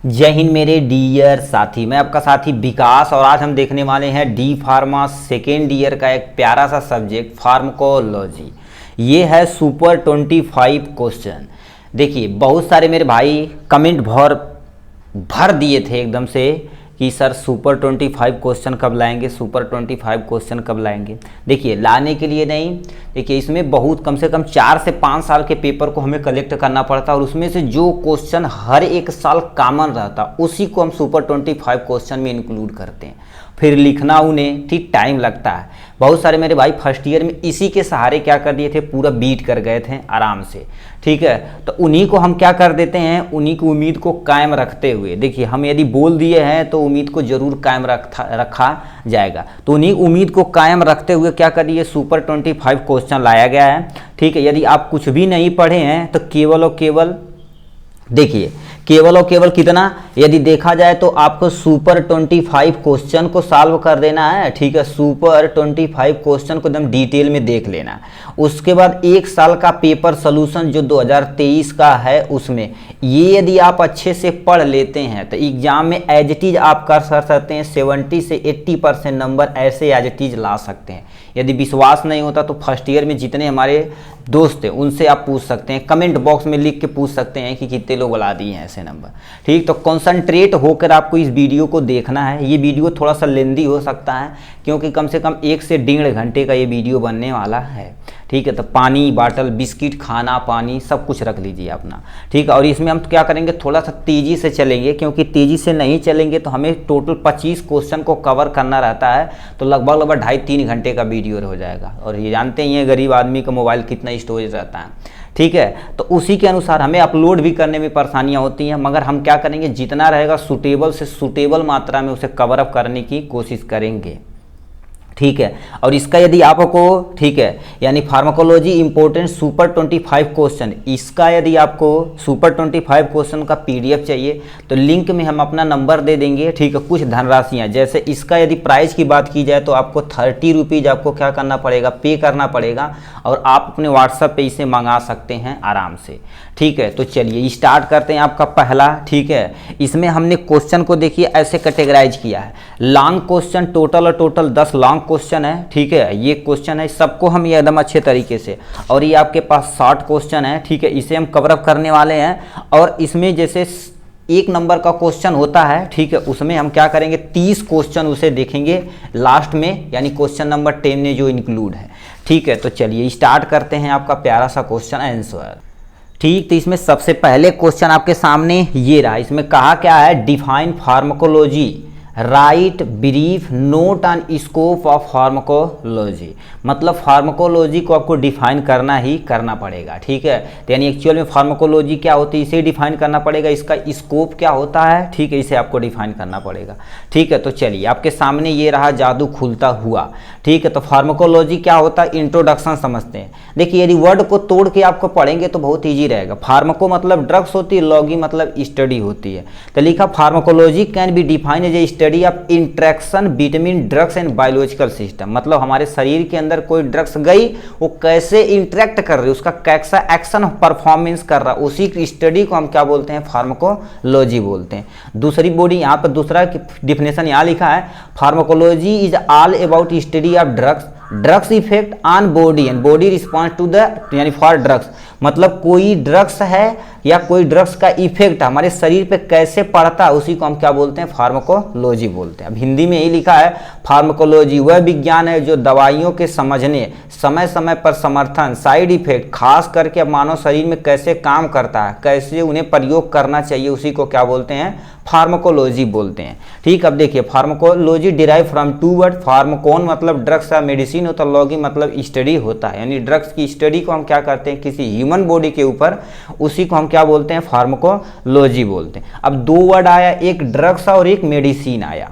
जय हिंद मेरे डियर साथी, मैं आपका साथी विकास और आज हम देखने वाले हैं डी फार्मा सेकेंड ईयर का एक प्यारा सा सब्जेक्ट फार्माकोलॉजी। ये है सुपर 25 क्वेश्चन। देखिए बहुत सारे मेरे भाई कमेंट भर दिए थे एकदम से कि सर सुपर 25 क्वेश्चन कब लाएंगे, सुपर 25 क्वेश्चन कब लाएंगे। देखिए लाने के लिए नहीं, देखिए इसमें बहुत कम से कम 4 से 5 साल के पेपर को हमें कलेक्ट करना पड़ता है और उसमें से जो क्वेश्चन हर एक साल कॉमन रहता उसी को हम सुपर 25 क्वेश्चन में इंक्लूड करते हैं। फिर लिखना उन्हें ठीक टाइम लगता है। बहुत सारे मेरे भाई फर्स्ट ईयर में इसी के सहारे क्या कर दिए थे, पूरा बीट कर गए थे आराम से। ठीक है, तो उन्हीं को हम क्या कर देते हैं, उन्हीं की उम्मीद को कायम रखते हुए, देखिए हम यदि बोल दिए हैं तो उम्मीद को जरूर कायम रखा जाएगा। तो उन्हीं उम्मीद को कायम रखते हुए क्या करिए, सुपर 25 क्वेश्चन लाया गया है। ठीक है, यदि आप कुछ भी नहीं पढ़े हैं तो केवल और केवल देखिए, केवल और केवल कितना, यदि देखा जाए तो आपको सुपर 25 क्वेश्चन को सॉल्व कर देना है। ठीक है, सुपर 25 क्वेश्चन को एकदम डिटेल में देख लेना। उसके बाद 1 साल का पेपर सोल्यूशन जो 2023 का है उसमें ये यदि आप अच्छे से पढ़ लेते हैं तो एग्जाम में एज इट इज आप कर सकते हैं। 70 से 80% नंबर ऐसे एज इट इज ला सकते हैं। यदि विश्वास नहीं होता तो फर्स्ट ईयर में जितने हमारे दोस्त हैं उनसे आप पूछ सकते हैं, कमेंट बॉक्स में लिख के पूछ सकते हैं कि कितने लोग ला दिए हैं ऐसे नंबर। ठीक, तो कंसंट्रेट होकर आपको इस वीडियो को देखना है। ये वीडियो थोड़ा सा लेंदी हो सकता है क्योंकि कम से कम 1 से 1.5 घंटे का ये वीडियो बनने वाला है। ठीक है, तो पानी बाटल, बिस्किट, खाना, पानी सब कुछ रख लीजिए अपना। ठीक है, और इसमें हम क्या करेंगे, थोड़ा सा तेज़ी से चलेंगे क्योंकि तेज़ी से नहीं चलेंगे तो हमें टोटल 25 क्वेश्चन को कवर करना रहता है, तो लगभग 2.5-3 घंटे का वीडियो हो जाएगा। और ये जानते ही हैं गरीब आदमी का मोबाइल कितना स्टोरेज रहता है। ठीक है, तो उसी के अनुसार हमें अपलोड भी करने में परेशानियां होती हैं, मगर हम क्या करेंगे, जितना रहेगा सूटेबल से सूटेबल मात्रा में उसे कवर अप करने की कोशिश करेंगे। ठीक है, और इसका यदि आपको, ठीक है, यानी फार्माकोलॉजी इंपॉर्टेंट सुपर 25 क्वेश्चन, इसका यदि आपको सुपर 25 क्वेश्चन का PDF चाहिए तो लिंक में हम अपना नंबर दे देंगे। ठीक है, कुछ धनराशियाँ, जैसे इसका यदि प्राइस की बात की जाए तो आपको 30 रुपीज़ आपको क्या करना पड़ेगा, पे करना पड़ेगा और आप अपने व्हाट्सएप पे इसे मंगा सकते हैं आराम से। ठीक है, तो चलिए स्टार्ट करते हैं आपका पहला। ठीक है, इसमें हमने क्वेश्चन को देखिए ऐसे कैटेगराइज किया है, long question total 10 long question है। ठीक है, ये क्वेश्चन है, सबको हम ये एकदम अच्छे तरीके से, और ये आपके पास शॉर्ट क्वेश्चन है। ठीक है, इसे हम कवर अप करने वाले हैं। और इसमें जैसे 1 नंबर का क्वेश्चन होता है, ठीक है, उसमें हम क्या करेंगे, 30 क्वेश्चन उसे देखेंगे लास्ट में, यानी क्वेश्चन नंबर 10 में जो इंक्लूड है। ठीक है, तो चलिए स्टार्ट करते हैं आपका प्यारा सा क्वेश्चन आंसर। ठीक, तो इसमें सबसे पहले क्वेश्चन आपके सामने ये रहा। इसमें कहा क्या है, define pharmacology, right brief note on scope of pharmacology. मतलब फार्माकोलॉजी को आपको डिफाइन करना ही करना पड़ेगा। ठीक है, तो यानी एक्चुअल में फार्माकोलॉजी क्या होती है इसे डिफाइन करना पड़ेगा, इसका स्कोप क्या होता है, ठीक है, इसे आपको डिफाइन करना पड़ेगा। ठीक है, तो चलिए आपके सामने ये रहा जादू खुलता हुआ। ठीक है, तो फार्माकोलॉजी क्या होता है, इंट्रोडक्शन समझते हैं। देखिए यदि वर्ड को तोड़ के आपको पढ़ेंगे तो बहुत ईजी रहेगा। फार्माको मतलब ड्रग्स होती है, लॉगी मतलब स्टडी होती है। तो लिखा pharmacology can be define as a study of interaction between drugs and biological system. मतलब हमारे शरीर के अंदर कोई ड्रग्स गई, वो कैसे इंटरेक्ट कर रही है, उसका कैसा एक्शन परफॉर्मेंस कर रहा है, उसी की स्टडी को हम क्या बोलते हैं, फार्माकोलॉजी बोलते हैं। दूसरी बॉडी यहाँ पर दूसरा डिफिनेशन यहाँ लिखा है, pharmacology is all about study of drugs effect on body and body response to the, यानी फॉर ड्रग्स। मतलब कोई ड्रग्स है या कोई ड्रग्स का इफेक्ट हमारे शरीर पे कैसे पड़ता है, उसी को हम क्या बोलते हैं, फार्माकोलॉजी बोलते हैं। अब हिंदी में यही लिखा है, फार्माकोलॉजी वह विज्ञान है जो दवाइयों के समझने, समय समय पर समर्थन, साइड इफेक्ट, खास करके मानव शरीर में कैसे काम करता है, कैसे उन्हें प्रयोग करना चाहिए, उसी को क्या बोलते हैं, फार्माकोलॉजी बोलते हैं। ठीक, अब देखिए फार्माकोलॉजी डिराइव फ्रॉम 2 वर्ड, फार्माकोन मतलब ड्रग्स या मेडिसिन होता है, लॉगी मतलब स्टडी होता है, यानी ड्रग्स की स्टडी को हम क्या करते हैं किसी ह्यूमन बॉडी के ऊपर, उसी को हम क्या बोलते हैं, फार्माकोलॉजी बोलते हैं। अब 2 वर्ड आया, एक ड्रग्स और एक मेडिसिन आया।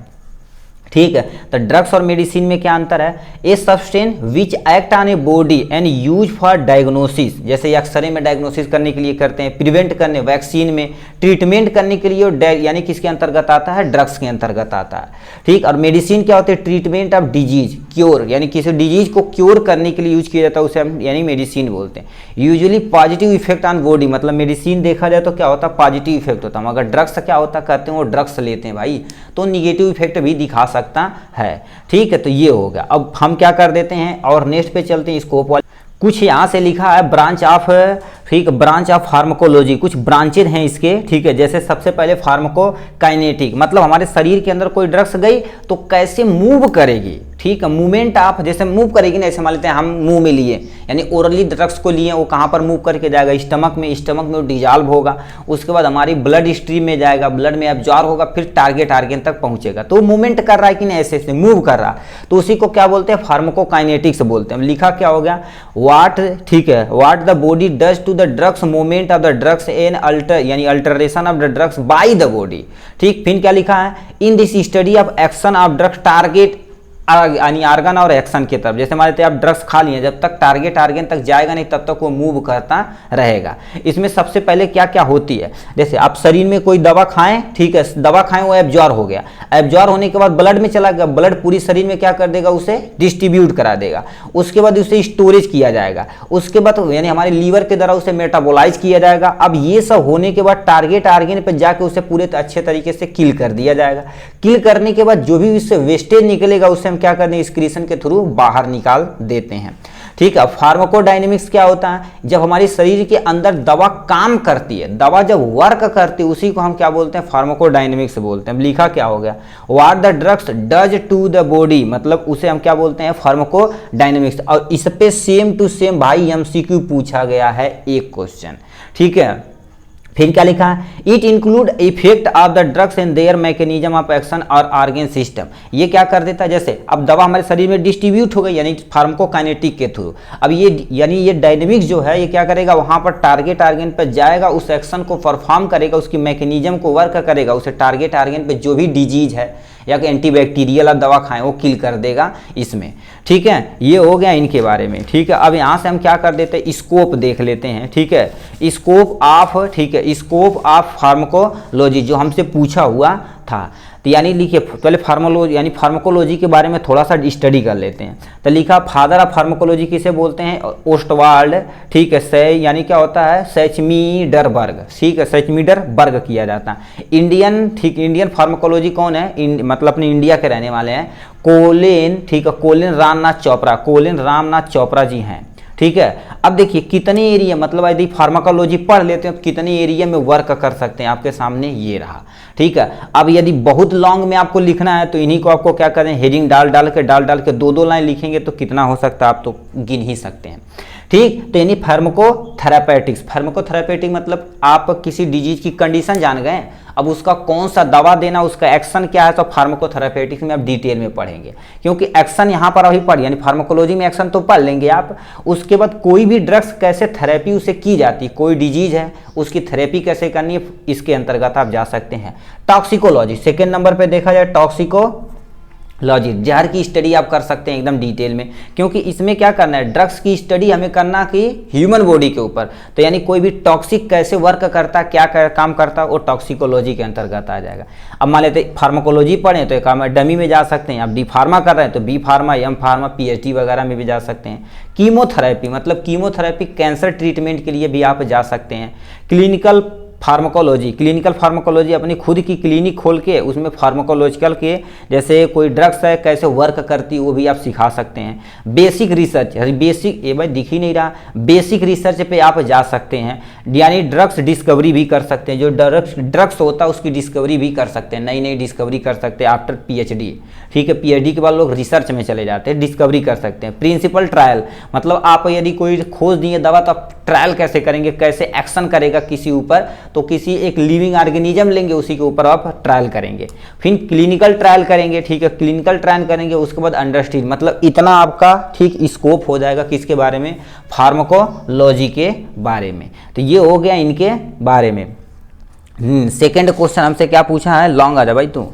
ठीक है। तो ड्रग्स और मेडिसिन में क्या अंतर है? ए substance which act on a body and use for diagnosis, जैसे एक्सरे में डायग्नोसिस करने के लिए करते हैं, प्रिवेंट करने, वैक्सीन में, ट्रीटमेंट करने के लिए, यानी किसके अंतर्गत आता है? ड्रग्स के अंतर्गत आता है। ठीक। और मेडिसिन क्या होती है? ट्रीटमेंट ऑफ डिजीज, क्योर, यानी किसी डिजीज को क्योर करने के लिए यूज किया जाता है, उसे हम यानी मेडिसिन बोलते हैं। Usually positive effect on body, मतलब मेडिसिन देखा जाए तो क्या होता है? पॉजिटिव इफेक्ट होता है, मगर ड्रग्स क्या होता करते हैं? वो ड्रग्स लेते हैं भाई, तो निगेटिव इफेक्ट भी दिखा सकता है। ठीक है। तो ये हो गया। अब हम क्या कर देते हैं और नेक्स्ट पे चलते हैं, स्कोप वाले। कुछ यहाँ से लिखा है ब्रांच ऑफ, ठीक, ब्रांच ऑफ फार्माकोलॉजी, कुछ ब्रांचेज हैं इसके। ठीक है। जैसे सबसे पहले फार्माकोकाइनेटिक, मतलब हमारे शरीर के अंदर कोई ड्रग्स गई तो कैसे मूव करेगी। ठीक है। मूवमेंट ऑफ, जैसे मूव करेगी ना, ऐसे मान लेते हैं हम मुंह में लिए, यानी ओरली ड्रग्स को लिए, वो कहाँ पर मूव करके जाएगा? स्टमक में वो डिजॉल्व होगा, उसके बाद हमारी ब्लड स्ट्रीम में जाएगा, ब्लड में एब्जॉर्ब होगा, फिर टारगेट आर्गन तक पहुंचेगा। तो मूवमेंट कर रहा है कि नहीं? ऐसे ऐसे मूव कर रहा, तो उसी को क्या बोलते हैं? फार्माकोकाइनेटिक्स बोलते हैं। लिखा क्या हो गया? वाट, ठीक है, what the body does to the drugs movement of the drugs an alter, यानी alteration of the drugs by the body. ठीक। फिर क्या लिखा है? In this study of action of drugs target, यानी आर्गन और एक्शन की तरफ। जैसे मान लेते हैं आप ड्रग्स खा लिए, जब तक टारगेट आर्गन तक जाएगा नहीं तब तक वो मूव करता रहेगा। इसमें सबसे पहले क्या क्या होती है? जैसे आप शरीर में कोई दवा खाएं, ठीक है, दवा खाएं, वो एब्जॉर्ब हो गया, एब्जॉर्ब होने के बाद ब्लड में चला गया, ब्लड पूरी शरीर में क्या कर देगा? उसे डिस्ट्रीब्यूट करा देगा, उसके बाद उसे स्टोरेज किया जाएगा, उसके बाद यानी हमारे लीवर के द्वारा उसे मेटाबोलाइज किया जाएगा। अब ये सब होने के बाद टारगेट आर्गन पर जाके उसे पूरे अच्छे तरीके से किल कर दिया जाएगा। किल करने के बाद जो भी इससे वेस्टेज निकलेगा उसे क्या करते हैं? एक्सक्रीशन के थ्रू बाहर निकाल देते हैं। ठीक है। फार्माकोडायनेमिक्स क्या होता है? जब हमारे शरीर के अंदर दवा काम करती है, दवा जब वर्क करती है, उसी को हम क्या बोलते हैं? फार्माकोडायनेमिक्स बोलते हैं। लिखा क्या हो गया? What the drugs does to the body, मतलब उसे हम क्या बोलते हैं? फार्माकोडायनेमिक्स। और इस पे सेम टू सेम भाई एमसीक्यू पूछा गया है एक क्वेश्चन। ठीक है। फिर क्या लिखा है? It include effect of the drugs and there mechanism of action और ऑर्गन सिस्टम। ये क्या कर देता है? जैसे अब दवा हमारे शरीर में डिस्ट्रीब्यूट हो गई, यानी फार्माकोकाइनेटिक के थ्रू। अब ये यानी ये डायनेमिक्स जो है, ये क्या करेगा? वहां पर टारगेट आर्गन पर जाएगा, उस एक्शन को परफॉर्म करेगा, उसकी मैकेनिज्म को वर्क करेगा, उसे टारगेट आर्गन पर जो भी डिजीज है या एंटीबैक्टीरियल दवा खाएं वो किल कर देगा इसमें। ठीक है। ये हो गया इनके बारे में। ठीक है। अब यहाँ से हम क्या कर देते हैं? स्कोप देख लेते हैं। ठीक है। स्कोप ऑफ, ठीक है, स्कोप ऑफ फार्माकोलॉजी जो हमसे पूछा हुआ था। तो यानी लिखिए पहले फार्माकोलॉजी के बारे में थोड़ा सा स्टडी कर लेते हैं। तो लिखा फादर ऑफ फार्माकोलॉजी किसे बोलते हैं? ओस्टवाल्ड। ठीक है। यानी क्या होता है? सैचमीडरबर्ग। ठीक है। सैचमीडरबर्ग किया जाता है। इंडियन, ठीक, इंडियन फार्माकोलॉजी कौन है? मतलब अपने इंडिया के रहने वाले हैं, कोलिन। ठीक है। कोलिन रामनाथ चोपड़ा जी हैं। ठीक है। अब देखिए कितने एरिया, मतलब यदि फार्माकोलॉजी पढ़ लेते हैं तो कितने एरिया में वर्क कर सकते हैं, आपके सामने ये रहा। ठीक है। अब यदि बहुत लॉन्ग में आपको लिखना है तो इन्हीं को आपको क्या करें? हेडिंग डाल के दो लाइन लिखेंगे तो कितना हो सकता है आप तो गिन ही सकते हैं। ठीक। तो यानी फार्माकोथेरापेटिक मतलब आप किसी डिजीज की कंडीशन जान गए, अब उसका कौन सा दवा देना, उसका एक्शन क्या है, तो फार्माकोथेरापेटिक्स में आप डिटेल में पढ़ेंगे, क्योंकि एक्शन यहाँ पर अभी पढ़, यानी फार्माकोलॉजी में एक्शन तो पढ़ लेंगे आप। उसके बाद कोई भी ड्रग्स कैसे थेरेपी उसे की जाती है, कोई डिजीज है उसकी थेरेपी कैसे करनी है, इसके अंतर्गत आप जा सकते हैं। टॉक्सिकोलॉजी सेकेंड नंबर पर देखा जाए, टॉक्सिकोलॉजी जहर की स्टडी आप कर सकते हैं एकदम डिटेल में, क्योंकि इसमें क्या करना है? ड्रग्स की स्टडी हमें करना कि ह्यूमन बॉडी के ऊपर, तो यानी कोई भी टॉक्सिक कैसे वर्क करता है, क्या काम करता है, वो टॉक्सिकोलॉजी के अंतर्गत आ जाएगा। अब मान लेते फार्माकोलॉजी पढ़ें तो एक डमी में जा सकते हैं, आप डी फार्मा कर रहे हैं तो B pharma, M pharma, PhD वगैरह में भी जा सकते हैं। कीमोथेरेपी मतलब कीमोथेरेपी कैंसर ट्रीटमेंट के लिए भी आप जा सकते हैं। क्लिनिकल फार्माकोलॉजी अपनी खुद की क्लिनिक खोल के उसमें फार्माकोलॉजिकल के जैसे कोई ड्रग्स है कैसे वर्क करती है वो भी आप सिखा सकते हैं। बेसिक रिसर्च, ये भाई दिख ही नहीं रहा, बेसिक रिसर्च पे आप जा सकते हैं, यानी ड्रग्स डिस्कवरी भी कर सकते हैं, जो ड्रग्स होता है उसकी डिस्कवरी भी कर सकते हैं, नई डिस्कवरी कर सकते हैं आफ्टर पीएचडी। ठीक है। पीएचडी के बाद लोग रिसर्च में चले जाते हैं, डिस्कवरी कर सकते हैं। प्रिंसिपल ट्रायल मतलब आप यदि कोई खोज दिए दवा तो आप ट्रायल कैसे करेंगे, कैसे एक्शन करेगा किसी ऊपर, तो किसी एक लिविंग ऑर्गेनिज्म लेंगे उसी के ऊपर आप ट्रायल करेंगे। फिर क्लिनिकल ट्रायल करेंगे। ठीक है। क्लिनिकल ट्रायल करेंगे, उसके बाद अंडरस्टैंड, मतलब इतना आपका ठीक स्कोप हो जाएगा किसके बारे में, फार्माकोलॉजी के बारे में। तो ये हो गया इनके बारे में। सेकेंड क्वेश्चन हमसे क्या पूछा है, लॉन्ग आ जा भाई तू।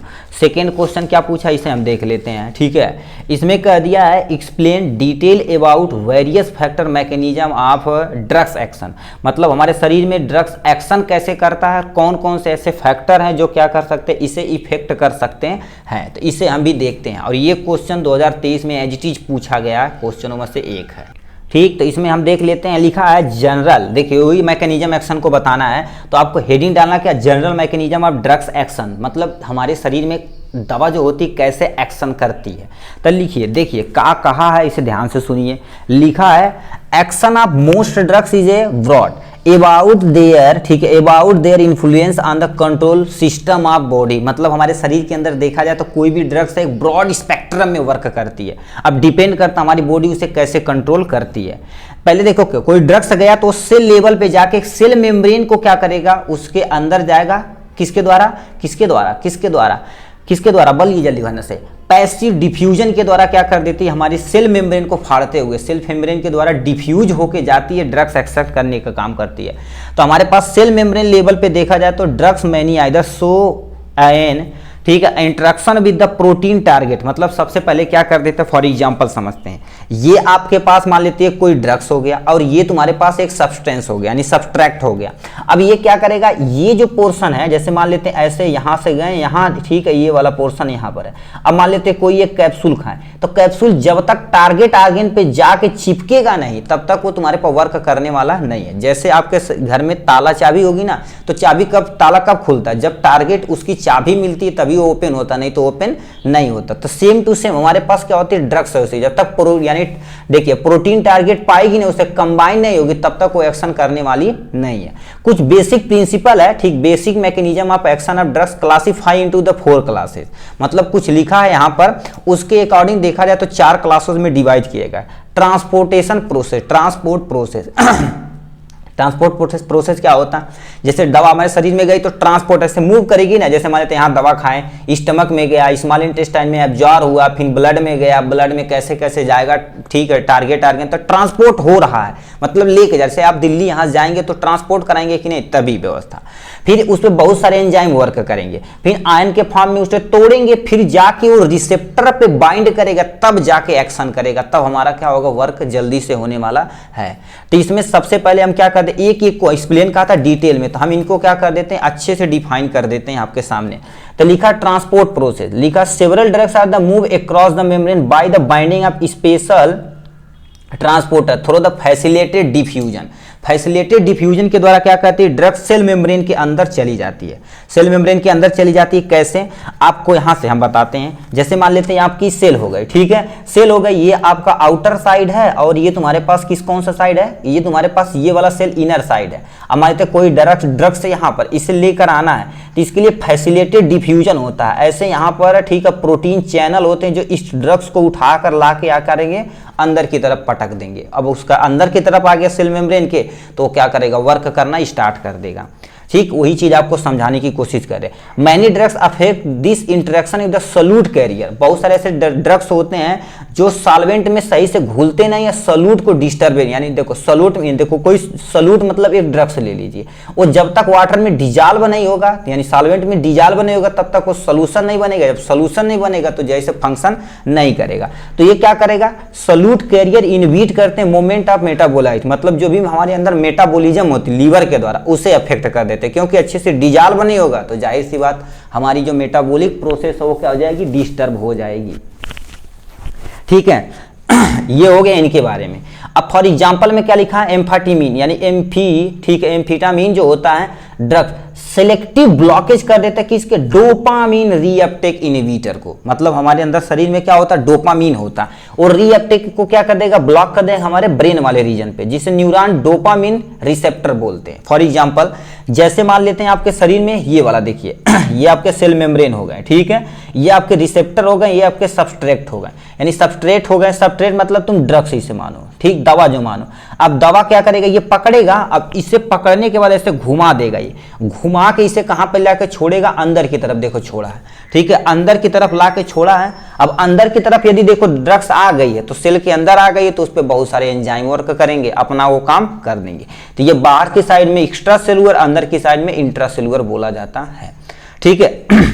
सेकेंड क्वेश्चन क्या पूछा इसे हम देख लेते हैं, ठीक है। इसमें कह दिया है explain detail about various factor mechanism of drugs action, मतलब हमारे शरीर में ड्रग्स एक्शन कैसे करता है, कौन कौन से ऐसे फैक्टर हैं जो क्या कर सकते हैं, इसे इफेक्ट कर सकते हैं। तो इसे हम भी देखते हैं, और ये क्वेश्चन 2023 में एज इट इज पूछा गया क्वेश्चनों में से एक है, ठीक। तो इसमें हम देख लेते हैं, लिखा है जनरल, देखिए वही मैकेनिज्म एक्शन को बताना है, तो आपको हेडिंग डालना क्या, general mechanism of drugs action, मतलब हमारे शरीर में दवा जो होती है कैसे एक्शन करती है। तो लिखिए, देखिए क्या कहा है, इसे ध्यान से सुनिए। लिखा है action of most drugs is a broad about their, ठीक है, about their influence on the control system of body, मतलब हमारे शरीर के अंदर देखा जाए तो कोई भी ड्रग्स एक ब्रॉड स्पेक्ट्रम में वर्क करती है। अब डिपेंड करता हमारी बॉडी उसे कैसे कंट्रोल करती है। पहले देखो कोई ड्रग्स गया तो सेल लेवल पे जाके सेल मेम्ब्रेन को क्या करेगा, उसके अंदर जाएगा, किसके द्वारा, किसके द्वारा, किसके द्वारा, किसके द्वारा, बल्कि जल्दी भरने से पैसिव डिफ्यूजन के द्वारा क्या कर देती है, हमारी सेल मेम्ब्रेन को फाड़ते हुए सेल मेम्ब्रेन के द्वारा डिफ्यूज होके जाती है, ड्रग्स एक्सट्रैक्ट करने का काम करती है। तो हमारे पास सेल मेम्ब्रेन लेवल पे देखा जाए तो ड्रग्स मैनी आइदर सो एन, ठीक है, interaction with the protein target, मतलब सबसे पहले क्या कर देते हैं, फॉर एग्जांपल समझते हैं, ये आपके पास मान लेते हैं कोई ड्रग्स हो गया और ये तुम्हारे पास एक सब्सटेंस हो गया, यानी सब्सट्रैक्ट हो गया। अब ये क्या करेगा, ये जो पोर्शन है, जैसे मान लेते हैं ऐसे यहां से गए यहाँ, ठीक है, ये वाला पोर्शन यहाँ पर है। अब मान लेते हैं कोई एक कैप्सूल खाए, तो कैप्सूल जब तक टारगेट आर्गन पे जाके चिपकेगा नहीं तब तक वो तुम्हारे पर वर्क करने वाला नहीं है। जैसे आपके घर में ताला चाबी होगी ना, तो चाबी कब, ताला कब खुलता है, जब टारगेट उसकी चाबी मिलती है तभी वो ओपन होता, नहीं तो ओपन नहीं होता। तो सेम टू सेम हमारे पास क्या होती है, ड्रग्स है, जब तक यानी देखिए प्रोटीन टारगेट पाएगी नहीं, उसे कंबाइन नहीं होगी, तब तक वो एक्शन करने वाली नहीं है। कुछ बेसिक प्रिंसिपल है, ठीक, basic mechanism of action of drugs classify into the 4 classes, मतलब कुछ लिखा है यहाँ पर, उसके अकॉर्डिंग देखा जाए तो 4 क्लासेस में डिवाइड किया गया। Transportation process, transport process transport process क्या होता है, जैसे दवा हमारे शरीर में गई तो ट्रांसपोर्ट ऐसे मूव करेगी ना, जैसे मान लेते हैं यहाँ दवा खाएं, स्टमक में गया, स्मॉल इंटेस्टाइन में एब्जॉर्ब हुआ, फिर ब्लड में गया, ब्लड में कैसे कैसे जाएगा, ठीक है, टारगेट तो ट्रांसपोर्ट हो रहा है, मतलब लेके, जैसे आप दिल्ली यहाँ जाएंगे तो ट्रांसपोर्ट कराएंगे कि नहीं, तभी व्यवस्था। फिर उस पर बहुत सारे एंजाइम वर्क करेंगे, फिर आयन के फॉर्म में उसे तोड़ेंगे, फिर जाके वो रिसेप्टर पे बाइंड करेगा, तब जाके एक्शन करेगा, तब हमारा क्या होगा, वर्क जल्दी से होने वाला है। तो इसमें सबसे पहले हम क्या करते हैं, एक एक को एक्सप्लेन कहा था डिटेल में, तो हम इनको क्या कर देते हैं, अच्छे से डिफाइन कर देते हैं आपके सामने। तो लिखा ट्रांसपोर्ट प्रोसेस, लिखा several drugs are the move across the membrane by the binding of special transporter through the facilitated diffusion. Facilitated diffusion के द्वारा क्या कहती है, ड्रग्स सेल मेम्ब्रेन के अंदर चली जाती है, सेल मेम्ब्रेन के अंदर चली जाती है। कैसे, आपको यहां से हम बताते हैं, जैसे मान लेते हैं आपकी सेल हो गई, ठीक है, सेल हो गई, ये आपका आउटर साइड है और ये तुम्हारे पास किस कौन सा साइड है, ये तुम्हारे पास ये वाला सेल इनर साइड है। अब मान लेते हैं कोई ड्रग्स से यहाँ पर इसे लेकर आना है, तो इसके लिए फैसिलिटेटेड डिफ्यूजन होता है। ऐसे यहाँ पर, ठीक है, प्रोटीन चैनल होते हैं जो इस ड्रग्स को उठाकर ला के क्या करेंगे, अंदर की तरफ पटक देंगे। अब उसका अंदर की तरफ आ गया सेल मेम्ब्रेन के, तो क्या करेगा, वर्क करना स्टार्ट कर देगा, ठीक। वही चीज आपको समझाने की कोशिश करें। Many drugs affect this interaction with the solute carrier, बहुत सारे ऐसे ड्रग्स होते हैं जो सॉल्वेंट में सही से घुलते नहीं है, सॉल्यूट को डिस्टर्ब, यानी देखो सॉल्यूट में, देखो कोई सॉल्यूट मतलब एक ड्रग्स ले लीजिए, वो जब तक वाटर में डिजॉल्व नहीं होगा, यानी सॉल्वेंट में डिजॉल्व नहीं होगा, तब तक वो सोल्यूशन नहीं बनेगा। जब सोल्यूशन नहीं बनेगा तो जैसे फंक्शन नहीं करेगा, तो ये क्या करेगा, सॉल्यूट कैरियर इनहिबिट करते हैं मोमेंट ऑफ मेटाबोलाइट, मतलब जो भी हमारे अंदर मेटाबॉलिज्म होती है लीवर के द्वारा, उसे अफेक्ट कर देते हैं, क्योंकि अच्छे से डिजॉल्व नहीं होगा तो जाहिर सी बात हमारी जो मेटाबॉलिक प्रोसेस है वो क्या हो जाएगी, डिस्टर्ब हो जाएगी, ठीक है। ये हो गया इनके बारे में। अब फॉर एग्जांपल में क्या लिखा है, एम्फेटामिन यानी एम्फी, ठीक है, एम्फेटामिन जो होता है ड्रग सेलेक्टिव ब्लॉकेज कर देता है किसके, डोपामीन रीअपटेक इनहिबिटर को, मतलब हमारे अंदर शरीर में क्या होता है, डोपामीन होता है, और रीअपटेक को क्या कर देगा, ब्लॉक कर देगा हमारे ब्रेन वाले रीजन पे, जिसे न्यूरॉन डोपामीन रिसेप्टर बोलते हैं। फॉर एग्जांपल जैसे मान लेते हैं आपके शरीर में ये वाला देखिए ये आपके सेल मेम्ब्रेन हो गए, ठीक है, ये आपके रिसेप्टर हो गए, ये आपके सबस्ट्रेट हो गए, यानी सबस्ट्रेट हो गए, सबस्ट्रेट मतलब तुम ड्रग्स ही से मानो, ठीक, दवा जो मानो। अब दवा क्या करेगा, ये पकड़ेगा, अब इसे पकड़ने के बाद ऐसे घुमा देगा, ये घुमा के इसे कहाँ पे लाके छोड़ेगा, अंदर की तरफ देखो छोड़ा है, ठीक है, अंदर की तरफ ला के छोड़ा है। अब अंदर की तरफ यदि देखो ड्रग्स आ गई है तो सेल के अंदर आ गई है, तो उस पर बहुत सारे एंजाइम वर्क करेंगे, अपना वो काम कर देंगे। तो ये बाहर की साइड में एक्स्ट्रा सेलुलर, अंदर की साइड में इंट्रा सेलुलर बोला जाता है, ठीक है।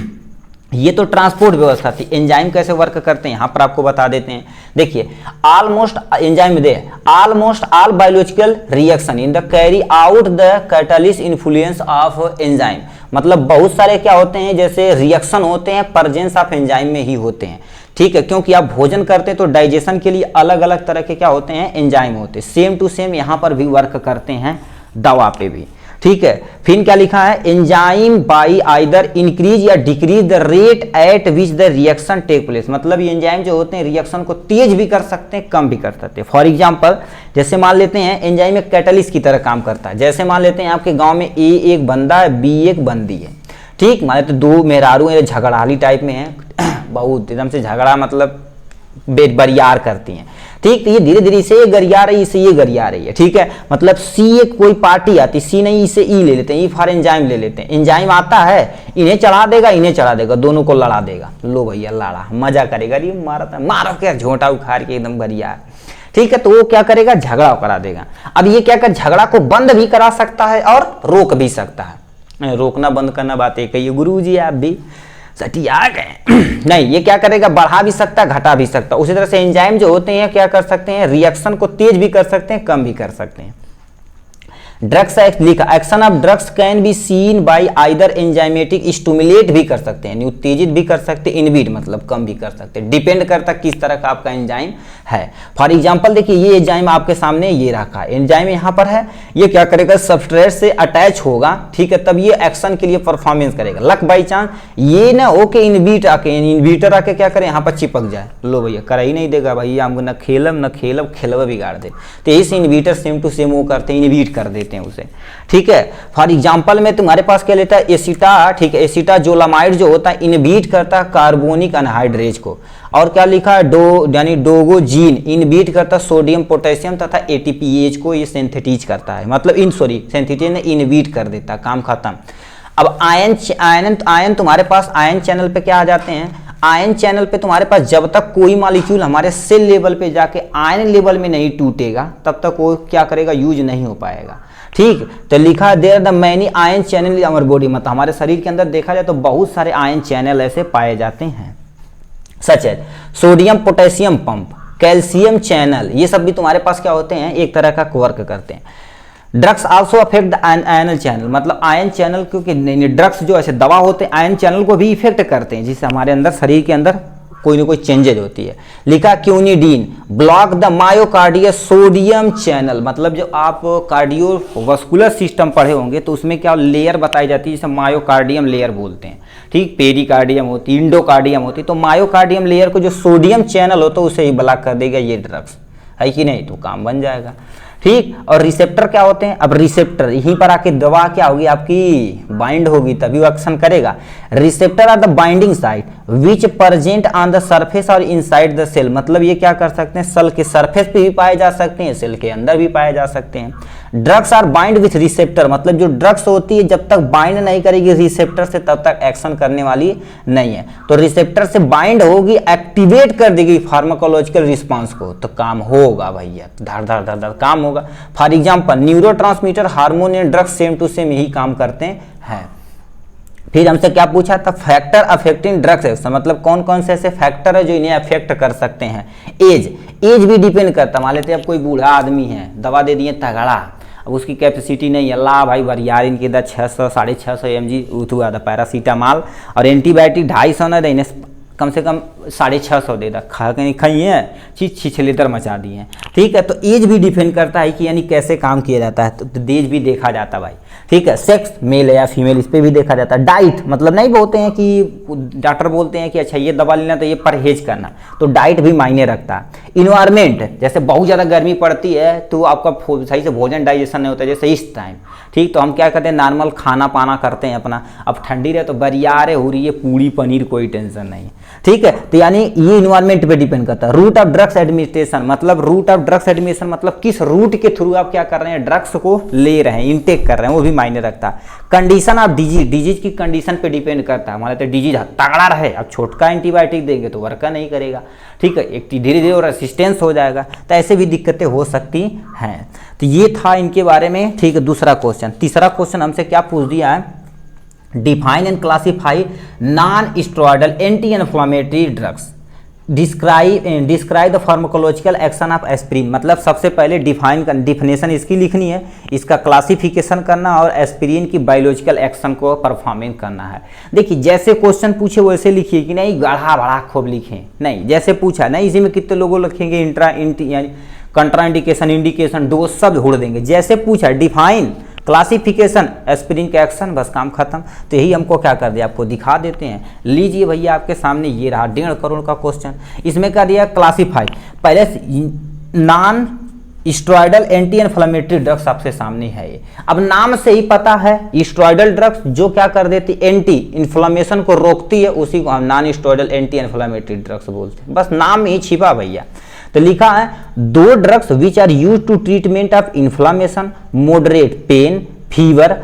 ये तो ट्रांसपोर्ट व्यवस्था थी। एंजाइम कैसे वर्क करते हैं यहाँ पर आपको बता देते हैं। देखिए, almost enzyme they almost all biological reaction in the carry out the catalyst influence of enzyme, मतलब बहुत सारे क्या होते हैं जैसे रिएक्शन होते हैं प्रेजेंस ऑफ एंजाइम में ही होते हैं, ठीक है, क्योंकि आप भोजन करते हैं तो डाइजेशन के लिए अलग अलग तरह के क्या होते हैं, एंजाइम होते हैं। सेम टू सेम यहाँ पर भी वर्क करते हैं दवा पे भी, ठीक है। फिर क्या लिखा है, एंजाइम बाई आइदर इंक्रीज या decrease the rate at which the reaction take place, मतलब ये एंजाइम जो होते हैं रिएक्शन को तेज भी कर सकते हैं, कम भी कर सकते हैं। फॉर एग्जांपल, जैसे मान लेते हैं एंजाइम एक कैटलिस्ट की तरह काम करता है। जैसे मान लेते हैं आपके गांव में ए एक बंदा है, बी एक बंदी है, ठीक, मान लेते दो मेहरारू है, झगड़ाली टाइप में है, बहुत एकदम से झगड़ा मतलब बरियार करती हैं, ठीक। तो ये धीरे धीरे इसे ये गरिया रही, इसे ये गरिया रही है, ठीक है। मतलब सी एक कोई पार्टी आती, सी नहीं इसे ई ले लेते हैं, ई फॉर एंजाइम ले लेते हैं। एंजाइम आता है, इन्हें चढ़ा देगा, इन्हें चढ़ा देगा, दोनों को लड़ा देगा। लो भैया लड़ा, मजा करेगा, ये मारा मारो क्या, झोंटा उखाड़ के एकदम बरियार, ठीक है। तो वो क्या करेगा, झगड़ा करा देगा। अब ये क्या कर, झगड़ा को बंद भी करा सकता है और रोक भी सकता है। रोकना बंद करना बात एक ही है, गुरु जी आप भी सटिया गए नहीं, ये क्या करेगा, बढ़ा भी सकता है, घटा भी सकता है। उसी तरह से एंजाइम जो होते हैं क्या कर सकते हैं, रिएक्शन को तेज भी कर सकते हैं, कम भी कर सकते हैं। ड्रग्स लिखा, action of drugs can be seen bye either enzymatic, stimulate भी कर सकते हैं, उत्तेजित भी कर सकते हैं, इनहिबिट मतलब कम भी कर सकते हैं, डिपेंड करता है किस तरह का आपका एंजाइम है। फॉर एग्जांपल देखिए, ये एंजाइम आपके सामने ये रखा है, एंजाइम यहाँ पर है, ये क्या करेगा, सबस्ट्रेट से अटैच होगा, ठीक है, तब ये एक्शन के लिए परफॉर्मेंस करेगा। लक बाई चांस ये ना हो के इनहिबिटर आके क्या करे, यहाँ पर चिपक जाए, लो भैया कर ही नहीं देगा भैया, हमको न खेलब खेलवा बिगाड़ दे। तो इस इनहिबिटर सेम टू सेम वो करते हैं, इनहिबिट कर देते हैं उसे, ठीक है। फॉर एग्जांपल में तुम्हारे पास क्या लेता है, एसिटा, ठीक है, एसिटाजोलामाइड जो होता है इनहिबिट करता है कार्बोनिक अनहाइड्रेज को। और क्या लिखा है, यानी डोगोजीन इनहिबिट करता है सोडियम पोटेशियम तथा एटीपीएच को, ये सिंथेटिज करता है, मतलब सिंथेटिज ने इनहिबिट कर देता, काम खत्म। अब आयन तुम्हारे पास आयन चैनल पे क्या आ जाते हैं, आयन चैनल पे तुम्हारे पास जब तक कोई मॉलिक्यूल हमारे सेल लेवल पे जाके आयन लेवल में नहीं टूटेगा तब तक वो क्या करेगा, यूज नहीं हो पाएगा, ठीक। तो लिखा there the many ion channel in our body, मतलब हमारे शरीर के अंदर देखा जाए तो बहुत सारे आयन चैनल ऐसे पाए जाते हैं, सच है sodium potassium pump, calcium channel, ये सब भी तुम्हारे पास क्या होते हैं, एक तरह का वर्क करते हैं। Drugs also affect the ionic channel, मतलब आयन चैनल, क्योंकि ड्रग्स जो ऐसे दवा होते हैं आयन चैनल को भी इफेक्ट करते हैं, जिससे हमारे अंदर शरीर के अंदर कोई ना कोई चेंजेज होती है। लिखा quinidine block the myocardial sodium channel, मतलब जो आप कार्डियोवास्कुलर सिस्टम पढ़े होंगे तो उसमें क्या लेयर बताई जाती है, जिसे मायोकार्डियम लेयर बोलते हैं, ठीक। पेरिकार्डियम होती, इंडोकार्डियम होती, तो मायोकार्डियम लेयर को जो सोडियम चैनल होता है उसे ही ब्लॉक कर देगा ये ड्रग्स, है कि नहीं, तो काम बन जाएगा, ठीक। और रिसेप्टर क्या होते हैं, अब रिसेप्टर यहीं पर आके दवा क्या होगी आपकी, बाइंड होगी तभी वो एक्शन करेगा। Receptor are the binding site which present on the surface और इनसाइड द सेल, मतलब ये क्या कर सकते हैं, सेल के सरफेस पे भी पाए जा सकते हैं, सेल के अंदर भी पाए जा सकते हैं। Drugs are bind with receptor, मतलब जो ड्रग्स होती है जब तक बाइंड नहीं करेगी रिसेप्टर से तब तक एक्शन करने वाली नहीं है, तो रिसेप्टर से बाइंड होगी, एक्टिवेट कर देगी फार्माकोलॉजिकल रिस्पांस को, तो काम होगा भैया, धड़ धड़ धड़ धड़ काम होगा। For example neurotransmitter, hormone and drugs same to same यही काम करते हैं। फिर हमसे क्या पूछा था, फैक्टर अफेक्टिंग ड्रग्स एक्शन, मतलब कौन कौन से ऐसे फैक्टर है जो इन्हें अफेक्ट कर सकते हैं। एज भी डिपेंड करता, मान लेते हैं अब कोई बूढ़ा आदमी है, दवा दे दिए तगड़ा, अब उसकी कैपेसिटी नहीं है, अल्लाह भाई बरियार इनके इधर 600 650 mg उठुआ था पैरासीटामॉल और एंटीबायोटिक 250 ना देने, कम से कम 650 दे दा, खा के नहीं खाइए, छिछलेतर मचा दिए, ठीक है। तो एज भी डिपेंड करता है कि यानी कैसे काम किया जाता है, तो एज भी देखा जाता भाई, ठीक है। सेक्स मेल है या फीमेल, इस पर भी देखा जाता है। डाइट मतलब नहीं बोलते हैं कि डॉक्टर बोलते हैं कि अच्छा ये दवा लेना तो ये परहेज करना, तो डाइट भी मायने रखता है। इन्वायरमेंट, जैसे बहुत ज़्यादा गर्मी पड़ती है तो आपका सही से भोजन डाइजेशन नहीं होता, जैसे इस टाइम, ठीक, तो हम क्या करते हैं नॉर्मल खाना पाना करते हैं अपना। अब ठंडी रहे तो बरियारे हो रही है पूड़ी पनीर, कोई टेंशन नहीं, ठीक है। तो यानी ये इन्वायरमेंट पे डिपेंड करता है। रूट ऑफ ड्रग्स एडमिनिस्ट्रेशन मतलब रूट ऑफ ड्रग्स एडमिनिस्ट्रेशन मतलब किस रूट के थ्रू आप क्या कर रहे हैं, ड्रग्स को ले रहे हैं, इनटेक कर रहे हैं, वो भी मायने रखता है। कंडीशन ऑफ डिजीज, डिजीज की कंडीशन पे डिपेंड करता है। मान लेते डिजीज तगड़ा रहे, अब छोटका एंटीबायोटिक देंगे तो वर्क नहीं करेगा, ठीक है, एक धीरे धीरे रेसिस्टेंस हो जाएगा, तो ऐसे भी दिक्कतें हो सकती हैं। तो ये था इनके बारे में, ठीक है। दूसरा क्वेश्चन, तीसरा क्वेश्चन हमसे क्या पूछ दिया है, define and classify non steroidal anti inflammatory drugs, describe the pharmacological action of aspirin. मतलब सबसे पहले डिफिनेशन इसकी लिखनी है, इसका क्लासिफिकेशन करना और एस्पिरिन की बायोलॉजिकल एक्शन को परफॉर्मेंस करना है। देखिए जैसे क्वेश्चन पूछे वैसे लिखिए, कि नहीं गढ़ा बड़ा खूब लिखें, नहीं जैसे पूछा नहीं, इसी में कितने लोगों लिखेंगे यानी कंट्रा इंडिकेशन, इंडिकेशन, डोज सब जोड़ देंगे। जैसे पूछा डिफाइन, क्लासिफिकेशन, एस्पिरिन का एक्शन, बस काम खत्म। तो यही हमको क्या कर दिया, आपको दिखा देते हैं। लीजिए भैया आपके सामने ये रहा 1.5 करोड़ का क्वेश्चन। इसमें क्या दिया, क्लासीफाई, पहले non steroidal anti inflammatory drugs आपके सामने है ये। अब नाम से ही पता है स्टेरॉयडल ड्रग्स जो क्या कर देती, एंटी इन्फ्लेमेशन को रोकती है, उसी को हम non steroidal anti inflammatory drugs बोलते हैं। बस नाम ही छिपा भैया। तो लिखा है 2 drugs which are used to treatment of inflammation, moderate pain, fever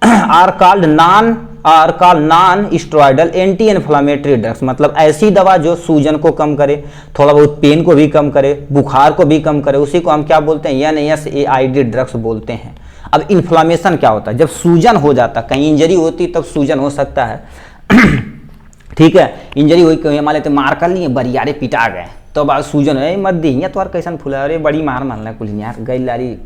are called non steroidal anti inflammatory drugs. मतलब ऐसी दवा जो सूजन को कम करे, थोड़ा बहुत पेन को भी कम करे, बुखार को भी कम करे, उसी को हम क्या बोलते हैं, NSAID ड्रग्स बोलते हैं। अब इन्फ्लेमेशन क्या होता है, जब सूजन हो जाता, कहीं इंजरी होती तब सूजन हो सकता है ठीक है, इंजरी हुई, कहीं मान लेते मार कर लिए, बरियारे पिटा गए, तो बाद सूजन है, मत दी तो कैसन फूला, अरे बड़ी मार मारना कुल यार गई लारी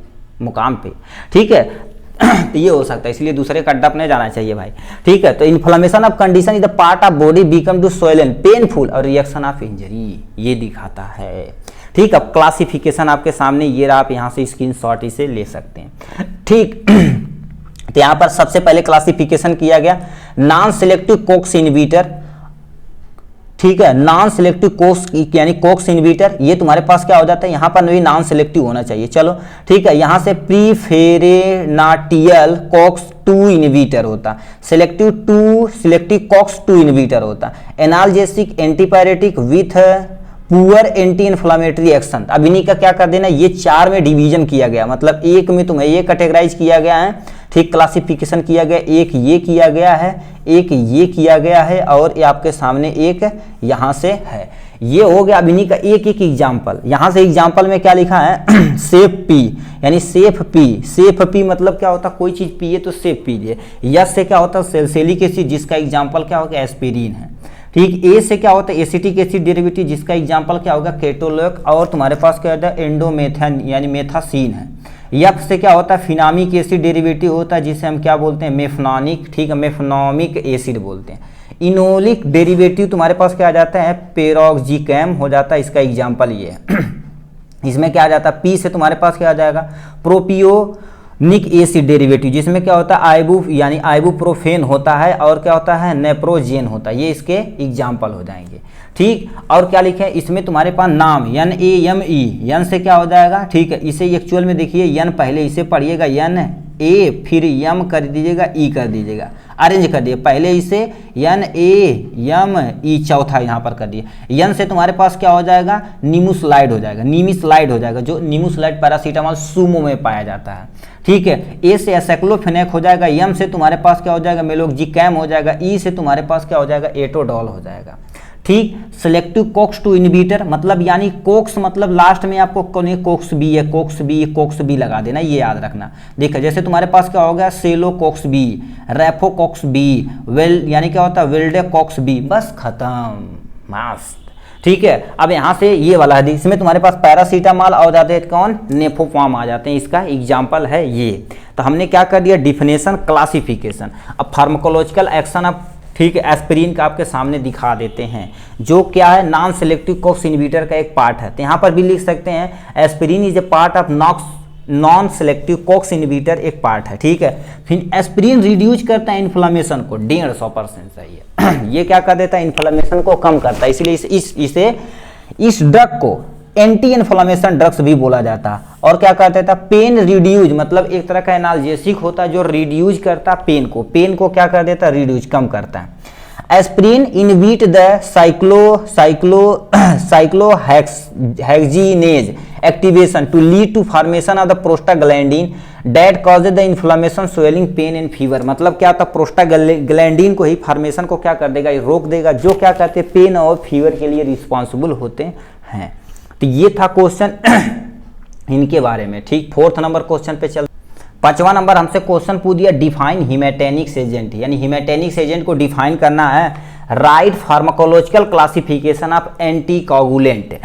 मुकाम पे, ठीक है तो ये हो सकता है, इसलिए दूसरे का अड्डा अपने जाना चाहिए भाई, ठीक है। तो inflammation of condition is the part of body become to swollen, painful और रिएक्शन ऑफ इंजरी, ये दिखाता है, ठीक। अब क्लासिफिकेशन आपके सामने ये रहा, आप यहाँ से स्क्रीनशॉट इसे ले सकते हैं, ठीक। तो यहाँ पर सबसे पहले क्लासिफिकेशन किया गया नॉन सिलेक्टिव कोक्स इनहिबिटर, ठीक है, नॉन सिलेक्टिव कोक्स यानी कोक्स इनहिबिटर, ये तुम्हारे पास क्या हो जाता है, यहाँ पर भी नॉन सिलेक्टिव होना चाहिए, चलो ठीक है। यहाँ से प्रीफेरेनाटियल कोक्स 2 इनहिबिटर होता, सिलेक्टिव कोक्स 2 इनहिबिटर होता, analgesic antipyretic with poor anti inflammatory action. अब इन्हीं का क्या कर देना, ये 4 में डिवीजन किया गया, मतलब एक में तुम्हें ये कैटेगराइज किया गया है, ठीक, क्लासिफिकेशन किया गया, एक ये किया गया है, एक ये किया गया है, और ये आपके सामने एक यहाँ से है, ये हो गया। अब इन्हीं का एक एक एग्जाम्पल, यहाँ से एग्जाम्पल में क्या लिखा है सेफ पी, यानी सेफ पी मतलब क्या होता है, कोई चीज पिए तो सेफ पीजिए। यस से क्या होता है, सैलिसिलिक एसिड, जिसका एग्जाम्पल क्या होगा, एस्पिरिन है, ठीक। ए से क्या होता है, एसिटिक एसिड डेरिवेटिव, जिसका एग्जाम्पल क्या होगा, केटोलैक, और तुम्हारे पास क्या होता है, एंडोमेथन यानी मेथासीन है। यफ से क्या होता है, फिनामिक एसिड डेरिवेटिव होता है, जिसे हम क्या बोलते हैं, मेफनॉनिक, ठीक है, मेफनॉमिक एसिड बोलते हैं। इनोलिक डेरिवेटिव तुम्हारे पास क्या आ जाता है, पेरोक्सिकैम हो जाता है, इसका एग्जाम्पल ये है इसमें क्या आ जाता है, पी से तुम्हारे पास क्या आ जाएगा, प्रोपियोनिक एसिड डेरिवेटिव, जिसमें क्या होता है, आइबुप्रोफेन होता है, और क्या होता है, नेप्रोजेन होता है, ये इसके एग्जाम्पल हो जाएंगे, ठीक। और क्या लिखे, इसमें तुम्हारे पास नाम NAME, यन से क्या हो जाएगा, ठीक है, इसे एक्चुअल में देखिए, यन पहले इसे पढ़िएगा, NA फिर यम कर दीजिएगा, ई कर दीजिएगा, अरेंज कर दिए, पहले इसे NAME चौथा यहाँ पर कर दिए। यन से तुम्हारे पास क्या हो जाएगा, नीमुसलाइड हो जाएगा, जो नीमुसलाइड पैरासीटामोल सूमो में पाया जाता है, ठीक है। ए से एसाइक्लोफेनेक हो जाएगा, यम से तुम्हारे पास क्या हो जाएगा, मेलोक्सिकैम हो जाएगा, ई से तुम्हारे पास क्या हो जाएगा, एटोडॉल हो जाएगा, ठीक। सिलेक्टिव कोक्स 2 इनहिबिटर मतलब यानी कोक्स मतलब लास्ट में आपको कोक्स बी लगा देना, ये याद रखना। देखो जैसे तुम्हारे पास क्या होगा, celecoxib, rofecoxib, well यानी क्या होता है, वेल्डे कोक्स बी, बस खत्म, मस्त, ठीक है। अब यहाँ से ये वाला है, इसमें तुम्हारे पास पैरासीटामोल आ जाते हैं, कौन, नेफोफार्म आ जाते हैं, इसका एग्जाम्पल है ये। तो हमने क्या कर दिया, डिफिनेशन, क्लासिफिकेशन। अब फार्माकोलॉजिकल एक्शन अब, ठीक है, एस्पिरिन का आपके सामने दिखा देते हैं, जो क्या है, नॉन सेलेक्टिव कोक्स इनहिबिटर का एक पार्ट है। तो यहाँ पर भी लिख सकते हैं, aspirin is a part of non selective COX inhibitor एक पार्ट है, ठीक है। फिर एस्पिरिन रिड्यूस करता है इन्फ्लेमेशन को 150% सही है। ये क्या कर देता है, इन्फ्लेमेशन को कम करता है, इसलिए इस ड्रग को एंटी इन्फ्लेमेशन ड्रग्स भी बोला जाता है। और क्या करता था, पेन रिड्यूज, मतलब एक तरह का एनाल्जेसिक होता है जो रिड्यूज करता पेन को क्या कर देता, रिड्यूज कम करता है। Aspirin inhibit the cyclooxygenase activation to lead to formation of the prostaglandin that causes the inflammation, swelling, pain and fever. मतलब क्या होता, प्रोस्टाग्लैंडिन को ही फॉर्मेशन को क्या कर देगा, ये रोक देगा, जो क्या कहते हैं पेन और फीवर के लिए रिस्पॉन्सिबल होते हैं। तो ये था क्वेश्चन इनके बारे में, ठीक। 4th नंबर क्वेश्चन पे चल। 5वां नंबर हमसे क्वेश्चन पूछ दिया, डिफाइन हिमेटेनिक्स एजेंट, यानी हिमेटेनिक्स एजेंट को डिफाइन करना है। Right pharmacological classification of anticoagulant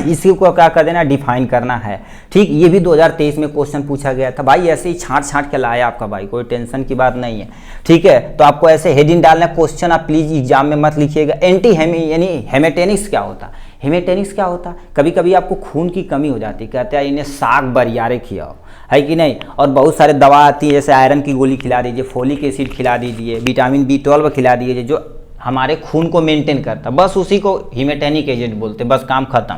इसी को क्या कर देना, डिफाइन करना है, ठीक। ये भी 2023 में क्वेश्चन पूछा गया था भाई, ऐसे ही छांट के लाया आपका भाई, कोई टेंशन की बात नहीं है, ठीक है। तो आपको ऐसे हेडिंग डालना, क्वेश्चन आप प्लीज एग्जाम में मत लिखिएगा। यानी हेमेटेनिक्स क्या होता, हेमेटेनिक्स क्या होता, कभी कभी आपको खून की कमी हो जाती है, कहते हैं इन्हें साग बरियारे खिलाओ, है कि नहीं। और बहुत सारे दवा आती है, जैसे आयरन की गोली खिला दीजिए, फोलिक एसिड खिला दीजिए, विटामिन B12 खिला दीजिए, जो हमारे खून को मेंटेन करता, बस उसी को हिमेटेनिक एजेंट बोलते, बस काम खत्म।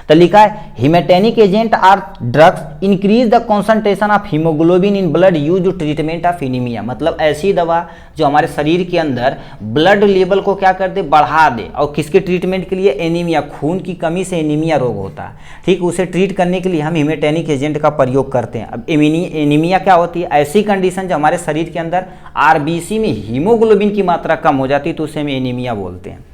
तो लिखा है haematinic agent are drugs increase the concentration of haemoglobin in blood use to treatment of anaemia. मतलब ऐसी दवा जो हमारे शरीर के अंदर ब्लड लेवल को क्या कर दे, बढ़ा दे, और किसके ट्रीटमेंट के लिए, एनीमिया, खून की कमी से एनीमिया रोग होता है, ठीक। उसे ट्रीट करने के लिए हम हिमेटेनिक एजेंट का प्रयोग करते हैं। अब एनीमिया क्या होती है, ऐसी कंडीशन जो हमारे शरीर के अंदर आरबीसी में हीमोग्लोबिन की मात्रा कम हो जाती है, तो उसे हम एनीमिया बोलते हैं।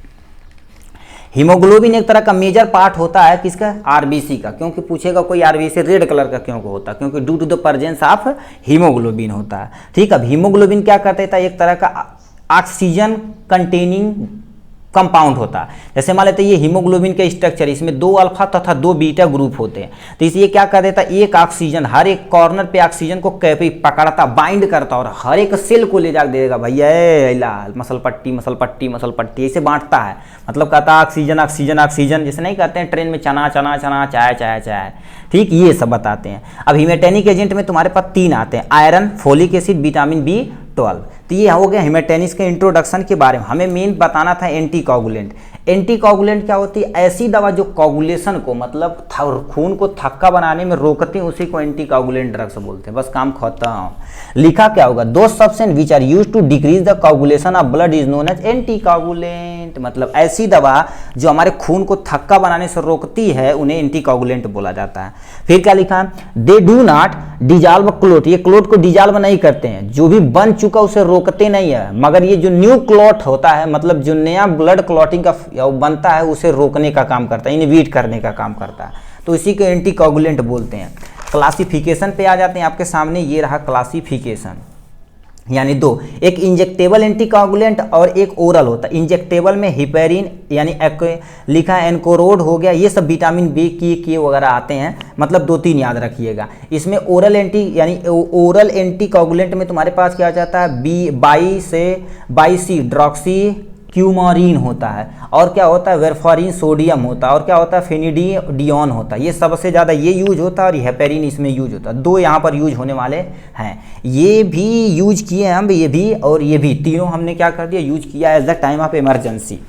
हीमोग्लोबिन एक तरह का मेजर पार्ट होता है किसका, आरबीसी का। क्योंकि पूछेगा कोई आरबीसी रेड कलर का क्यों होता है, क्योंकि due to the presence of haemoglobin होता है, ठीक। अब हीमोग्लोबिन क्या करता है, एक तरह का ऑक्सीजन कंटेनिंग कंपाउंड होता है। जैसे मान लेते हैं ये हीमोग्लोबिन का स्ट्रक्चर, इसमें 2 अल्फा तथा 2 बीटा ग्रुप होते हैं, तो इसलिए क्या कर देता है, एक ऑक्सीजन हर एक कॉर्नर पे ऑक्सीजन को कैपी पकड़ता, बाइंड करता, और हर एक सेल को ले जाकर देगा भैया मसल पट्टी ऐसे बांटता है। मतलब कहता है ऑक्सीजन ऑक्सीजन ऑक्सीजन, जैसे नहीं कहते हैं ट्रेन में चना चना चना, चाय चाय चाय, ठीक। ये सब बताते हैं। अब हिमेटेनिक एजेंट में तुम्हारे पास 3 आते हैं, iron, folic acid, vitamin B12। तो ये हो गया हिमेटेनिक्स के इंट्रोडक्शन के बारे में। हमें मेन बताना था एंटीकोगुलेंट। एंटीकोगुलेंट क्या होती है, ऐसी दवा जो कोगुलेशन को, मतलब खून को थक्का बनाने में रोकते हैं, उसी को एंटीकोगुलेंट ड्रग्स बोलते हैं, बस काम खत्म। लिखा क्या होगा, those substance which are used to decrease the coagulation of blood is known as anticoagulant. मतलब ऐसी दवा जो हमारे खून को थक्का बनाने से रोकती है, उन्हें एंटीकोगुलेंट बोला जाता है। फिर क्या लिखा, they do not dissolve clot, ये क्लोट को डिजॉल्व नहीं करते हैं, जो भी बन चुका उसे रोकते नहीं है, मगर ये जो न्यू क्लॉट होता है, मतलब जो नया ब्लड क्लॉटिंग का बनता है, उसे रोकने का काम करता है, इनहिबिट करने का काम करता है, तो इसी को एंटीकोगुलेंट बोलते हैं। क्लासिफिकेशन पे आ जाते हैं, आपके सामने ये रहा क्लासिफिकेशन, यानी 2, एक इंजेक्टेबल एंटीकोगुलेंट और एक ओरल होता है। इंजेक्टेबल में हिपेरिन यानी लिखा है, एनकोरोड हो गया, ये सब विटामिन B के वगैरह आते हैं, मतलब 2-3 याद रखिएगा। इसमें ओरल एंटीकोगुलेंट में तुम्हारे पास क्या जाता है, बाई-सी ड्रॉक्सी क्यूमारीन होता है, और क्या होता है, वेरफारिन सोडियम होता है, और क्या होता है, फेनिडियोन होता है। ये सबसे ज़्यादा ये यूज होता है, और हेपेरिन इसमें यूज होता है। 2 यहाँ पर यूज होने वाले हैं, ये भी यूज किए हम, ये भी और ये भी, तीनों हमने क्या कर दिया, यूज किया as the time of emergency,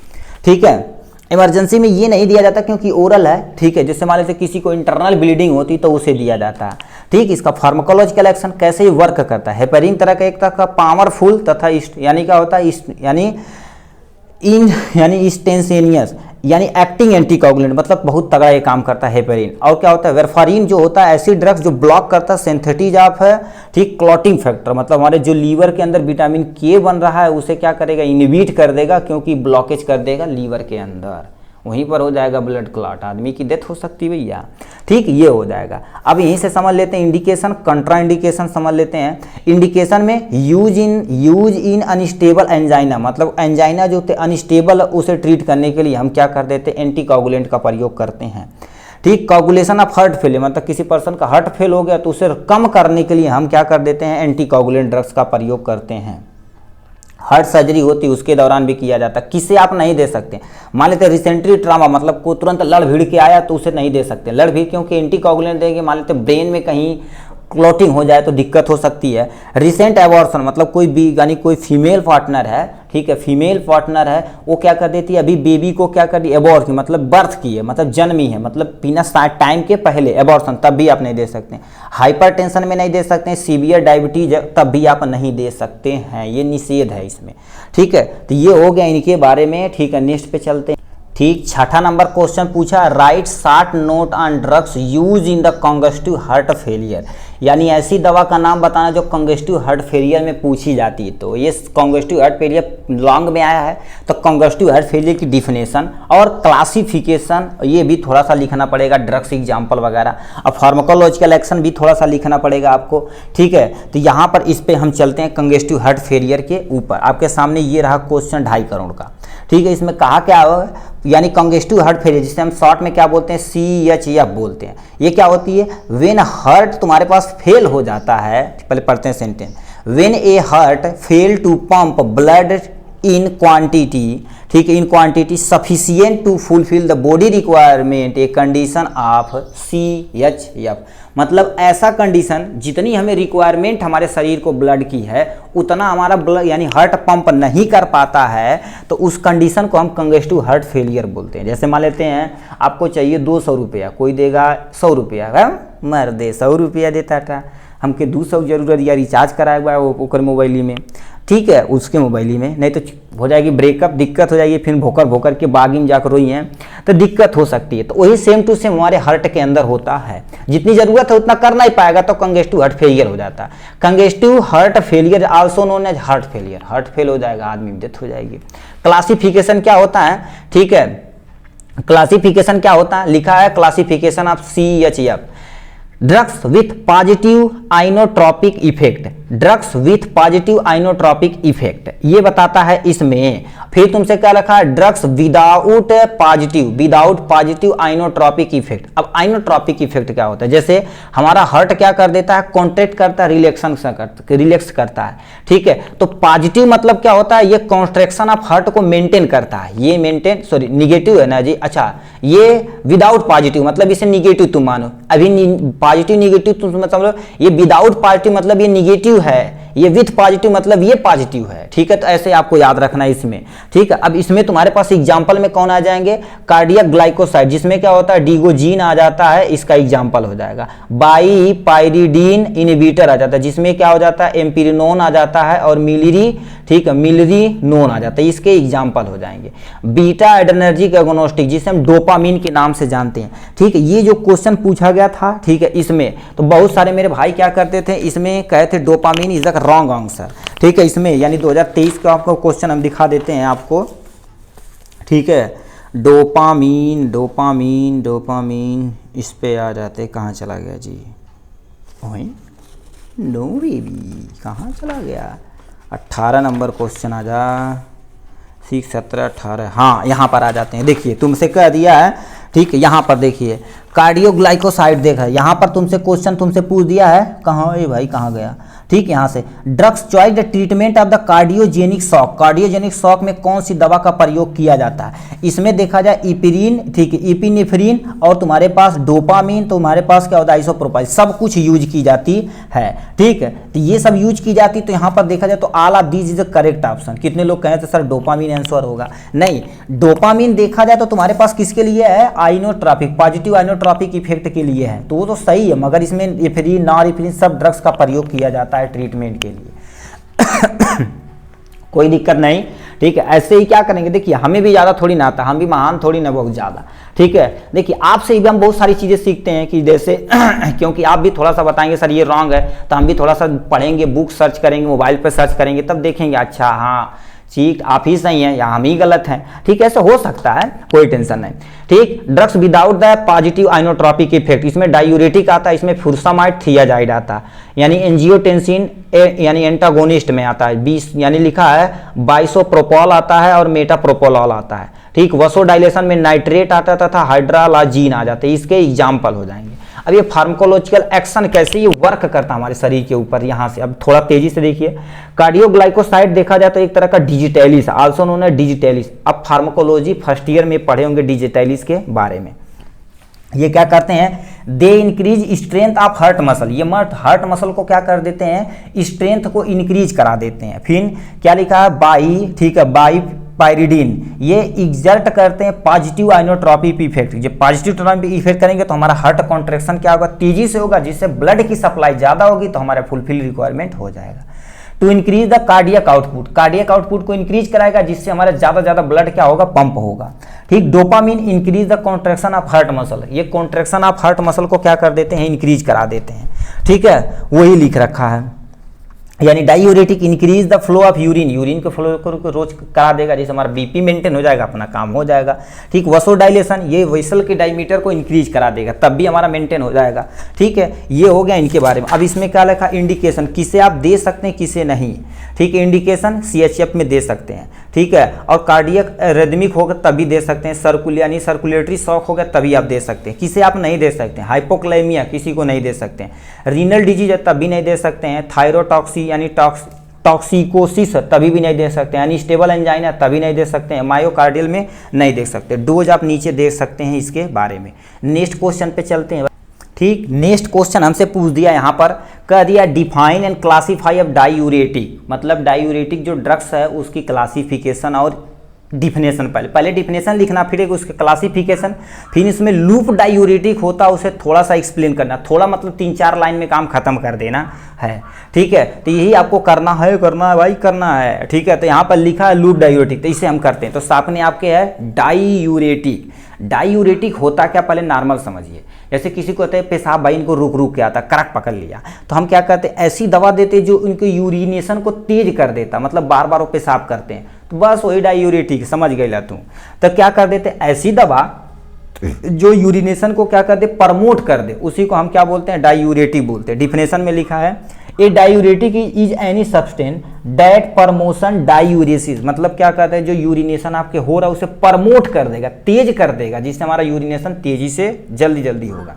ठीक है। इमरजेंसी में ये नहीं दिया जाता क्योंकि ओरल है, ठीक है। जैसे मान लेते किसी को इंटरनल ब्लीडिंग होती तो उसे दिया जाता है, ठीक। इसका फार्माकोलॉजिकल एक्शन कैसे वर्क करता है, हेपेरिन तरह का एक तरह का पावरफुल तथा यानी क्या होता है, यानी इंस्टेंटेनियस यानी एक्टिंग एंटीकोगुलेंट, मतलब बहुत तगड़ा ये काम करता है हेपेरिन। और क्या होता है, वेरफारिन जो होता है ऐसी ड्रग्स जो ब्लॉक करता है सिंथेटिक ऑफ है, ठीक, क्लॉटिंग फैक्टर, मतलब हमारे जो लीवर के अंदर विटामिन K बन रहा है उसे क्या करेगा, इनहिबिट कर देगा, क्योंकि ब्लॉकेज कर देगा लीवर के अंदर, वहीं पर हो जाएगा ब्लड क्लॉट, आदमी की डेथ हो सकती है भैया, ठीक। ये हो जाएगा। अब यहीं से समझ लेते हैं इंडिकेशन, कंट्रा इंडिकेशन समझ लेते हैं। इंडिकेशन में यूज इन अनस्टेबल एंजाइना, मतलब एंजाइना जो अनस्टेबल उसे ट्रीट करने के लिए हम क्या कर देते हैं, एंटीकोगुलेंट का प्रयोग करते हैं, ठीक। कोगुलेशन ऑफ हार्ट फेलियर, मतलब किसी पर्सन का हार्ट फेल हो गया तो उसे कम करने के लिए हम क्या कर देते हैं, एंटीकोगुलेंट ड्रग्स का प्रयोग करते हैं। हार्ट सर्जरी होती है उसके दौरान भी किया जाता है। किसे आप नहीं दे सकते, मान लेते रिसेंटली ट्रामा, मतलब को तुरंत लड़ भीड़ के आया तो उसे नहीं दे सकते। लड़ भीड़ क्योंकि एंटीकोगुलेंट देंगे, मान लेते ब्रेन में कहीं क्लॉटिंग हो जाए तो दिक्कत हो सकती है। रिसेंट एबॉर्शन मतलब कोई भी यानी कोई फीमेल पार्टनर है, ठीक है, फीमेल पार्टनर है, वो क्या कर देती है, अभी बेबी को क्या कर दी, एबॉर्ट की मतलब बर्थ की है, मतलब जन्मी है, मतलब बिना टाइम के पहले एबॉर्शन, तब भी आप नहीं दे सकते। हाइपरटेंशन में नहीं दे सकते, सीवियर डायबिटीज तब भी आप नहीं दे सकते हैं, ये निषेध है इसमें, ठीक है। तो ये हो गया इनके बारे में, ठीक है। नेक्स्ट पे चलते हैं। ठीक, छठा नंबर क्वेश्चन पूछा, write short note on drugs use in the congestive heart failure, यानी ऐसी दवा का नाम बताना जो कंगस्टिव हार्ट फेलियर में पूछी जाती है। तो ये कंगस्टिव हार्ट फेलियर लॉन्ग में आया है, तो कंगस्टिव हार्ट फेलियर की डिफिनेशन और क्लासिफिकेशन ये भी थोड़ा सा लिखना पड़ेगा, ड्रग्स एग्जाम्पल वगैरह, और फार्माकोलॉजिकल एक्शन भी थोड़ा सा लिखना पड़ेगा आपको, ठीक है। तो यहाँ पर इस पर हम चलते हैं कंगस्टिव हार्ट फेलियर के ऊपर। आपके सामने ये रहा क्वेश्चन 2.5 करोड़ का, ठीक है। इसमें कहा क्या होगा, यानी कंगस्टिव हार्ट फेलियर जिसे हम शॉर्ट में क्या बोलते हैं, CHF बोलते हैं। ये क्या होती है, व्हेन हार्ट तुम्हारे पास फेल हो जाता है, पहले पढ़ते हैं sentence, when a heart fail to pump blood in quantity, ठीक है, in quantity sufficient to fulfil the body requirement, a condition of CHF, मतलब ऐसा कंडीशन जितनी हमें रिक्वायरमेंट हमारे शरीर को ब्लड की है उतना हमारा ब्लड यानी हार्ट पंप नहीं कर पाता है, तो उस कंडीशन को हम कंगस्टिव हार्ट फेलियर बोलते हैं। जैसे मान लेते हैं आपको चाहिए 200 रुपया, कोई देगा 100 रुपया, मर दे 100 रुपया देता था, हमके 200 जरूरत या रिचार्ज कराया हुआ है ओकर मोबाइली में, ठीक है, उसके मोबाइली में, नहीं तो हो जाएगी ब्रेकअप, दिक्कत हो जाएगी, फिर भोकर भोकर के बागी में जाकर रोई हैं तो दिक्कत हो सकती है। तो वही सेम टू सेम हमारे हार्ट के अंदर होता है, जितनी जरूरत है उतना कर नहीं पाएगा तो कंगस्टिव हार्ट फेलियर हो जाता है। Congestive heart failure also known as heart failure, heart fail हो जाएगा, आदमी डेथ हो जाएगी। क्लासिफिकेशन क्या होता है, ठीक है, क्लासिफिकेशन क्या होता है, लिखा है classification of CHF, drugs with positive inotropic effect, drugs with positive inotropic effect ये बताता है इसमें। फिर तुमसे क्या रखा है, drugs without positive inotropic effect. अब आइनोट्रोपिक इफेक्ट क्या होता है, जैसे हमारा हार्ट क्या कर देता है, कॉन्ट्रैक्ट करता है, रिलैक्स करता है, ठीक है। तो पॉजिटिव मतलब क्या होता है, ये कॉन्ट्रैक्शन ऑफ हार्ट को मेंटेन करता है, ये मेंटेन, सॉरी निगेटिव है ना जी, अच्छा ये विदाउट पॉजिटिव मतलब इसे निगेटिव तुम मानो, अभी पॉजिटिव निगेटिव तुम मतलब ये विदाउट पॉजिटिव मतलब ये निगेटिव है, ये विथ पॉजिटिव मतलब ये पॉजिटिव है, ठीक है। तो ऐसे आपको याद रखना है इसमें, ठीक है। अब इसमें तुम्हारे पास एग्जांपल में कौन आ जाएंगे, कार्डियक ग्लाइकोसाइड जिसमें क्या होता है, डिगोजीन आ जाता है, इसका एग्जांपल हो जाएगा। बाई पायरिडीन इनहिबिटर आ जाता है जिसमें क्या हो जाता है, एम्पिरिनोन आ जाता है, और मिलिरी, ठीक है, मिलिरिनोन आ जाता है, इसके एग्जांपल हो जाएंगे। बीटा एडर्नर्जिक एगोनोस्टिक जिसे हम डोपामीन के नाम से जानते हैं, ठीक है। ये जो क्वेश्चन पूछा गया था, ठीक है, इसमें तो बहुत सारे मेरे भाई क्या करते थे, इसमें कहते थे dopamine is the wrong answer, ठीक है। इसमें यानी 2023 का आपको क्वेश्चन हम दिखा देते हैं आपको, ठीक है। डोपामीन इस पे आ जाते, कहाँ चला गया जी, नो बेबी कहाँ चला गया, 18 नंबर क्वेश्चन आ जा, 6, 17, 18, हाँ यहाँ पर आ जाते हैं। देखिए तुमसे कह दिया है, ठीक है, यहाँ पर देखिए कार्डियोग्लाइकोसाइड देखा है, यहाँ पर तुमसे क्वेश्चन तुमसे पूछ दिया है, कहाँ ये भाई कहाँ गया, ठीक, यहाँ से drugs choice the treatment of the cardiogenic shock, cardiogenic shock में कौन सी दवा का प्रयोग किया जाता है। इसमें देखा जाए इपिरिन, ठीक है, इपिनेफ्रिन और तुम्हारे पास डोपामीन, तुम्हारे पास क्या होता है आइसोप्रोपाइल, सब कुछ यूज की जाती है, ठीक है। तो ये सब यूज की जाती, तो यहाँ पर देखा जाए तो all of these is the correct option. कितने लोग कहें तो सर डोपामीन आंसर होगा, नहीं, डोपामीन देखा जाए तो तुम्हारे पास किसके लिए है, आइनोट्रोपिक, पॉजिटिव आइनोट्रोपिक इफेक्ट के लिए है, तो वो तो सही है, मगर इसमें इपिरिन नॉरइपिरिन सब ड्रग्स का प्रयोग किया जाता है ट्रीटमेंट के लिए कोई दिक्कत नहीं, ठीक है। ऐसे ही क्या करेंगे, देखिए हमें भी ज़्यादा थोड़ी ना आता, हम भी महान थोड़ी ना बहुत ज़्यादा, ठीक है। देखिए आपसे भी हम बहुत सारी चीज़ें सीखते हैं कि जैसे क्योंकि आप भी थोड़ा सा बताएंगे सर ये रॉन्ग है, तो हम भी थोड़ा सा पढ़ेंगे, बुक सर्च करेंगे, मोबाइल पर सर्च करेंगे, तब देखेंगे अच्छा हाँ ठीक आप ही सही हैं या हम ही गलत हैं, ठीक है, ऐसा हो सकता है, कोई टेंशन नहीं, ठीक। Drugs without the positive inotropic effect, इसमें डायूरेटिक आता है, इसमें फुरसामाइड थियाजाइड आता है, यानी एंजियोटेंसिन यानी एंटागोनिस्ट में आता है, 20 यानी लिखा है बाइसोप्रोपोल आता है और मेटाप्रोपोलॉल आता है, ठीक। वसोडाइलेशन में नाइट्रेट आता है तथा हाइड्रालाजीन आ जाते हैं, इसके एग्जाम्पल हो जाएंगे। अब ये फार्माकोलॉजिकल एक्शन कैसे ये वर्क करता है हमारे शरीर के ऊपर, यहाँ से अब थोड़ा तेजी से देखिए। कार्डियोग्लाइकोसाइड देखा जाए तो एक तरह का digitalis, also known as digitalis. अब फार्माकोलॉजी फर्स्ट ईयर में पढ़े होंगे डिजिटैलिस के बारे में। ये क्या करते हैं, they increase strength of heart muscle, ये हार्ट मसल को क्या कर देते हैं, स्ट्रेंथ को इंक्रीज करा देते हैं। फिर क्या लिखा है, बाई, ठीक है, बाई पायरिडीन, ये एग्जर्ट करते हैं पॉजिटिव आइनोट्रॉपिक इफेक्ट। जब पॉजिटिव ट्रॉपिक इफेक्ट करेंगे तो हमारा हार्ट कॉन्ट्रैक्शन क्या होगा, तेजी से होगा, जिससे ब्लड की सप्लाई ज्यादा होगी तो हमारा फुलफिल रिक्वायरमेंट हो जाएगा। To increase the cardiac output, cardiac output को इंक्रीज कराएगा, जिससे हमारा ज्यादा ब्लड क्या होगा, पंप होगा। ठीक, dopamine increase the contraction of heart muscle, ये कॉन्ट्रैक्शन ऑफ हार्ट मसल को क्या कर देते हैं, इंक्रीज करा देते हैं। ठीक है, वही लिख रखा है। यानी diuretic increase the flow of urine, urine के फ्लो को रोज करा देगा, जिससे हमारा बीपी मेंटेन हो जाएगा, अपना काम हो जाएगा। ठीक, वसोडाइलेशन, ये वेसल के डायमीटर को इंक्रीज करा देगा, तब भी हमारा मेंटेन हो जाएगा। ठीक है, ये हो गया इनके बारे में। अब इसमें क्या लिखा, इंडिकेशन, किसे आप दे सकते हैं किसे नहीं। ठीक है, इंडिकेशन CHF में दे सकते हैं। ठीक है, और कार्डियक रिदमिक होगा तभी दे सकते हैं, यानी सर्कुलेटरी शॉक होगा तभी आप दे सकते हैं। किसे आप नहीं दे सकते हैं, हाइपोक्लाइमिया किसी को नहीं दे सकते हैं, रीनल डिजीज तभी नहीं दे सकते हैं, थायरोटॉक्सी यानी टॉक्सिकोसिस तभी भी नहीं दे सकते हैं, अनस्टेबल एंजाइना तभी नहीं दे सकते हैं, मायोकार्डियल में नहीं दे सकते। डोज आप नीचे देख सकते हैं इसके बारे में। नेक्स्ट क्वेश्चन पे चलते हैं। ठीक, नेक्स्ट क्वेश्चन हमसे पूछ दिया, यहाँ पर कह दिया define and classify of diuretic, मतलब डायूरेटिक जो ड्रग्स है उसकी क्लासिफिकेशन और डिफिनेशन। पहले डिफिनेशन लिखना, फिर एक उसके क्लासिफिकेशन, फिर इसमें लूप डायूरेटिक होता है उसे थोड़ा सा एक्सप्लेन करना, थोड़ा मतलब 3-4 लाइन में काम खत्म कर देना है। ठीक है, तो यही आपको करना है भाई, करना है। ठीक है, तो यहाँ पर लिखा है लूप डायूरेटिक, तो इसे हम करते हैं। तो सामने आपके है डायूरेटिक। डायूरेटिक होता क्या, पहले नॉर्मल समझिए। जैसे किसी को कहते हैं पेशाब भाई इनको रुक के आता, करक पकड़ लिया, तो हम क्या करते हैं, ऐसी दवा देते जो इनके यूरिनेशन को तेज कर देता, मतलब बार बार वो पेशाब करते हैं, तो बस वही डायूरेटिक, समझ गए तुम। तो क्या कर देते, ऐसी दवा जो यूरिनेशन को क्या कर दे, प्रमोट कर दे, उसी को हम क्या बोलते हैं, डायूरेटिक बोलते हैं। डिफिनेशन में लिखा है a diuretic is any substance that promotion diuresis, मतलब क्या कहते हैं, जो यूरिनेशन आपके हो रहा है उसे प्रमोट कर देगा, तेज कर देगा, जिससे हमारा यूरिनेशन तेजी से जल्दी होगा।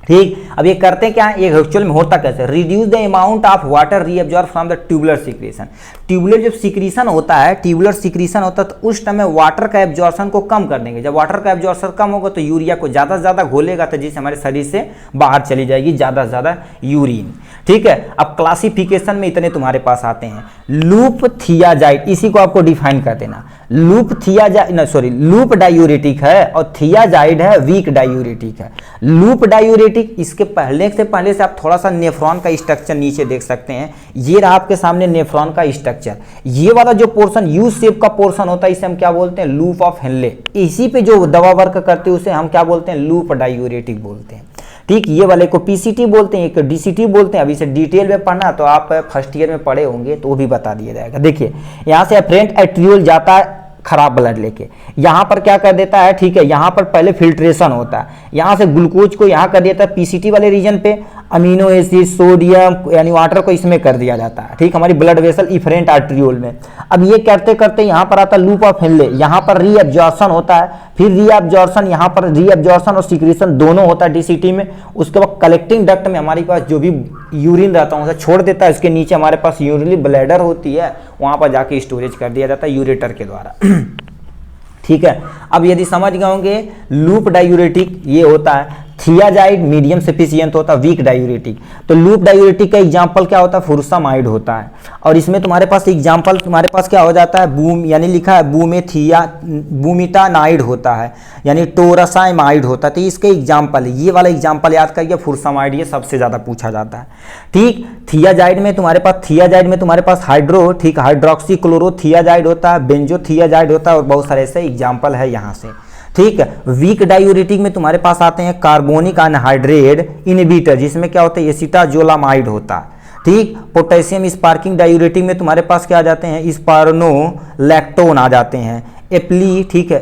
ठीक, अब ये करते क्या है, ये एक्चुअल में होता कैसे, reduce the amount of water reabsorb from the tubular secretion. Tubular जब सिक्रीशन होता है, ट्यूबुलर सिक्रीशन होता है तो उस टाइम में वाटर का एब्जॉर्प्शन को कम कर देंगे। जब वाटर का एब्जॉर्प्शन कम होगा तो यूरिया को ज़्यादा से ज़्यादा घोलेगा, तो जिससे हमारे शरीर से बाहर चली जाएगी ज़्यादा से ज़्यादा यूरिन। ठीक है, अब क्लासिफिकेशन में इतने तुम्हारे पास आते हैं। लूप थियाजाइड, इसी को आपको डिफाइन कर देना। लूप लूप डायूरेटिक है और थियाजाइड है वीक डायूरेटिक है। लूप डायूरेटिक, इसके पहले से आप थोड़ा सा नेफ्रॉन का स्ट्रक्चर नीचे देख सकते हैं। ये रहा आपके सामने नेफ्रॉन का स्ट्रक्चर, ये वाला जो पोर्शन यू शेप का पोर्शन होता है इसे हम क्या बोलते हैं, लूप ऑफ हेनले। इसी पे जो दवा वर्क करते हैं उसे हम क्या बोलते हैं, लूप डायूरेटिक बोलते हैं। ठीक, ये वाले को PCT बोलते हैं, एक DCT बोलते हैं। अभी से डिटेल में पढ़ना तो आप फर्स्ट ईयर में पढ़े होंगे तो वो भी बता दिया जाएगा। देखिए यहाँ से अफरेंट एट्रियोल जाता है खराब ब्लड लेके, यहाँ पर क्या कर देता है, ठीक है, यहाँ पर पहले फिल्ट्रेशन होता है, यहाँ से ग्लूकोज को यहाँ कर देता है PCT वाले रीजन पे, अमीनो एसिड, सोडियम यानी वाटर को इसमें कर दिया जाता है। ठीक, हमारी ब्लड वेसल इफरेंट आर्ट्रियोल में। अब ये करते करते यहाँ पर आता है लूप ऑफ हेनले, यहाँ पर रीअब्जॉर्प्शन होता है, फिर रीअब्जॉर्प्शन, यहाँ पर रीअब्जॉर्प्शन और सिक्रीशन दोनों होता है DCT में। उसके बाद कलेक्टिंग डक्ट में हमारे पास जो भी यूरिन रहता है उसे छोड़ देता है, उसके नीचे हमारे पास यूरिनरी ब्लैडर होती है, वहाँ पर जाके स्टोरेज कर दिया जाता है यूरेटर के द्वारा। ठीक है, अब यदि समझ गए होंगे लूप डायूरेटिक ये होता है। थियाजाइड मीडियम सफिशिएंट होता है, वीक डायूरेटिक। तो लूप डायूरेटिक का एग्जांपल क्या होता है, फुरसामाइड होता है। और इसमें तुम्हारे पास एग्जांपल तुम्हारे पास क्या हो जाता है, बूम यानी लिखा है बूमिटानाइड होता है, यानी टोरसाइमाइड होता है। तो इसके एग्जांपल, ये वाला एग्जांपल याद करिए, फुरसामाइड, ये सबसे ज्यादा पूछा जाता है। ठीक, थियाजाइड में तुम्हारे पास हाइड्रो, ठीक, हाइड्रोक्सी क्लोरोथियाजाइड होता है, बेंजोथियाजाइड होता है, और बहुत सारे ऐसे एग्जाम्पल है यहाँ से। ठीक है, वीक डायूरेटिक में तुम्हारे पास आते हैं कार्बोनिक अनहाइड्रेट इनहिबिटर, जिसमें क्या होता है, एसिटाजोलामाइड होता है। ठीक, पोटेशियम स्पार्किंग डायूरेटिक में तुम्हारे पास क्या आ जाते हैं, स्पार्नोलैक्टोन आ जाते हैं। एप्ली, ठीक है,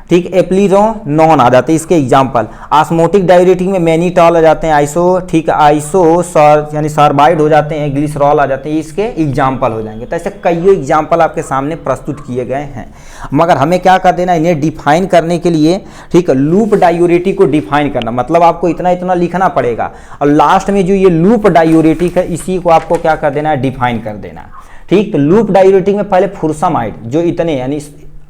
ठीक, एप्लीरोनोन आ जाते हैं इसके एग्जाम्पल। ऑस्मोटिक डायूरेटिक में मैनीटॉल आ जाते हैं, आइसो, ठीक, यानी सार्बाइड हो जाते हैं, ग्लिसरॉल आ जाते हैं, इसके एग्जाम्पल हो जाएंगे। तो ऐसे कई एग्जाम्पल आपके सामने प्रस्तुत किए गए हैं, मगर हमें क्या कर देना, इन्हें डिफाइन करने के लिए, ठीक है, लूप डायूरेटिक को डिफाइन करना, मतलब आपको इतना इतना लिखना पड़ेगा और लास्ट में जो ये लूप डायूरेटिक है इसी को आपको क्या कर देना है, डिफाइन कर देना। ठीक, तो लूप डायूरेटिक में पहले फुरसामाइड जो इतने यानी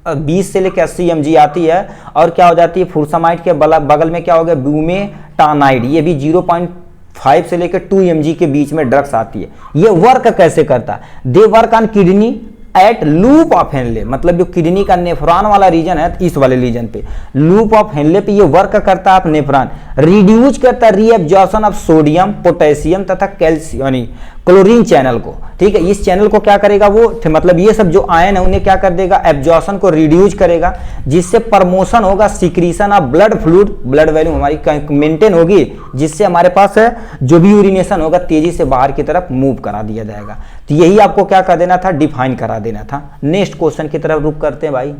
20 से लेकर 80 mg आती है, और क्या हो जाती है, फुरसामाइड के बगल में क्या हो गया, ब्यूमेटानाइड, ये भी 0.5 से लेकर 2 mg के बीच में ड्रग्स आती है। ये वर्क कैसे करता है, they work on kidney at loop of Henle, मतलब जो किडनी का नेफ्रॉन वाला रीजन है, इस वाले रीजन पे लूप ऑफ हेनले पे ये वर्क करता है, नेफ्रॉन रिड्यूस करता है रीएब्जॉर्प्शन ऑफ सोडियम, पोटेशियम तथा कैल्शियम यानी क्लोरीन चैनल को। ठीक है, इस चैनल को क्या करेगा वो, मतलब ये सब जो आयन है उन्हें क्या कर देगा, एब्जॉर्प्शन को रिड्यूस करेगा, जिससे प्रमोशन होगा secretion of blood fluid, blood value हमारी मेंटेन होगी, जिससे हमारे पास है जो भी यूरिनेशन होगा तेजी से बाहर की तरफ मूव करा दिया जाएगा। तो यही आपको क्या कर देना था, डिफाइन करा देना था। नेक्स्ट क्वेश्चन की तरफ रुक करते हैं भाई।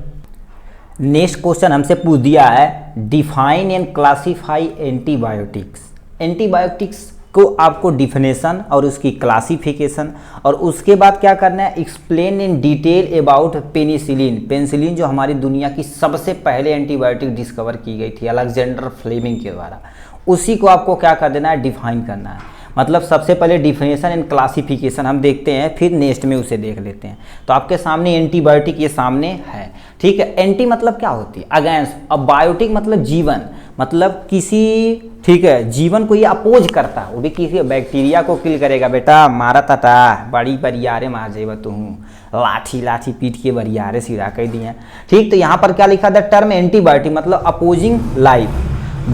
नेक्स्ट क्वेश्चन हमसे पूछ दिया है, define and classify antibiotics. Antibiotics को आपको डिफिनेशन और उसकी क्लासिफिकेशन, और उसके बाद क्या करना है, explain in detail about penicillin. Penicillin जो हमारी दुनिया की सबसे पहले एंटीबायोटिक डिस्कवर की गई थी अलेक्जेंडर फ्लेमिंग के द्वारा, उसी को आपको क्या कर देना है, डिफाइन करना है। मतलब सबसे पहले डिफिनेशन एंड क्लासिफिकेशन हम देखते हैं, फिर नेक्स्ट में उसे देख लेते हैं। तो आपके सामने एंटीबायोटिक ये सामने है। ठीक है, एंटी मतलब क्या होती है, अगेंस्ट, अब बायोटिक मतलब जीवन, मतलब किसी, ठीक है, जीवन को ये अपोज करता है, वो भी किसी बैक्टीरिया को किल करेगा। बेटा मारा तटा बड़ी बरियारे मार जेब तू, लाठी लाठी पीट के बरियारे सिरा कर दिए। ठीक, तो यहाँ पर क्या लिखा था, टर्म एंटीबायोटिक मतलब opposing life,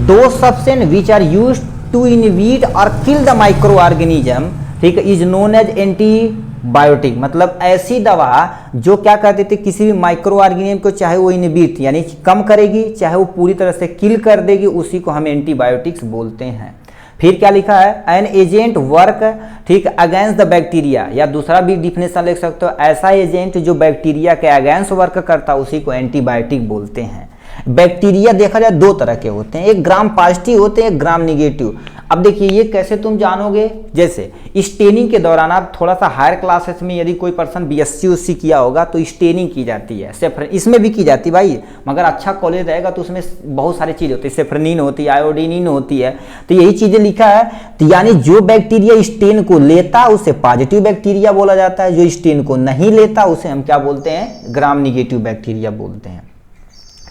those substance which are used to inhibit और किल द माइक्रो ऑर्गेनिज्म, ठीक है, इज नोन एज एंटीबायोटिक। मतलब ऐसी दवा जो क्या कहते थे, किसी भी माइक्रो ऑर्गेनिज्म को चाहे वो इनहिबिट यानी कम करेगी, चाहे वो पूरी तरह से किल कर देगी, उसी को हम एंटीबायोटिक्स बोलते हैं। फिर क्या लिखा है, एन एजेंट वर्क, ठीक, अगेंस्ट द बैक्टीरिया, या दूसरा भी डिफिनेशन लिख सकते हो, ऐसा एजेंट जो बैक्टीरिया के अगेंस्ट वर्क करता है उसी को एंटीबायोटिक बोलते हैं। बैक्टीरिया देखा जाए दो तरह के होते हैं, एक ग्राम पॉजिटिव होते हैं, एक ग्राम निगेटिव। अब देखिए ये कैसे तुम जानोगे, जैसे स्टेनिंग के दौरान आप थोड़ा सा हायर क्लासेस में यदि कोई पर्सन BSc किया होगा तो स्टेनिंग की जाती है, सेफ्रन इसमें भी की जाती है भाई, मगर अच्छा कॉलेज रहेगा तो उसमें बहुत सारी चीज़ होती है, सेफ्रनिन होती है, आयोडीनिन होती है, तो यही चीज़ें लिखा है। तो यानी जो बैक्टीरिया स्टेन को लेता उसे पॉजिटिव बैक्टीरिया बोला जाता है, जो स्टेन को नहीं लेता उसे हम क्या बोलते हैं, ग्राम निगेटिव बैक्टीरिया बोलते हैं।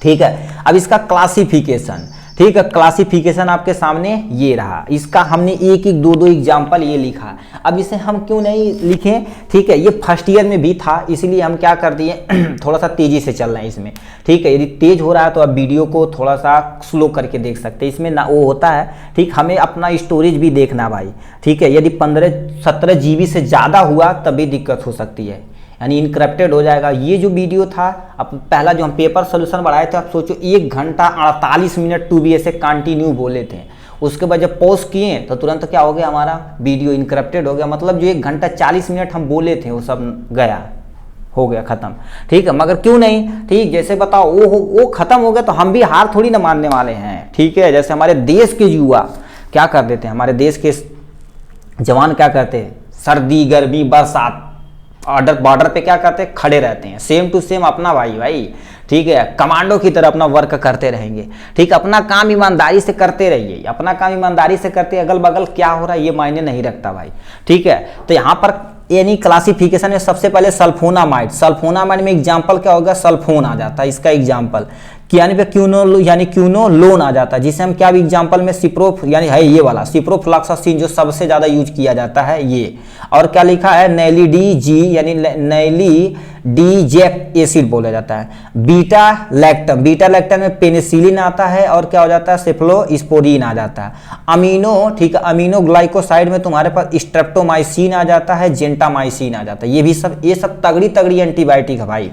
ठीक है, अब इसका क्लासिफिकेशन, ठीक है, क्लासिफिकेशन आपके सामने ये रहा, इसका हमने एक एक दो एग्जाम्पल ये लिखा। अब इसे हम क्यों नहीं लिखें, ठीक है, ये फर्स्ट ईयर में भी था, इसलिए हम क्या कर दिए थोड़ा सा तेजी से चल रहे हैं इसमें। ठीक है, यदि तेज हो रहा है तो आप वीडियो को थोड़ा सा स्लो करके देख सकते हैं, इसमें ना वो होता है। ठीक, हमें अपना स्टोरेज भी देखना भाई। ठीक है, यदि 15-17 GB से ज़्यादा हुआ तभी दिक्कत हो सकती है, यानी इनक्रप्टेड हो जाएगा। ये जो वीडियो था, अब पहला जो हम पेपर सोल्यूशन बढ़ाए थे, आप सोचो 1 घंटा 48 मिनट 2B ऐसे कंटिन्यू बोले थे, उसके बाद जब पॉज किए तो तुरंत क्या हो गया, हमारा वीडियो इनक्रप्टेड हो गया। मतलब जो 1 घंटा 40 मिनट हम बोले थे वो सब गया, हो गया खत्म। ठीक है, मगर क्यों नहीं, ठीक, जैसे बताओ वो खत्म हो गया तो हम भी हार थोड़ी ना मानने वाले हैं। ठीक है, जैसे हमारे देश के युवा क्या कर देते हैं, हमारे देश के जवान क्या करते हैं, सर्दी गर्मी बरसात बॉर्डर पे क्या करते हैं, खड़े रहते हैं, सेम टू सेम अपना भाई। ठीक है, कमांडो की तरह अपना वर्क करते रहेंगे। ठीक, अपना काम ईमानदारी से करते रहिए, अपना काम ईमानदारी से करते, अगल बगल क्या हो रहा है ये मायने नहीं रखता भाई। ठीक है, तो यहाँ पर यानी क्लासिफिकेशन में सबसे पहले सल्फोनामाइड, सल्फोनामाइड में एग्जाम्पल क्या होगा, सल्फोन आ जाता है इसका एग्जाम्पल, यानी पे क्यूनोलोन आ जाता है, जिसे हम क्या भी एग्जाम्पल में सिप्रो यानी है ये वाला सिप्रोफ्लॉक्सासिन जो सबसे ज़्यादा यूज किया जाता है ये। और क्या लिखा है, नैलिडीजी यानी नैलिडीजैक एसिड बोला जाता है। बीटा लैक्टम में पेनिसिलिन आता है, और क्या हो जाता है, सेफ्लोस्पोरिन आ जाता है। अमीनो, ठीक है, अमीनो ग्लाइकोसाइड में तुम्हारे पास स्ट्रेप्टोमाइसिन आ जाता है, जेंटामाइसिन आ जाता है। ये सब तगड़ी एंटीबायोटिक है भाई।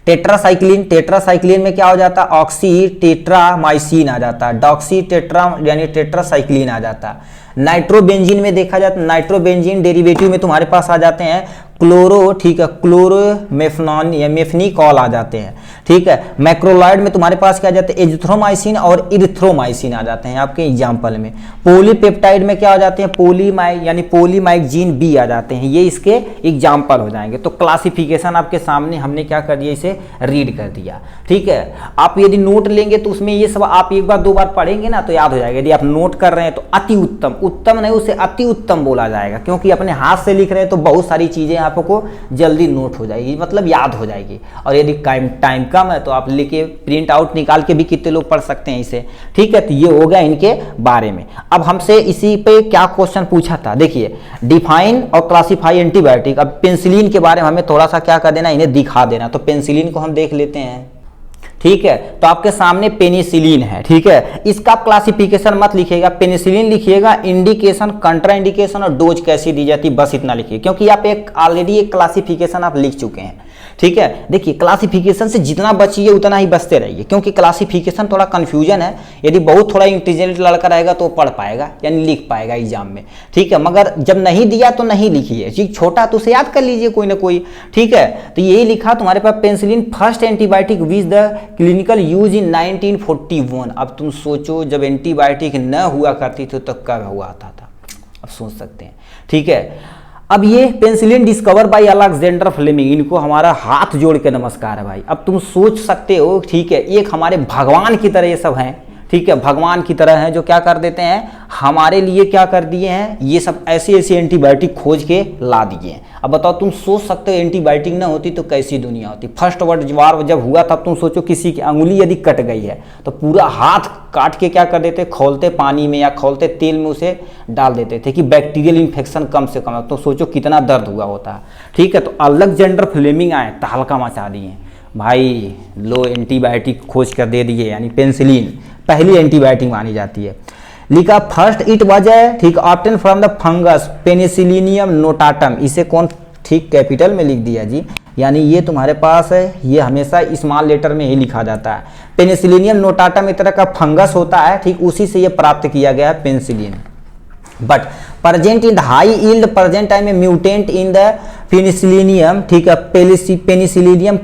टेट्रासाइक्लिन में क्या हो जाता है, ऑक्सी टेट्रामाइसिन आ जाता है, डॉक्सी टेट्रा यानी टेट्रासाइक्लिन आ जाता है। नाइट्रोबेंजीन में देखा जाता है, नाइट्रोबेंजीन डेरिवेटिव में तुम्हारे पास आ जाते हैं क्लोरो, ठीक है, क्लोरोमेफेनॉन या मेफनिकॉल आ जाते हैं, ठीक है। मैक्रोलाइड में तुम्हारे पास क्या आ जाते हैं, एजिथ्रोमाइसिन और इरिथ्रोमाइसिन आ जाते हैं आपके एग्जाम्पल में। पॉलीपेप्टाइड में क्या आ जाते हैं, यानी पोलीमाइक्जीन बी आ जाते हैं, ये इसके एग्जाम्पल हो जाएंगे। तो क्लासिफिकेशन आपके सामने हमने क्या कर दिया, इसे रीड कर दिया, ठीक है। आप यदि नोट लेंगे तो उसमें ये सब आप एक बार दो बार पढ़ेंगे ना तो याद हो जाएगा। यदि आप नोट कर रहे हैं तो अति उत्तम, उत्तम नहीं उसे अति उत्तम बोला जाएगा, क्योंकि अपने हाथ से लिख रहे हैं तो बहुत सारी चीजें आपको जल्दी नोट हो जाएगी, मतलब याद हो जाएगी। और यदि टाइम कम है तो आप लिखे प्रिंट आउट निकाल के भी कितने लोग पढ़ सकते हैं इसे, ठीक है। तो ये हो गया इनके बारे में। अब हमसे इसी पे क्या क्वेश्चन पूछा था, देखिए, डिफाइन और क्लासिफाई एंटीबायोटिक। अब पेनिसिलिन के बारे में हमें थोड़ा सा क्या कर देना, इन्हें दिखा देना। तो पेनिसिलिन को हम देख लेते हैं, ठीक है। तो आपके सामने पेनिसिलिन है, ठीक है। इसका क्लासिफिकेशन मत लिखिएगा, पेनिसिलिन लिखिएगा, इंडिकेशन, कंट्रा इंडिकेशन और डोज कैसी दी जाती है, बस इतना लिखिए, क्योंकि आप ऑलरेडी एक क्लासिफिकेशन आप लिख चुके हैं, ठीक है। देखिए, क्लासिफिकेशन से जितना बचिए उतना ही बचते रहिए, क्योंकि क्लासिफिकेशन थोड़ा कंफ्यूजन है। यदि बहुत थोड़ा इंटेलिजेंट लड़का रहेगा तो पढ़ पाएगा यानी लिख पाएगा एग्जाम में, ठीक है। मगर जब नहीं दिया तो नहीं लिखिए, ठीक, छोटा तो उसे याद कर लीजिए कोई ना कोई, ठीक है। तो यही लिखा तुम्हारे पास, penicillin first antibiotic which the clinical use in 1941। अब तुम सोचो, जब एंटीबायोटिक न हुआ करती थी तो कब हुआ था, अब सोच सकते हैं, ठीक है। अब ये penicillin discover by Alexander Fleming, इनको हमारा हाथ जोड़ के नमस्कार है भाई। अब तुम सोच सकते हो, ठीक है, एक हमारे भगवान की तरह ये सब हैं, ठीक है, भगवान की तरह हैं, जो क्या कर देते हैं, हमारे लिए क्या कर दिए हैं, ये सब ऐसी ऐसी एंटीबायोटिक खोज के ला दिए हैं। अब बताओ, तुम सोच सकते हो एंटीबायोटिक ना होती तो कैसी दुनिया होती। फर्स्ट वर्ल्ड वार जब हुआ तब तुम सोचो, किसी की अंगुली यदि कट गई है तो पूरा हाथ काट के क्या कर देते, खोलते पानी में या खोलते तेल में उसे डाल देते थे कि बैक्टीरियल इन्फेक्शन कम से कम। तो सोचो कितना दर्द हुआ होता, ठीक है। तो अलेक्जेंडर फ्लेमिंग आए, तहलका मचा दिए भाई, लो एंटीबायोटिक खोज कर दे दिए, यानी पेनिसिलिन पहली एंटीबायोटिक मानी जाती है। लिखा फर्स्ट इट वाज है, ठीक, obtain from the fungus penicillium notatum, इसे कौन, ठीक, कैपिटल में लिख दिया जी, यानी ये तुम्हारे पास है, ये हमेशा स्मॉल लेटर में ही लिखा जाता है। पेनिसिलिनियम नोटाटम एक तरह का फंगस होता है, ठीक, उसी से ये प्राप्त किया गया है penicillin. But present in the high yield, present time में म्यूटेंट इन द पेनिसिलिनियम, ठीक है, पेनिसिलिनियम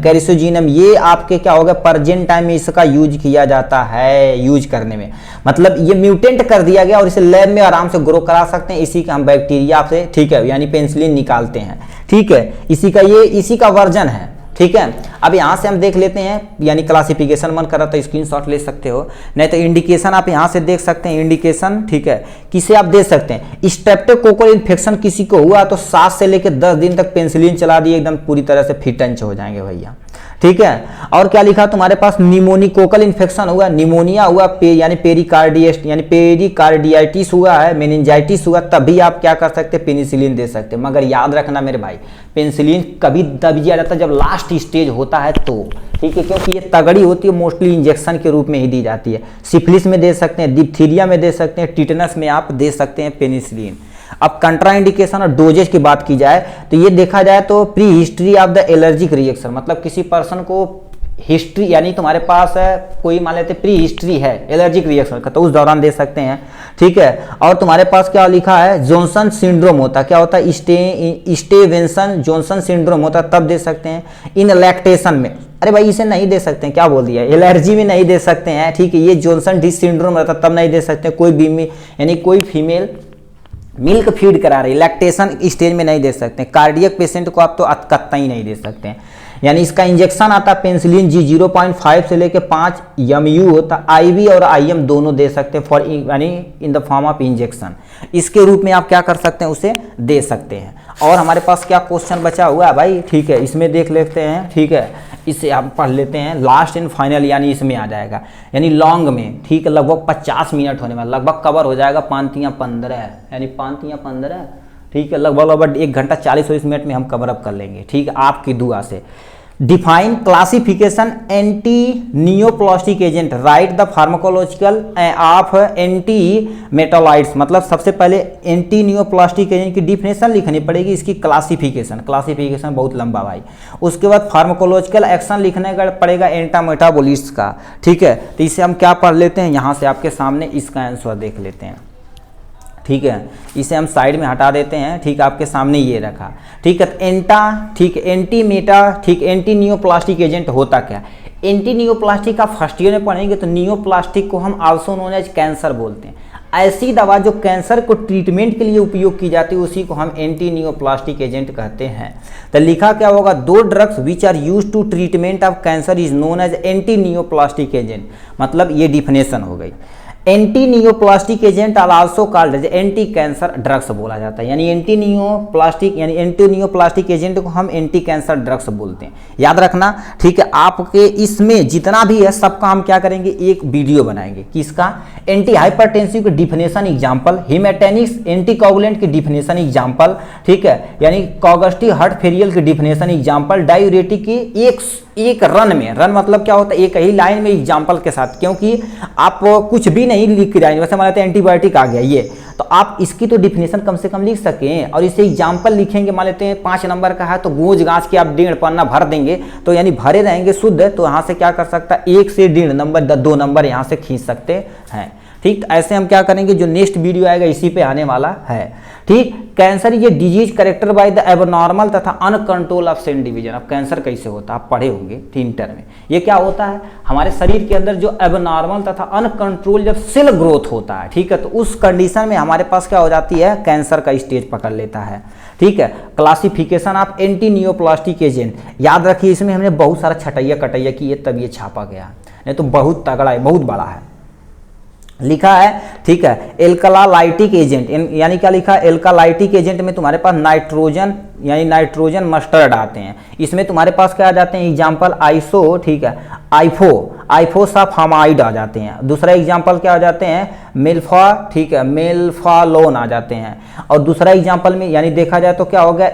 कैरिसोजीनम, ये आपके क्या होगा, प्रेजेंट टाइम में इसका यूज किया जाता है, यूज करने में मतलब ये म्यूटेंट कर दिया गया और इसे लैब में आराम से ग्रो करा सकते हैं। इसी का हम बैक्टीरिया से, ठीक है, यानी पेनिसिलिन निकालते हैं, ठीक है, इसी का वर्जन है, ठीक है। अब यहाँ से हम देख लेते हैं, यानी क्लासिफिकेशन मन कर रहा तो स्क्रीनशॉट ले सकते हो, नहीं तो इंडिकेशन आप यहाँ से देख सकते हैं, इंडिकेशन, ठीक है, किसे आप दे सकते हैं, स्ट्रेप्टोकोकल इन्फेक्शन किसी को हुआ तो 7 से लेकर 10 दिन तक पेनिसिलिन चला दिए, एकदम पूरी तरह से फिट एंड हो जाएंगे भैया, ठीक है। और क्या लिखा तुम्हारे पास, निमोनिकोकल इन्फेक्शन हुआ, निमोनिया हुआ, यानी पेरिकार्डियाइटिस हुआ है, मेनिंजाइटिस हुआ, तभी आप क्या कर सकते हैं, पेनिसिलिन दे सकते हैं। मगर याद रखना मेरे भाई, पेनिसिलिन कभी तब दिया जाता है जब लास्ट स्टेज होता है तो, ठीक है, क्योंकि ये तगड़ी होती है, मोस्टली इंजेक्शन के रूप में ही दी जाती है। सिफिलिस में दे सकते हैं, डिप्थीरिया में दे सकते हैं, टिटनस में आप दे सकते हैं पेनिसिलिन। अब कंट्रा इंडिकेशन और डोजेज की बात की जाए तो ये देखा जाए तो pre history of the allergic reaction, मतलब किसी पर्सन को हिस्ट्री, यानी तुम्हारे पास है कोई, मान लेते प्री हिस्ट्री है एलर्जिक रिएक्शन का, तो उस दौरान दे सकते हैं, ठीक है। और तुम्हारे पास क्या लिखा है, जॉनसन सिंड्रोम होता, क्या होता है, स्टेवेंसन जॉनसन सिंड्रोम होता, तब दे सकते हैं। इन लैक्टेशन में, अरे भाई इसे नहीं दे सकते हैं, क्या बोल दिया, एलर्जी में नहीं दे सकते हैं, ठीक है। ये जॉनसन डिस सिंड्रोम रहता तब नहीं दे सकते, कोई भी यानी कोई फीमेल मिल्क फीड करा रही, लैक्टेशन स्टेज में नहीं दे सकते। कार्डियक पेशेंट को आप तो कतई नहीं दे सकते हैं, यानी इसका इंजेक्शन आता है पेनिसिलिन जी 0.5 से लेके 5 MU होता, IV और IM दोनों दे सकते हैं, फॉर यानी in the form of injection, इसके रूप में आप क्या कर सकते हैं, उसे दे सकते हैं। और हमारे पास क्या क्वेश्चन बचा हुआ है भाई, ठीक है, इसमें देख लेते हैं, ठीक है, इसे आप पढ़ लेते हैं, लास्ट एंड फाइनल यानी इसमें आ जाएगा, यानी लॉन्ग में, ठीक है, लगभग 50 मिनट होने में लगभग कवर हो जाएगा, 5×15 यानी 5×15, ठीक है, लगभग 1 घंटा 40 मिनट में हम कवर अप कर लेंगे, ठीक है, आपकी दुआ से। Define classification anti neoplastic agent, write the pharmacological of anti metabolites, मतलब सबसे पहले एंटी नियोप्लास्टिक एजेंट की डिफिनेशन लिखनी पड़ेगी, इसकी क्लासिफिकेशन बहुत लंबा भाई। उसके बाद फार्माकोलॉजिकल एक्शन लिखने का पड़ेगा एंटा मेटाबॉलिट्स का, ठीक है। तो इसे हम क्या पढ़ लेते हैं, यहाँ से आपके सामने इसका आंसर देख लेते हैं, ठीक है, इसे हम साइड में हटा देते हैं। ठीक है, आपके सामने ये रखा। ठीक है, तो एंटा, ठीक है, एंटी मेटा, ठीक, एंटी नियोप्लास्टिक एजेंट होता क्या? एंटी नियोप्लास्टिक का फर्स्ट ईयर में पढ़ेंगे तो नियोप्लास्टिक को हम आल्सो नोन एज कैंसर बोलते हैं। ऐसी दवा जो कैंसर को ट्रीटमेंट के लिए उपयोग की जाती है उसी को हम एंटी नियोप्लास्टिक एजेंट कहते हैं। तो लिखा क्या होगा, those drugs which are used to treatment of cancer is known as anti neoplastic agent. मतलब ये डिफिनेशन हो गई। Anti neoplastic agent are also called as anti cancer drugs बोला जाता है। यानी एंटी नियोप्लास्टिक एजेंट को हम एंटी कैंसर ड्रग्स बोलते हैं, याद रखना। ठीक है, आपके इसमें जितना भी है सबका हम क्या करेंगे, एक वीडियो बनाएंगे। किसका? एंटी हाइपरटेंसिव की डिफिनेशन एग्जाम्पल, हिमेटेनिक्स एंटीकोगुलेंट की डिफिनेशन एग्जाम्पल, ठीक है, यानी कॉगस्टी हार्ट फेरियल की डिफिनेशन एग्जाम्पल, डायूरेटिक की एक रन में, रन मतलब क्या होता है, एक ही लाइन में एग्जाम्पल के साथ, क्योंकि आप कुछ भी नहीं लिख रहे हैं। वैसे मान लेते हैं एंटीबायोटिक आ गया ये, तो आप इसकी तो डिफिनेशन कम से कम लिख सकें, और इसे एग्जाम्पल लिखेंगे। मान लेते हैं 5 नंबर का है तो गूंज गांच के आप 1.5 पन्ना भर देंगे, तो यानी भरे रहेंगे शुद्ध, तो यहाँ से क्या कर सकता है, 1 से 1.5 नंबर 2 नंबर यहाँ से खींच सकते हैं। ठीक, ऐसे हम क्या करेंगे, जो नेक्स्ट वीडियो आएगा इसी पे आने वाला है। ठीक, कैंसर ये disease character by the abnormal तथा अनकंट्रोल ऑफ सेल डिवीजन। अब कैंसर कैसे होता है आप पढ़े होंगे इंटर में। ये क्या होता है, हमारे शरीर के अंदर जो एबनॉर्मल तथा अनकंट्रोल जब सेल ग्रोथ होता है, ठीक है, तो उस कंडीशन में हमारे पास क्या हो जाती है, कैंसर का स्टेज पकड़ लेता है। ठीक है, classification of anti neoplastic agent, याद रखिए इसमें हमने बहुत सारा छटैया कटैया की है तब ये छापा गया, नहीं तो बहुत तगड़ा है, बहुत बड़ा है। लिखा है, ठीक है, एल्कलाइटिक एजेंट, यानी क्या लिखा है, एल्कलाइटिक एजेंट में तुम्हारे पास नाइट्रोजन यानी नाइट्रोजन मस्टर्ड आते हैं। इसमें तुम्हारे पास क्या आ जाते हैं, एग्जाम्पल आइसो, ठीक है, आइफोसाफामाइड आ जाते हैं। दूसरा एग्जाम्पल क्या आ जाते हैं, मेल्फा, ठीक है, मेल्फालोन आ जाते हैं। और दूसरा एग्जाम्पल में यानी देखा जाए तो क्या हो गया,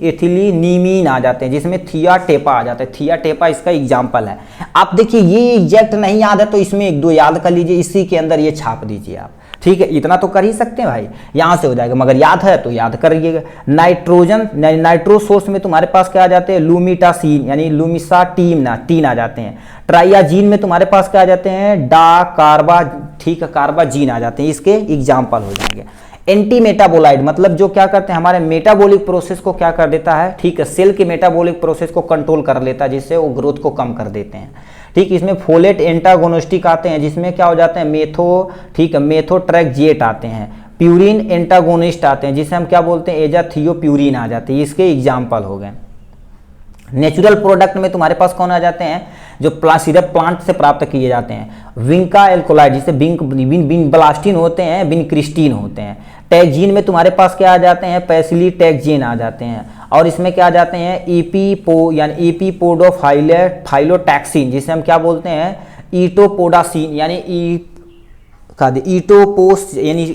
इथिलीनीमीन आ जाते हैं, जिसमें थियाटेपा आ जाता है। थियाटेपा इसका एग्जाम्पल है। आप देखिए ये एग्जैक्ट नहीं याद है तो इसमें 1-2 याद कर लीजिए, इसी के अंदर ये छाप दीजिए आप। ठीक है, इतना तो कर ही सकते हैं भाई, यहाँ से हो जाएगा, मगर याद है तो याद करिएगा। नाइट्रोजन नाइट्रोसोर्स में तुम्हारे पास क्या आ जाते हैं, लूमिटासीन यानी लूमिसाटीन आ जाते हैं। ट्राइयाजीन में तुम्हारे पास क्या आ जाते हैं, डाकार्बा, ठीक है, कार्बाजीन आ जाते हैं। इसके एग्जाम्पल हो जाएंगे। एंटी मेटाबोलाइट मतलब जो क्या करते हैं, हमारे मेटाबॉलिक प्रोसेस को क्या कर देता है, ठीक है, सेल के मेटाबॉलिक प्रोसेस को कंट्रोल कर लेता है, जिससे वो ग्रोथ को कम कर देते हैं। ठीक, इसमें फोलेट एंटागोनिस्टिक आते हैं, जिसमें क्या हो जाते हैं, ठीक है, मेथोट्रैक्जेट आते हैं। प्यूरिन एंटागोनिस्ट आते हैं, जिसे हम क्या बोलते हैं, एजाथियोप्यूरिन आ जाते हैं। इसके एग्जाम्पल हो गए। नेचुरल प्रोडक्ट में तुम्हारे पास कौन आ जाते हैं, जो सिर्फ प्लांट से प्राप्त किए जाते हैं, विंका एल्कोलाइड, जिसे बिनब्लास्टिन होते हैं, बिनक्रिस्टीन होते हैं। टैक्जीन में तुम्हारे पास क्या आ जाते हैं, पैसिली टैक्जीन आ जाते हैं। और इसमें क्या आ जाते हैं, एपीपोडोफाइलोटैक्सिन, जिसे हम क्या बोलते हैं, ईटोपोडासिन यानी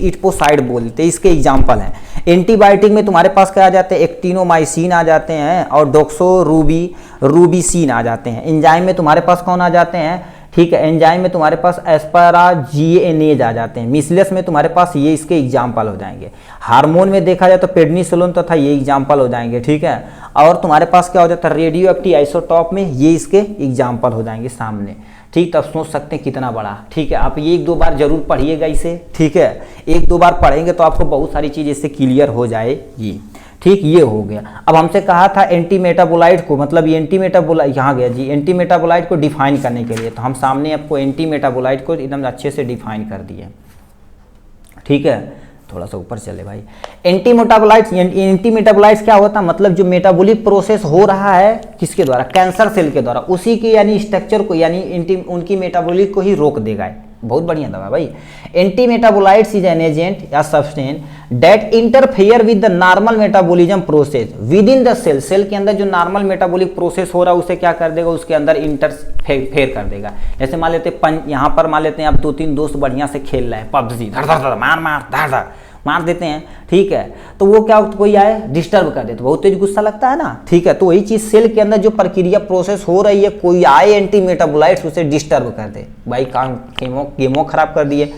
ईटपोसाइड बोलते हैं। इसके एग्जाम्पल हैं। एंटीबायोटिक में तुम्हारे पास क्या आ जाते हैं, एक्टिनोमाइसिन आ जाते हैं और डॉक्सोरूबिसिन आ जाते हैं। एंजाइम में तुम्हारे पास कौन आ जाते हैं, ठीक है, एंजाइम में तुम्हारे पास एस्पाराजीनेज आ जाते हैं। मिसलेस में तुम्हारे पास ये इसके एग्जाम्पल हो जाएंगे। हार्मोन में देखा जाए तो पेडनिसोलोन तथा ये एग्जाम्पल हो जाएंगे। ठीक है, और तुम्हारे पास क्या हो जाता है, रेडियो एक्टिव आइसोटॉप में ये इसके एग्जाम्पल हो जाएंगे सामने। ठीक, तब सोच सकते हैं कितना बड़ा। ठीक है, आप ये 1-2 बार जरूर पढ़िएगा इसे। ठीक है, 1-2 बार पढ़ेंगे तो आपको बहुत सारी चीज़ इससे क्लियर हो जाएगी। ठीक, ये हो गया। अब हमसे कहा था एंटी मेटाबोलाइट को, मतलब ये एंटी मेटाबोलाइट यहाँ गया जी, एंटी मेटाबोलाइट को डिफाइन करने के लिए, तो हम सामने आपको एंटी मेटाबोलाइट को एकदम अच्छे से डिफाइन कर दिए। ठीक है, थोड़ा सा ऊपर चले भाई। एंटी मेटाबोलाइट्स क्या होता है, मतलब जो मेटाबॉलिक प्रोसेस हो रहा है किसके द्वारा, कैंसर सेल के द्वारा, उसी के यानी स्ट्रक्चर को यानी उनकी मेटाबॉलिक को ही रोक देगा। बहुत बढ़िया दवा भाई। Anti metabolites is an agent या substance that interfere with the normal metabolism process with in the cell. Cell के अंदर जो नॉर्मल मेटाबॉलिक प्रोसेस हो रहा है उसे क्या कर देगा, उसके अंदर इंटरफेयर कर देगा। जैसे मान लेते यहाँ पर मान लेते हैं आप 2-3 दोस्त बढ़िया से खेल रहे हैं पबजी, धड़ धड़ मार देते हैं। ठीक है, तो वो क्या कोई आए डिस्टर्ब कर देते, बहुत तेज गुस्सा लगता है ना। ठीक है, तो वही चीज सेल के अंदर जो प्रक्रिया प्रोसेस हो रही है, कोई आए एंटी मेटाबोलाइट्स उसे डिस्टर्ब कर दे, भाई काम केमो खराब कर दिए।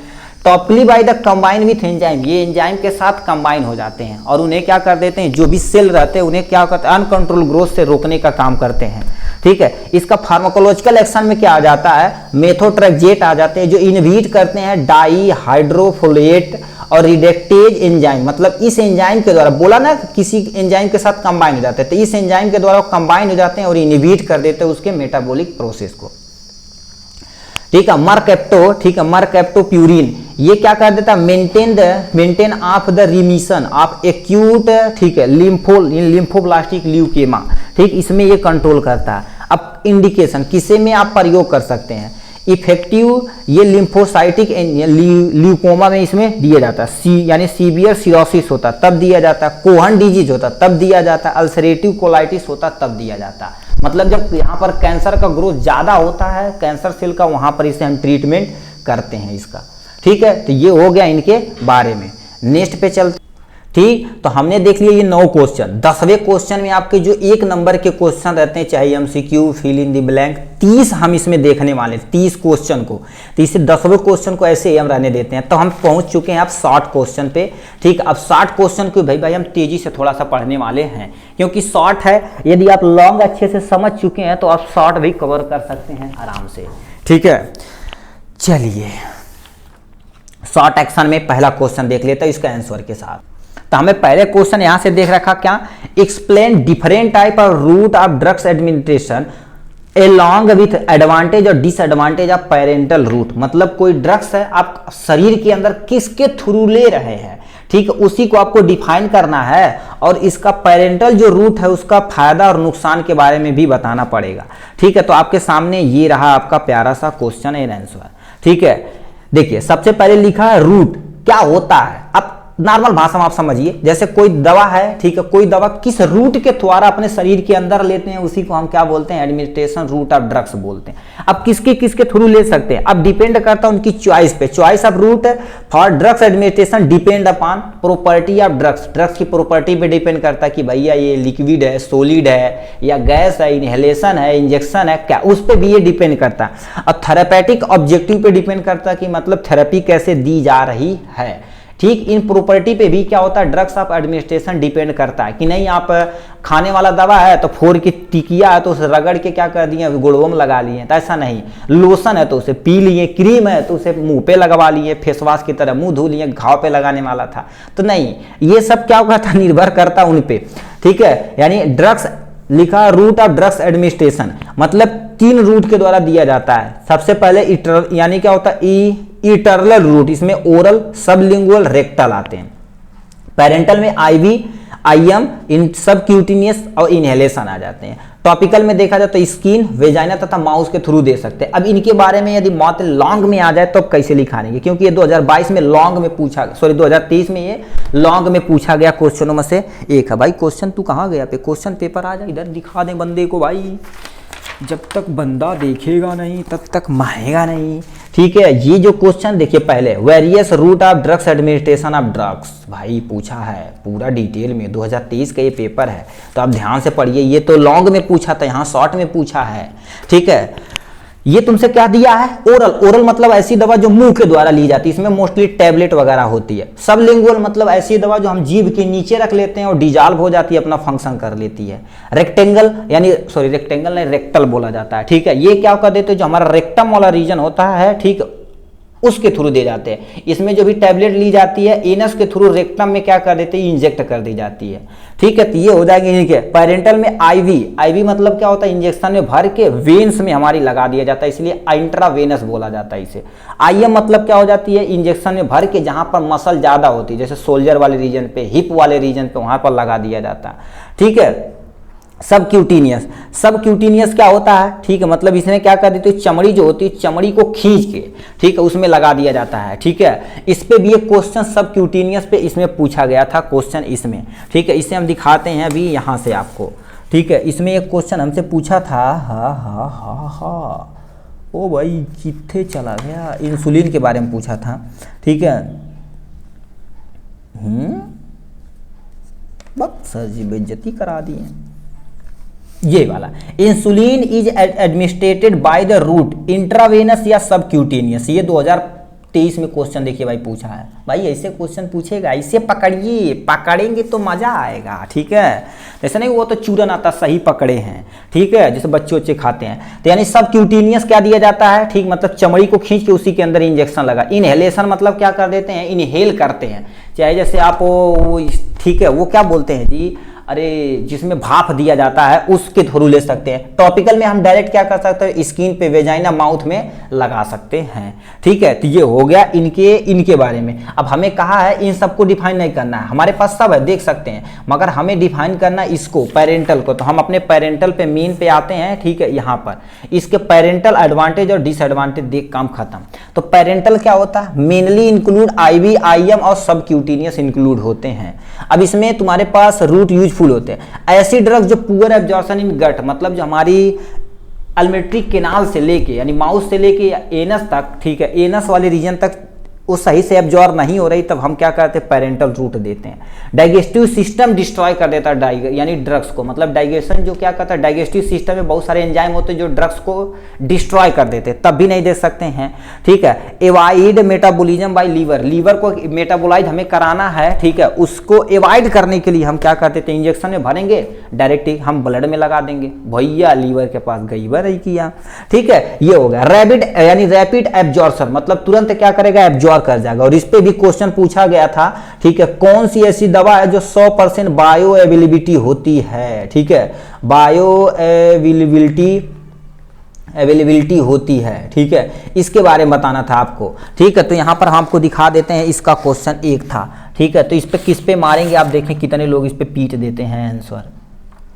Topley by the combine with enzyme, ये एंजाइम के साथ कंबाइन हो जाते हैं और उन्हें क्या कर देते हैं, जो भी सेल रहते हैं उन्हें क्या करते हैं, अनकंट्रोल ग्रोथ से रोकने का काम करते हैं। ठीक है। इसका फार्माकोलॉजिकल एक्शन में क्या आ जाता है, मेथोट्रेक्सेट आ जाते हैं जो इनहिबिट करते हैं डाई हाइड्रोफोलेट और रिडक्टेज एंजाइम, मतलब इस एंजाइम के द्वारा, बोला ना किसी एंजाइम के साथ कंबाइन हो जाते हैं, तो इस एंजाइम के द्वारा कंबाइन हो जाते हैं और इनहिबिट कर देते हैं उसके मेटाबॉलिक प्रोसेस को। ठीक है। मरकैप्टो, ठीक है, मरकैप्टोप्यूरिन ये क्या कर देता है, maintain of the remission of acute, ठीक है, लिम्फोब्लास्टिक ल्यूकेमा, ठीक, इसमें ये कंट्रोल करता है। अब इंडिकेशन किसे में आप प्रयोग कर सकते हैं, इफेक्टिव ये लिम्फोसाइटिक ल्यूकोमा में इसमें दिया जाता है, यानी सीवियर सिरोसिस होता तब दिया जाता है, कोहन डिजीज होता तब दिया जाता है, अल्सरेटिव कोलाइटिस होता तब दिया जाता है। मतलब जब यहाँ पर कैंसर का ग्रोथ ज़्यादा होता है कैंसर सेल का, वहाँ पर इसे हम ट्रीटमेंट करते हैं इसका। ठीक है, तो ये हो गया इनके बारे में। नेक्स्ट पे चलते। ठीक, तो हमने देख लिया ये 9 क्वेश्चन। 10वें क्वेश्चन में आपके जो 1 नंबर के क्वेश्चन रहते हैं, चाहे MCQ, fill in the blank, 30 हम इसमें देखने वाले, 30 क्वेश्चन को। तो इसे 10वें क्वेश्चन को ऐसे ही हम रहने देते हैं। तो हम पहुंच चुके हैं आप 60 क्वेश्चन पे। ठीक, अब 60 क्वेश्चन को भाई हम तेजी से थोड़ा सा पढ़ने वाले हैं, क्योंकि शॉर्ट है। यदि आप लॉन्ग अच्छे से समझ चुके हैं तो आप शॉर्ट भी कवर कर सकते हैं आराम से। ठीक है, चलिए शॉर्ट एक्शन में पहला क्वेश्चन देख लेते हैं इसका आंसर के साथ। तो हमें पहले क्वेश्चन यहां से देख रखा, क्या, explain different type of route of drugs administration along with advantage और डिसएडवांटेज ऑफ पेरेंटल रूट। मतलब कोई ड्रग्स है आप शरीर के अंदर किसके थ्रू ले रहे हैं, ठीक है, उसी को आपको डिफाइन करना है और इसका पेरेंटल जो रूट है उसका फायदा और नुकसान के बारे में भी बताना पड़ेगा। ठीक है, तो आपके सामने ये रहा आपका प्यारा सा क्वेश्चन एंड आंसर। ठीक है, देखिए सबसे पहले लिखा है रूट क्या होता है। अब नॉर्मल भाषा में आप समझिए, जैसे कोई दवा है, ठीक है, कोई दवा किस रूट के द्वारा अपने शरीर के अंदर लेते हैं उसी को हम क्या बोलते हैं, एडमिनिस्ट्रेशन रूट ऑफ ड्रग्स बोलते हैं। अब किसके किसके थ्रू ले सकते हैं, अब डिपेंड करता है उनकी चॉइस पे। Choice of route for drugs administration depend upon property of drugs. Drugs की प्रॉपर्टी पे डिपेंड करता है कि भैया ये लिक्विड है, सॉलिड है, या गैस है, इनहेलेशन है, इंजेक्शन है, क्या, उस पर भी ये डिपेंड करता है। और थेरेपेटिक ऑब्जेक्टिव पे डिपेंड करता है कि मतलब थेरेपी कैसे दी जा रही है। ठीक, इन प्रॉपर्टी पे भी क्या होता है, ड्रग्स ऑफ एडमिनिस्ट्रेशन डिपेंड करता है कि नहीं आप खाने वाला दवा है तो 4 की टिकिया है तो उसे रगड़ के क्या कर दिए, गुड़ों में लगा लिए, तो ऐसा नहीं। लोशन है तो उसे पी लिए, क्रीम है तो उसे मुंह पे लगवा लिए, फेस वॉश की तरह मुंह धो लिए, घाव पे लगाने वाला था तो नहीं। ये सब क्या करता, निर्भर करता उन पे। ठीक है, यानी ड्रग्स लिखा रूट ऑफ ड्रग्स एडमिनिस्ट्रेशन, मतलब 3 रूट के द्वारा दिया जाता है। सबसे पहले यानी क्या होता है, इटरनल रूट, इसमें ओरल, सबलिंगुअल, रेक्टल आते हैं। पेरेंटल में आईवी, आईएम, इन सब क्यूटिनियस और इनहेलेशन आ जाते हैं। टॉपिकल में देखा जाए तो स्किन, वेजाइना तथा माउस के थ्रू दे सकते हैं। अब इनके बारे में यदि मौत लॉन्ग में आ जाए तो कैसे लिखाएंगे, क्योंकि ये 2022 में लॉन्ग में पूछा, 2023 में ये लॉन्ग में पूछा गया क्वेश्चनों में से एक है। भाई क्वेश्चन तू कहाँ गया पे, क्वेश्चन पेपर आ जाए इधर दिखा दे बंदे को भाई, जब तक बंदा देखेगा नहीं तब तक माहेगा नहीं। ठीक है, ये जो क्वेश्चन देखिए पहले, various route of drugs administration of drugs, भाई पूछा है पूरा डिटेल में, 2023 का ये पेपर है तो आप ध्यान से पढ़िए। ये तो लॉन्ग में पूछा था, यहाँ शॉर्ट में पूछा है। ठीक है, ये तुमसे क्या दिया है, ओरल। ओरल मतलब ऐसी दवा जो मुंह के द्वारा ली जाती है, इसमें मोस्टली टैबलेट वगैरह होती है। सबलिंगुअल मतलब ऐसी दवा जो हम जीभ के नीचे रख लेते हैं और डिजॉल्व हो जाती है, अपना फंक्शन कर लेती है। रेक्टेंगल यानी रेक्टेंगल नहीं, रेक्टल बोला जाता है। ठीक है, ये क्या कर देते हैं, जो हमारा रेक्टम वाला रीजन होता है, ठीक, उसके थ्रू दे जाते हैं। इसमें जो भी टैबलेट ली जाती है एनस के थ्रू रेक्टम में क्या कर देते हैं, इंजेक्ट कर दी जाती है। ठीक है, तो ये हो जाएंगे इनके। पेरेंटल में आईवी, आईवी मतलब क्या होता है, इंजेक्शन में भर के वेन्स में हमारी लगा दिया जाता है, इसलिए इंट्रावेनस बोला जाता है इसे। आईएम मतलब क्या हो जाती है, इंजेक्शन में भर के जहां पर मसल ज्यादा होती है, जैसे शोल्डर वाले रीजन पे, हिप वाले रीजन पे, वहां पर लगा दिया जाता है। ठीक है, सब क्यूटीनियस, सब क्यूटीनियस क्या होता है, ठीक है, मतलब इसमें क्या कर देते हैं, चमड़ी जो होती है चमड़ी को खींच के, ठीक है, उसमें लगा दिया जाता है। ठीक है, इस पे भी एक क्वेश्चन सब क्यूटीनियस पे इसमें पूछा गया था क्वेश्चन इसमें। ठीक है, इसे हम दिखाते हैं अभी यहाँ से आपको। ठीक है, इसमें एक क्वेश्चन हमसे पूछा था, हा ओ भाई कितने चला गया, इंसुलिन के बारे में पूछा था। ठीक है, बस सर जी बेइज्जती करा दिए। ये वाला insulin is administrated by the route, intravenous या सबक्यूटेनियस, ये 2023 23 में क्वेश्चन देखिए भाई पूछा है, भाई ऐसे क्वेश्चन पूछेगा, इसे पकड़िए, पकड़ेंगे तो मजा आएगा, ठीक है। ऐसा नहीं वो तो चूरन आता सही पकड़े हैं, ठीक है, जैसे बच्चे खाते हैं। तो यानी सब क्यूटेनियस क्या दिया जाता है, ठीक, मतलब चमड़ी को खींच के उसी के अंदर इंजेक्शन लगा। इनहेलेशन मतलब क्या कर देते हैं, इनहेल करते हैं, चाहे जैसे आप वो ठीक है वो क्या बोलते हैं जी, अरे जिसमें भाप दिया जाता है उसके थ्रू ले सकते हैं। टॉपिकल में हम डायरेक्ट क्या कर सकते हैं, स्किन पे, वेजाइना, माउथ में लगा सकते हैं, ठीक है। तो ये हो गया इनके बारे में। अब हमें कहा है इन सबको डिफाइन नहीं करना है, हमारे पास सब है देख सकते हैं, मगर हमें डिफाइन करना इसको पेरेंटल को। तो हम अपने पेरेंटल पे मीन पे आते हैं, ठीक है। यहाँ पर इसके पेरेंटल एडवांटेज और डिसएडवांटेज देख काम खत्म। तो पेरेंटल क्या होता है, मेनली इंक्लूड आईवी, आईएम और सब क्यूटेनियस इंक्लूड होते हैं। अब इसमें तुम्हारे पास रूट यूजफुल होते हैं। ऐसी ड्रग्स जो पुअर एब्जॉर्प्शन इन गट, मतलब जो हमारी अल्मेट्री केनाल से लेके यानी माउथ से लेके एनस तक, ठीक है, एनस वाले रीजन तक वो सही से एब्जॉर्ब नहीं हो रही, तब हम क्या करते हैं, पेरेंटल रूट देते हैं। डाइजेस्टिव सिस्टम डिस्ट्रॉय कर देता है यानी ड्रग्स को, मतलब डाइजेशन जो क्या करता है, डाइजेस्टिव सिस्टम में बहुत सारे एंजाइम होते हैं जो ड्रग्स को डिस्ट्रॉय कर देते हैं, तब भी नहीं दे सकते हैं, ठीक है। Avoid metabolism by liver, liver को मेटाबोलाइज हमें कराना है, ठीक है, उसको एवॉइड करने के लिए हम क्या करते थे, इंजेक्शन में भरेंगे, डायरेक्ट हम ब्लड में लगा देंगे, भैया लीवर के पास गई बार ही किया, ठीक है। ये हो गया रैपिड यानी रैपिड एब्जॉर्प्शन, मतलब तुरंत क्या करेगा, एब्जॉर्ब कर जाएगा। और इस पे भी क्वेश्चन पूछा गया था, ठीक है, कौन सी ऐसी दवा है जो 100% बायो अवेलेबिलिटी होती है, ठीक है, बायो अवेलेबिलिटी होती है, ठीक है, इसके बारे में बताना था आपको, ठीक है। तो यहां पर हम आपको दिखा देते हैं, इसका क्वेश्चन एक था, ठीक है। तो इस पे किस पे मारेंगे आप देखें कितने लोग इस पे पीट देते हैं आंसर।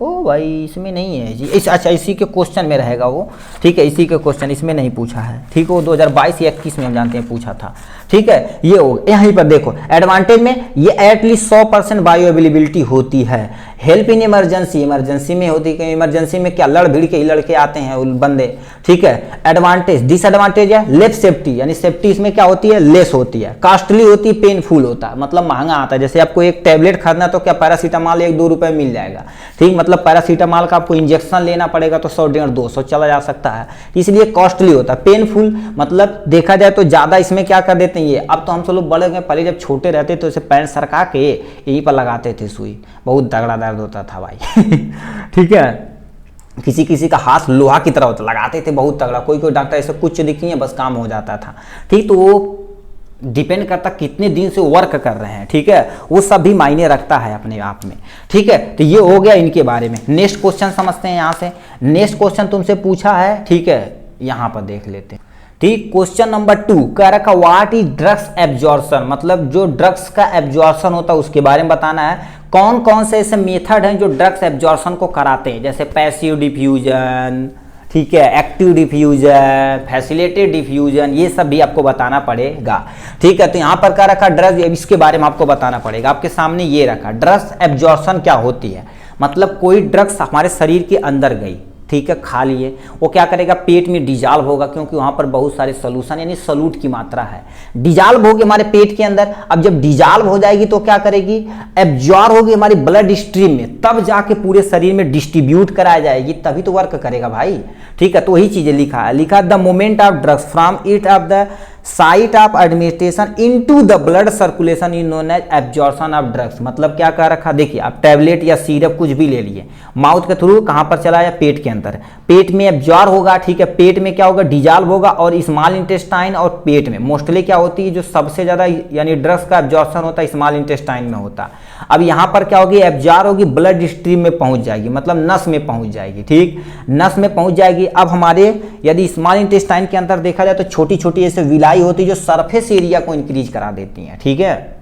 ओ भाई इसमें नहीं है जी, अच्छा इसी के क्वेश्चन में रहेगा वो, ठीक है, इसी के क्वेश्चन इसमें नहीं पूछा है, ठीक है, वो 2022 या 21 में हम जानते हैं पूछा था, ठीक है। ये हो यहीं पर देखो एडवांटेज में ये एटलीस्ट 100% बायो अवेलेबिलिटी होती है। हेल्प इन इमरजेंसी, इमरजेंसी में होती है, इमरजेंसी में क्या लड़ भिड़ के ही लड़के आते हैं बंदे, ठीक है। एडवांटेज, डिसएडवांटेज है लेस सेफ्टी, यानी सेफ्टी इसमें क्या होती है, लेस होती है। कॉस्टली होती है, पेनफुल होता है, मतलब महंगा आता है। जैसे आपको एक टैबलेट खरीदना तो क्या पैरासीटामॉल 1-2 रुपए मिल जाएगा, ठीक, मतलब पैरासीटामॉल का आपको इंजेक्शन लेना पड़ेगा तो 100-150-200 चला जा सकता है, इसलिए कॉस्टली होता है। पेनफुल मतलब देखा जाए तो ज्यादा इसमें क्या कर देते हैं ये, अब तो हम सब लोग बड़े गए, पहले जब छोटे रहते तो इसे पैंट सरका के यहीं पर लगाते थे सुई, बहुत तगड़ा दर्द होता था भाई ठीक है। किसी किसी का हाथ लोहा की तरह होता, लगाते थे बहुत तगड़ा, कोई कोई डॉक्टर ऐसे कुछ दिखी है बस काम हो जाता था, ठीक। तो वो डिपेंड करता कितने दिन से वर्क कर रहे हैं, ठीक है, वो सब भी मायने रखता है अपने आप में, ठीक है। तो ये हो गया इनके बारे में। नेक्स्ट क्वेश्चन समझते हैं यहाँ से। नेक्स्ट क्वेश्चन तुमसे पूछा है, ठीक है, यहाँ पर देख लेते हैं, ठीक। क्वेश्चन नंबर 2 कह रखा व्हाट इज ड्रग्स एब्जॉर्प्शन, मतलब जो ड्रग्स का एब्जॉर्प्शन होता है उसके बारे में बताना है। कौन कौन से ऐसे मेथड हैं जो ड्रग्स एब्जॉर्प्शन को कराते हैं, जैसे पैसिव डिफ्यूजन, ठीक है, एक्टिव डिफ्यूजन, फैसिलिटेटेड डिफ्यूजन, ये सब भी आपको बताना पड़ेगा, ठीक है। तो यहाँ पर क्या रखा ड्रग्स, इसके बारे में आपको बताना पड़ेगा। आपके सामने ये रखा ड्रग्स एब्जॉर्प्शन क्या होती है, मतलब कोई ड्रग्स हमारे शरीर के अंदर गई, ठीक है, खा लिए, वो क्या करेगा, पेट में डिजॉल्व होगा, क्योंकि वहां पर बहुत सारे सोल्यूशन यानी सॉल्यूट की मात्रा है, डिजॉल्व होगी हमारे पेट के अंदर। अब जब डिजॉल्व हो जाएगी तो क्या करेगी, एब्जॉर्ब होगी हमारी ब्लड स्ट्रीम में, तब जाके पूरे शरीर में डिस्ट्रीब्यूट कराया जाएगी, तभी तो वर्क करेगा भाई, ठीक है। तो वही चीजें लिखा है, लिखा the moment of drugs from it of the site of administration into the blood circulation is known as absorption of drugs. मतलब क्या कह रखा, देखिए आप टैबलेट या सिरप कुछ भी ले लिए, माउथ के थ्रू कहां पर चला या पेट के अंदर, पेट में एब्जॉर्ब होगा, ठीक है, पेट में क्या होगा, डिजॉल्व होगा, और स्मॉल इंटेस्टाइन और पेट में मोस्टली क्या होती है, जो सबसे ज्यादा यानी ड्रग्स का एब्जॉर्प्शन होता है स्मॉल इंटेस्टाइन में होता है। अब यहां पर क्या होगी, एब्जॉर्ब होगी, ब्लड स्ट्रीम में पहुंच जाएगी, मतलब नस में पहुंच जाएगी, ठीक, नस में पहुंच जाएगी। अब हमारे यदि स्मॉल इंटेस्टाइन के अंदर देखा जाए तो छोटी छोटी ऐसे विलाई होती है जो सरफेस एरिया को इंक्रीज करा देती हैं, ठीक है।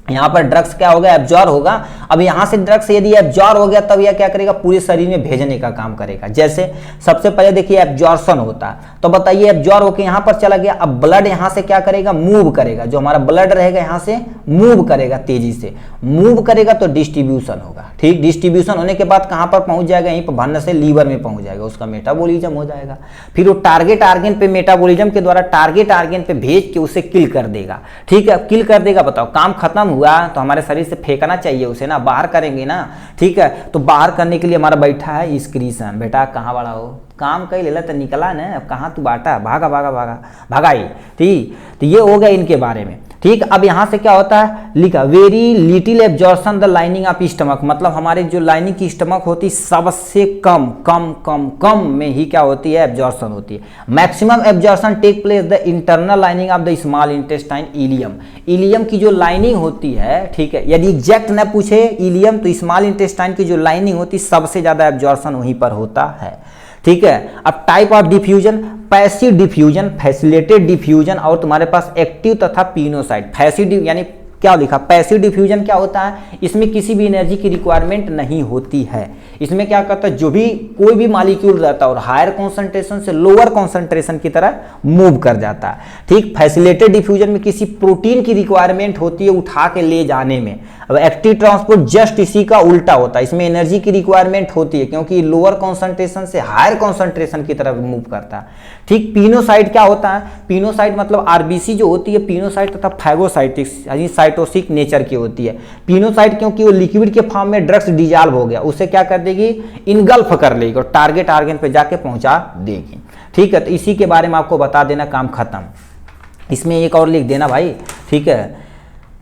यहां पर ड्रग्स क्या होगा, एब्जॉर्ब होगा। अब यहां से ड्रग्स यदि एब्जॉर्ब हो गया तब यह क्या करेगा, पूरे शरीर में भेजने का काम करेगा। जैसे सबसे पहले देखिए एब्जॉर्प्शन होता है, तो बताइए एब्जॉर्ब होकर यहां पर चला गया, अब ब्लड यहां से क्या करेगा, मूव करेगा, जो हमारा ब्लड रहेगा यहां से मूव करेगा, तेजी से मूव करेगा तो डिस्ट्रीब्यूशन होगा, ठीक। डिस्ट्रीब्यूशन होने के बाद कहां पर पहुंच जाएगा, यहीं पर भरने से लीवर में पहुंच जाएगा, उसका मेटाबॉलिज्म हो जाएगा, फिर वो टारगेट आर्गन पे मेटाबॉलिज्म के द्वारा टारगेट आर्गन पे भेज के उसे किल कर देगा, ठीक है, किल कर देगा। बताओ काम खत्म हुआ तो हमारे शरीर से फेंकना चाहिए उसे ना, बाहर करेंगे ना, ठीक है। तो बाहर करने के लिए हमारा बैठा है स्क्रीशन। बेटा कहाँ बड़ा हो, काम कहीं ले ला तो निकला ना, अब कहाँ तू बाटा, भागा भागा भागा भागाई, ठीक। तो ये हो गया इनके बारे में, ठीक। अब यहाँ से क्या होता है, लिखा very little absorption the lining of stomach, मतलब हमारे जो लाइनिंग की स्टमक होती है सबसे कम कम कम कम में ही क्या होती है, एब्जॉर्शन होती है। Maximum absorption take place the internal lining of the small intestine ileum, ileum की जो लाइनिंग होती है, ठीक है। यदि एग्जैक्ट न पूछे इलियम तो स्मॉल इंटेस्टाइन की जो लाइनिंग होती है सबसे ज्यादा एब्जॉर्शन वहीं पर होता है, ठीक है। अब type of diffusion, passive diffusion, facilitated diffusion और तुम्हारे पास एक्टिव तथा पिनोसाइट। पैसिव यानी क्या लिखा, पैसिव डिफ्यूजन क्या होता है, इसमें किसी भी एनर्जी की रिक्वायरमेंट नहीं होती है। इसमें क्या करता है, जो भी कोई भी मॉलिक्यूल रहता है और हायर कॉन्सेंट्रेशन से लोअर कॉन्सेंट्रेशन की तरह मूव कर जाता है, ठीक। फैसिलिटेटेड डिफ्यूजन में किसी प्रोटीन की रिक्वायरमेंट होती है उठा के ले जाने में। अब एक्टिव ट्रांसपोर्ट जस्ट इसी का उल्टा होता है, इसमें एनर्जी की रिक्वायरमेंट होती है क्योंकि लोअर कॉन्सेंट्रेशन से हायर कॉन्सेंट्रेशन की तरफ मूव करता है, ठीक। पिनोसाइट क्या होता है, पिनोसाइट मतलब आरबीसी जो होती है, पिनोसाइट तथा फैगोसाइटिक्स यानी साइटोसिक नेचर की होती है। पिनोसाइट क्योंकि वो लिक्विड के फॉर्म में ड्रग्स डिजॉल्व हो गया, उसे क्या कर देगी, इनगल्फ कर लेगी और टारगेट आर्गन पे जाके पहुंचा देगी, ठीक है। तो इसी के बारे में आपको बता देना, काम खत्म। इसमें एक और लिख देना भाई, ठीक है,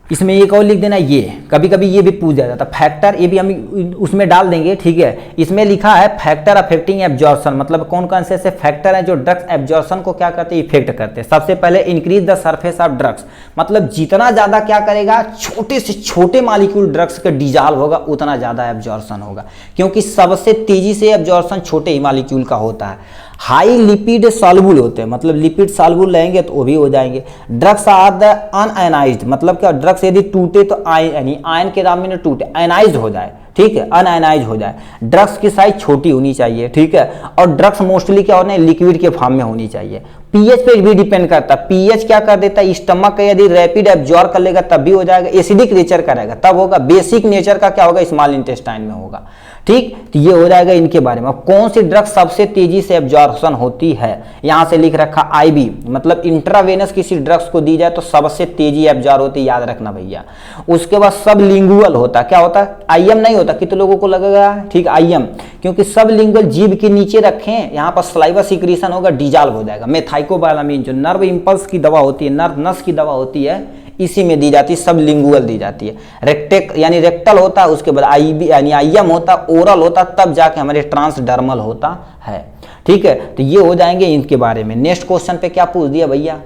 इसमें एक और लिख देना, ये कभी कभी ये भी पूछ जाता है फैक्टर, ये भी हम उसमें डाल देंगे, ठीक है। इसमें लिखा है फैक्टर अफेक्टिंग एब्जॉर्प्शन, मतलब कौन कौन से ऐसे फैक्टर हैं जो ड्रग्स एब्जॉर्प्शन को क्या करते हैं, इफेक्ट करते हैं। सबसे पहले increase the surface of drugs, मतलब जितना ज्यादा क्या करेगा, छोटे से छोटे मॉलिक्यूल ड्रग्स का डिजॉल्व होगा उतना ज्यादा एब्जॉर्प्शन होगा, क्योंकि सबसे तेजी से एब्जॉर्प्शन छोटे ही मॉलिक्यूल का होता है। हाई लिपिड सॉल्युबल होते हैं, मतलब लिपिड सॉल्युबल रहेंगे तो वो भी हो जाएंगे। ड्रग्स आर द अनआयनाइज्ड, मतलब क्या, ड्रग्स यदि टूटे तो आयन के नाम में न टूटे, आयनाइज्ड हो जाए, ठीक है, अनआयनाइज हो जाए। ड्रग्स की साइज छोटी होनी चाहिए, ठीक है। और ड्रग्स मोस्टली क्या होने, लिक्विड के फॉर्म में होनी चाहिए। पीएच पे भी डिपेंड करता है, पीएच क्या कर देता है, स्टमक का यदि रैपिड एब्जॉर्ब कर लेगा तब भी हो जाएगा, एसिडिक नेचर का रहेगा तब होगा, बेसिक नेचर का क्या होगा, स्मॉल इंटेस्टाइन में होगा, ठीक। तो ये हो जाएगा इनके बारे में। अब कौन सी ड्रग सबसे तेजी से एब्जॉर्प्शन होती है, यहां से लिख रखा आईबी, मतलब इंट्रावेनस किसी ड्रग्स को दी जाए तो सबसे तेजी एब्जॉर्ब होती है, याद रखना भैया। उसके बाद सब लिंगुअल होता है, क्या होता है, आईएम नहीं होता, कितने लोगों को लगेगा, ठीक, आईएम, क्योंकि सब लिंगुअल जीभ के नीचे रखें, यहाँ पर सलाइवा सिक्रीशन होगा, डिजॉल्व हो जाएगा। मेथाइकोबालामीन जो नर्व इंपल्स की दवा होती है, नर्व नस की दवा होती है, इसी में दी जाती है, सब लिंगुअल दी जाती है। रेक्टेक यानी रेक्टल होता है, उसके बाद आईबी यानी आईएम होता, ओरल होता, तब जाके हमारे ट्रांसडर्मल होता है, ठीक है। तो ये हो जाएंगे इनके बारे में। नेक्स्ट क्वेश्चन पे क्या पूछ दिया भैया,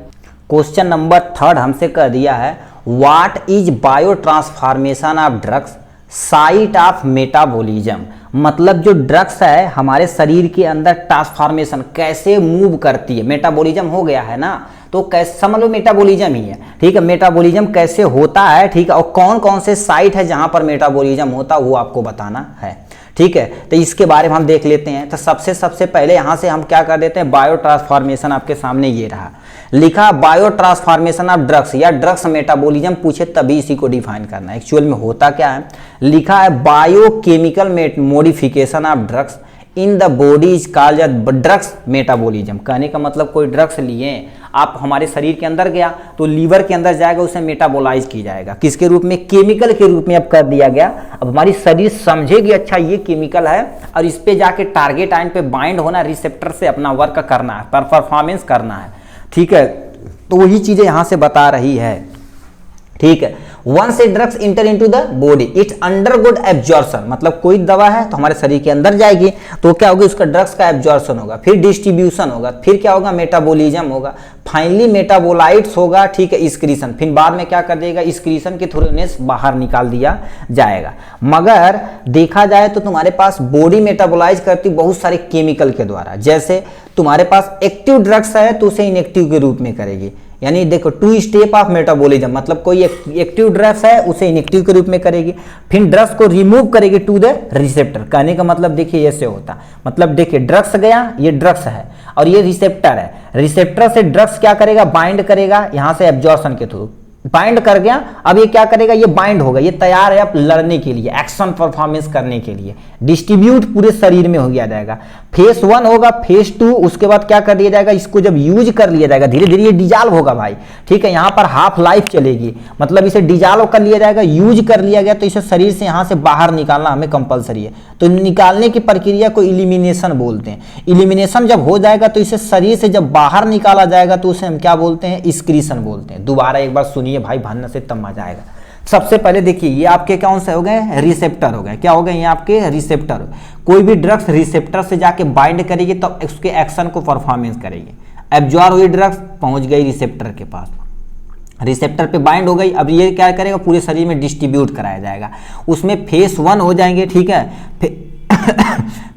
क्वेश्चन नंबर 3 हमसे कह दिया है, what is bio transformation of drugs site of metabolism, मतलब जो ड्रग्स है हमारे शरीर के अंदर ट्रांसफॉर्मेशन कैसे मूव करती है, मेटाबॉलिज्म हो गया है ना, तो कैसे समझ लो मेटाबॉलिज्म ही है, ठीक है। मेटाबॉलिज्म कैसे होता है, ठीक है, और कौन कौन से साइट है जहां पर मेटाबॉलिज्म होता है वो आपको बताना है, ठीक है। तो इसके बारे में हम देख लेते हैं। तो सबसे पहले यहां से हम क्या कर देते हैं, बायो ट्रांसफॉर्मेशन आपके सामने ये रहा लिखा, बायो ट्रांसफॉर्मेशन ऑफ ड्रग्स या ड्रग्स मेटाबॉलिज्म पूछे तभी इसी को डिफाइन करना है। एक्चुअल में होता क्या है, लिखा है biochemical modification of drugs in the body is called drugs metabolism. कहने का मतलब कोई ड्रग्स लिए आप हमारे शरीर के अंदर गया तो लीवर के अंदर जाएगा, उसे मेटाबोलाइज की जाएगा, किसके रूप में, केमिकल के रूप में अब कर दिया गया। अब हमारी शरीर समझेगी अच्छा ये केमिकल है और इस पे जाके टारगेट आयन पे बाइंड होना, रिसेप्टर से अपना वर्क करना है, परफॉर्मेंस करना है, ठीक है। तो वही चीजें यहां से बता रही है, ठीक है। Once a drugs enter into the body it's undergoes absorption, मतलब कोई दवा है तो हमारे शरीर के अंदर जाएगी तो क्या होगा, उसका ड्रग्स का एब्जॉर्प्शन होगा, फिर डिस्ट्रीब्यूशन होगा, फिर क्या होगा, मेटाबॉलिज्म होगा, फाइनली मेटाबोलाइट्स होगा, ठीक है, एक्सक्रीशन, फिर बाद में क्या कर देगा, एक्सक्रीशन के थ्रू इन्हें बाहर निकाल दिया जाएगा। मगर देखा जाए तो तुम्हारे पास बॉडी मेटाबोलाइज करती बहुत सारे केमिकल के द्वारा, जैसे तुम्हारे पास एक्टिव ड्रग्स है तो उसे इनएक्टिव के रूप में करेगी, यानी देखो 2 स्टेप ऑफ मेटाबॉलिज्म, मतलब कोई एक्टिव ड्रग्स है उसे इनएक्टिव के रूप में करेगी, फिर ड्रग्स को रिमूव करेगी टू द रिसेप्टर। कहने का मतलब देखिए ऐसे होता, मतलब देखिए ड्रग्स गया, ये ड्रग्स है और ये रिसेप्टर है, रिसेप्टर से ड्रग्स क्या करेगा, बाइंड करेगा यहां से एब्जॉर्प्शन के थ्रू, बाइंड कर गया, अब ये क्या करेगा, ये बाइंड होगा, ये तैयार है अब लड़ने के लिए, एक्शन परफॉर्मेंस करने के लिए, डिस्ट्रीब्यूट पूरे शरीर में हो गया जाएगा। फेस 1 होगा, फेस 2, उसके बाद क्या कर दिया जाएगा, इसको जब यूज कर लिया जाएगा धीरे धीरे ये डिजॉल्व होगा भाई, ठीक है, यहाँ पर हाफ लाइफ चलेगी, मतलब इसे डिजॉल्व कर लिया जाएगा, यूज कर लिया गया तो इसे शरीर से यहाँ से बाहर निकालना हमें कंपलसरी है। तो निकालने की प्रक्रिया को इलिमिनेशन बोलते हैं। इलिमिनेशन जब हो जाएगा तो इसे शरीर से जब बाहर निकाला जाएगा तो उसे हम क्या बोलते हैं, एक्सक्रीशन बोलते हैं। दोबारा एक बार सुनिए भाई, भानना से तब मजा आएगा। सबसे पहले देखिए ये आपके कौन से हो गए, रिसेप्टर हो गए, क्या हो गए ये आपके रिसेप्टर। कोई भी ड्रग्स रिसेप्टर से जाके बाइंड करेगी तो उसके एक्शन को परफॉर्मेंस करेगी। एब्जॉर्ब हुई ड्रग्स पहुंच गई रिसेप्टर के पास, रिसेप्टर पे बाइंड हो गई, अब ये क्या करेगा, पूरे शरीर में डिस्ट्रीब्यूट कराया जाएगा। उसमें फेस 1 हो जाएंगे, ठीक है,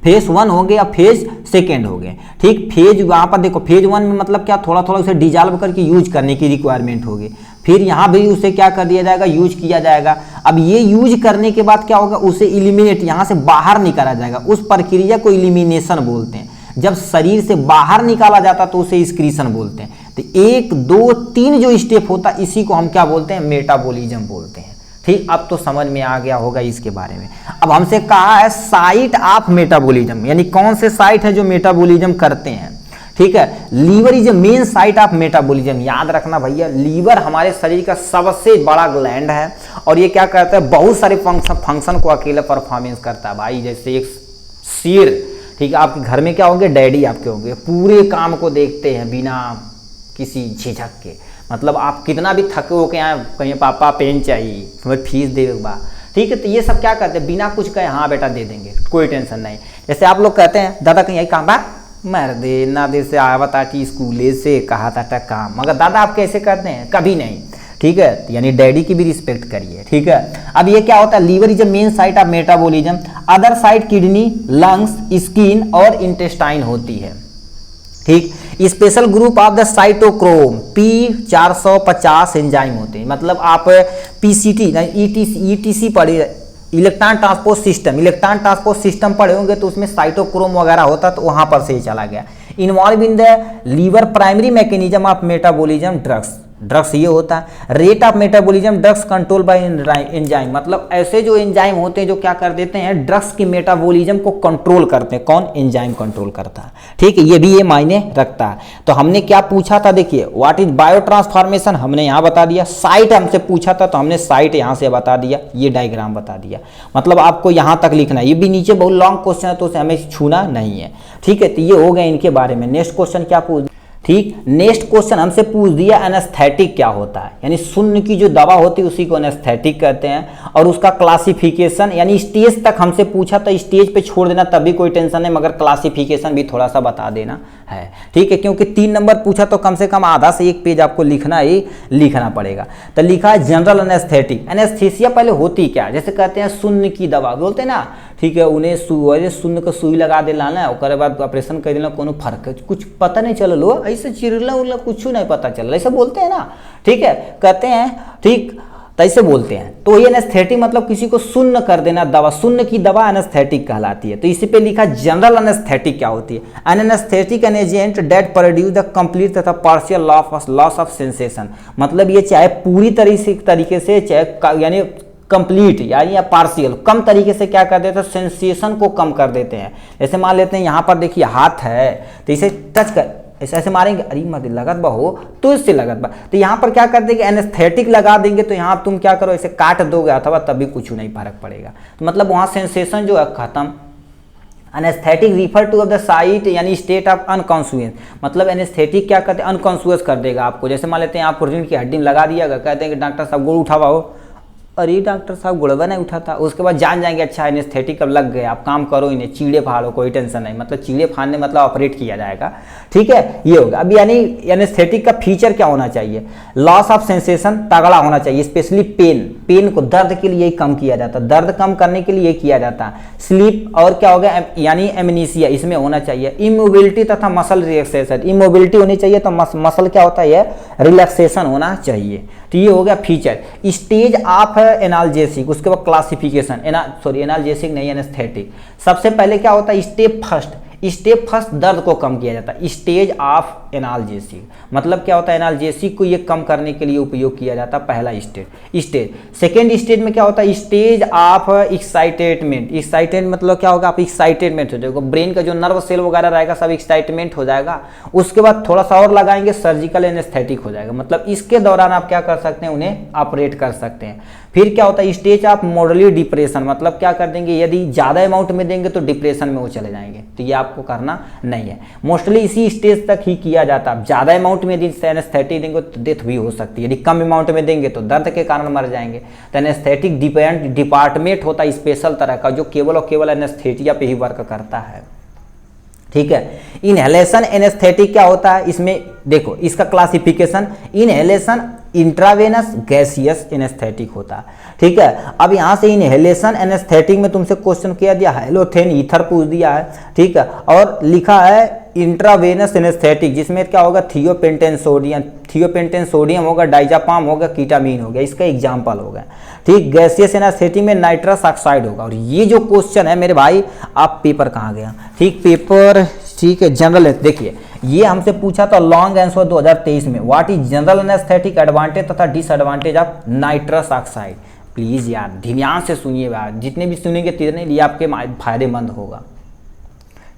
फेज 1 हो गया, फेज 2 हो गए, ठीक। फेज वहां पर देखो, फेज 1 में मतलब क्या, थोड़ा थोड़ा उसे डिजॉल्व करके यूज करने की रिक्वायरमेंट होगी, फिर यहाँ भी उसे क्या कर दिया जाएगा, यूज किया जाएगा। अब ये यूज करने के बाद क्या होगा, उसे इलिमिनेट, यहाँ से बाहर निकाला जाएगा, उस प्रक्रिया को इलिमिनेशन बोलते हैं। जब शरीर से बाहर निकाला जाता तो उसे एक्सक्रीशन बोलते हैं। तो 1 2 3 जो स्टेप होता है इसी को हम क्या बोलते हैं, मेटाबॉलिज्म बोलते हैं, ठीक। अब तो समझ में आ गया होगा इसके बारे में। अब हमसे कहा है साइट ऑफ मेटाबॉलिज्म, यानी कौन से साइट है जो मेटाबॉलिज्म करते हैं, ठीक है। Liver is a main site of metabolism, याद रखना भैया, लीवर हमारे शरीर का सबसे बड़ा ग्लैंड है और ये क्या करता है, बहुत सारे फंक्शन को अकेला परफॉर्मेंस करता है भाई। जैसे एक शेर, ठीक है, आपके घर में क्या होंगे, डैडी आपके होंगे, पूरे काम को देखते हैं बिना किसी झिझक के, मतलब आप कितना भी थके हो के आए, कहीं पापा पेन चाहिए, तुम्हें फीस दे बा, ठीक है, तो ये सब क्या करते हैं, बिना कुछ कहे हाँ बेटा दे देंगे, कोई टेंशन नहीं। जैसे आप लोग कहते हैं दादा कहीं आई काम बा, मर दे ना देर से आया बता कि स्कूले से कहा था काम, मगर दादा आप कैसे करते हैं, कभी नहीं, ठीक है, यानी डैडी की भी रिस्पेक्ट करिए, ठीक है। अब ये क्या होता है, liver is a main site of metabolism, other side kidney, lungs, skin और इंटेस्टाइन होती है, ठीक। Special group of the cytochrome P450 enzyme होते हैं, मतलब आप PCT ETC पढ़े, electron transport system, electron transport system पढ़े होंगे तो उसमें साइटोक्रोम वगैरह होता तो वहां पर से ही चला गया। Involve in the liver primary mechanism of metabolism drugs ये होता है। Rate of metabolism drugs control by enzyme, मतलब ऐसे जो एंजाइम होते हैं जो क्या कर देते हैं, ड्रग्स की मेटाबॉलिज्म को कंट्रोल करते हैं। कौन, एंजाइम कंट्रोल करता है, ठीक है, ये भी ये मायने रखता है। तो हमने क्या पूछा था, देखिए व्हाट इज बायो ट्रांसफॉर्मेशन, हमने यहाँ बता दिया। साइट हमसे पूछा था तो हमने साइट यहाँ से बता दिया, ये डायग्राम बता दिया, मतलब आपको यहाँ तक लिखना है। ये भी नीचे बहुत लॉन्ग क्वेश्चन है तो उसे हमें छूना नहीं है, ठीक है। तो ये हो गए इनके बारे में। नेक्स्ट क्वेश्चन क्या पूछ, ठीक, नेक्स्ट क्वेश्चन हमसे पूछ दिया एनेस्थेटिक क्या होता है, यानी शून्य की जो दवा होती है उसी को एनेस्थेटिक कहते हैं। और उसका क्लासिफिकेशन, यानी स्टेज तक हमसे पूछा तो स्टेज पे छोड़ देना तब भी कोई टेंशन नहीं, मगर क्लासिफिकेशन भी थोड़ा सा बता देना है, ठीक है, क्योंकि 3 नंबर पूछा तो कम से कम आधा से 1 पेज आपको लिखना पड़ेगा। तो लिखा है जनरल एनेस्थेटिक। एनेस्थीसिया पहले होती क्या, जैसे कहते हैं शून्य की दवा बोलते हैं ना, ठीक है, उन्हें शून्य का सुई लगा देला ना, उसके बाद ऑपरेशन कर देना, कोनो फर्क कुछ पता नहीं चल लो, ऐसे चिरला उरला कुछ नहीं पता चल, ऐसे बोलते हैं ना, ठीक है, कहते हैं, ठीक, तैसे बोलते हैं। तो ये एनेस्थेटिक मतलब किसी को शून्य कर देना दवा, शून्य की दवा एनेस्थेटिक कहलाती है। तो इसी पे लिखा जनरल एनेस्थेटिक क्या होती है, an anaesthetic an agent that produce the complete तथा पार्शियल लॉस ऑफ सेंसेशन, मतलब ये चाहे पूरी तरीके से चाहे यानी कंप्लीट या पार्शियल, कम तरीके से क्या कर देते हैं, सेंसेशन को कम कर देते हैं। जैसे मान लेते हैं यहाँ पर देखिए हाथ है तो इसे टच कर, ऐसे ऐसे मारेंगे, अरे मत लगत बा हो तो इससे लगत बा, तो यहाँ पर क्या कर देंगे, एनेस्थेटिक लगा देंगे तो यहाँ तुम क्या करो, ऐसे काट दोगे अथवा तभी कुछ नहीं फर्क पड़ेगा, तो मतलब वहाँ सेंसेशन जो है खत्म। Anaesthetic refer to of the site यानी स्टेट ऑफ अनकॉन्शियस, मतलब एनेस्थेटिक क्या करते हैं, अनकॉन्शियस कर देगा आपको। जैसे मान लेते हैं आपको रीढ़ की हड्डी में लगा दिया, कहते हैं कि डॉक्टर साहब गोड़ उठावा हो, अरे डॉक्टर साहब गुड़वा नहीं उठाता, उसके बाद जान जाएंगे अच्छा एनेस्थेटिक अब लग गए, आप काम करो इन्हें, चीड़े फाड़ो, कोई टेंशन नहीं, मतलब चीड़े फाड़ने मतलब ऑपरेट किया जाएगा, ठीक है, ये होगा। अब यानी एनेस्थेटिक का फीचर क्या होना चाहिए, लॉस ऑफ सेंसेशन तगड़ा होना चाहिए, स्पेशली पेन को दर्द के लिए कम किया जाता है, दर्द कम करने के लिए किया जाता है। स्लीप और क्या हो गया, यानी एमनीसिया इसमें होना चाहिए। इमोबिलिटी तथा मसल रिलैक्सेशन, इमोबिलिटी होनी चाहिए तो मसल क्या होता है, रिलैक्सेशन होना चाहिए, तो ये हो गया फीचर। स्टेज ऑफ एनाल्जेसिक, उसके बाद क्लासिफिकेशन, एनाल्जेसिक नहीं एनेस्थेटिक। सबसे पहले क्या होता है, स्टेप फर्स्ट स्टेप फर्स्ट दर्द को कम किया जाता है, स्टेज ऑफ एनाल्जेसिक, मतलब क्या होता है, एनाल्जेसिक को ये कम करने के लिए उपयोग किया जाता है, पहला स्टेज। सेकेंड स्टेज में क्या होता है, स्टेज ऑफ एक्साइटेडमेंट, एक्साइटेड मतलब क्या होगा, आप एक्साइटेडमेंट हो जाएगा, ब्रेन का जो नर्व सेल वगैरह रहेगा सब एक्साइटमेंट हो जाएगा। उसके बाद थोड़ा सा और लगाएंगे, सर्जिकल एनेस्थेटिक हो जाएगा, मतलब इसके दौरान आप क्या कर सकते हैं, उन्हें ऑपरेट कर सकते हैं। फिर क्या होता है, स्टेज ऑफ मॉडली डिप्रेशन, मतलब क्या कर देंगे, यदि ज़्यादा अमाउंट में देंगे तो डिप्रेशन में वो चले जाएंगे, तो ये आपको करना नहीं है। मोस्टली इसी स्टेज तक ही किया जाता है। ज़्यादा अमाउंट में यदि एनेस्थेटिक देंगे तो डेथ भी हो सकती है, यदि कम अमाउंट में देंगे तो दर्द के कारण मर जाएंगे। तो एनेस्थेटिक डिपार्टमेंट होता है स्पेशल तरह का, जो केवल और केवल एनेस्थेटिया पे ही वर्क करता है, ठीक है। इनहेलेशन एनेस्थेटिक क्या होता है, इसमें देखो इसका classification, inhalation intravenous gaseous anaesthetic होता है, ठीक है। अब यहाँ से इनहेलेशन एनेस्थेटिक में तुमसे क्वेश्चन किया दिया, हैलोथेन ईथर पूछ दिया है, ठीक है, और लिखा है इंट्रावेनस एनेस्थेटिक, जिसमें क्या होगा, थियोपेंटेन सोडियम होगा, डाइजापाम होगा, कीटामीन हो गया, इसका एग्जाम्पल होगा, ठीक। गैसियस एनेस्थेटिक में नाइट्रस ऑक्साइड होगा। और ये जो क्वेश्चन है मेरे भाई, आप पेपर कहाँ गया, ठीक, पेपर, ठीक है, जनरल, देखिए ये हमसे पूछा था लॉन्ग आंसर 2023 में, what is general anaesthetic advantage तथा disadvantage of nitrous oxide. Please यार ध्यान से सुनिएगा, जितने भी सुनेंगे तितने ये आपके फायदेमंद होगा,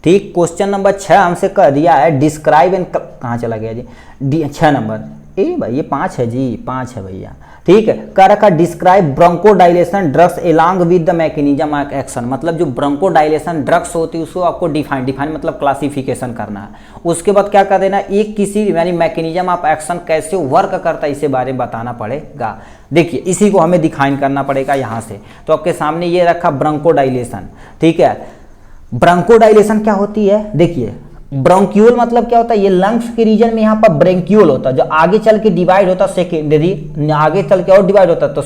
ठीक। क्वेश्चन नंबर 6 हमसे कर दिया है, डिस्क्राइब एंड, कहाँ चला गया जी, 6 नंबर, ए भाई ये 5 है जी, 5 है भैया, ठीक है। कर रखा describe ब्रोंकोडाइलेशन drugs along with the mechanism of action, मतलब जो ब्रोंकोडाइलेशन ड्रग्स होती है उसको आपको डिफाइन मतलब क्लासिफिकेशन करना है। उसके बाद क्या कर देना, एक किसी यानी मैकेनिज्म ऑफ एक्शन कैसे वर्क करता है इसके बारे में बताना पड़ेगा। देखिए इसी को हमें डिफाइन करना पड़ेगा यहाँ से। तो आपके सामने ये रखा ब्रोंकोडाइलेशन, ठीक है। ब्रोंकोडाइलेशन क्या होती है, देखिए ब्रोंक्यूल मतलब क्या होता है, ये लंग्स के रीजन में यहाँ पर ब्रेंक्यूल होता है, जो आगे चल के डिवाइड होता है सेकेंडरी, आगे चल के और डिवाइड होता है, तो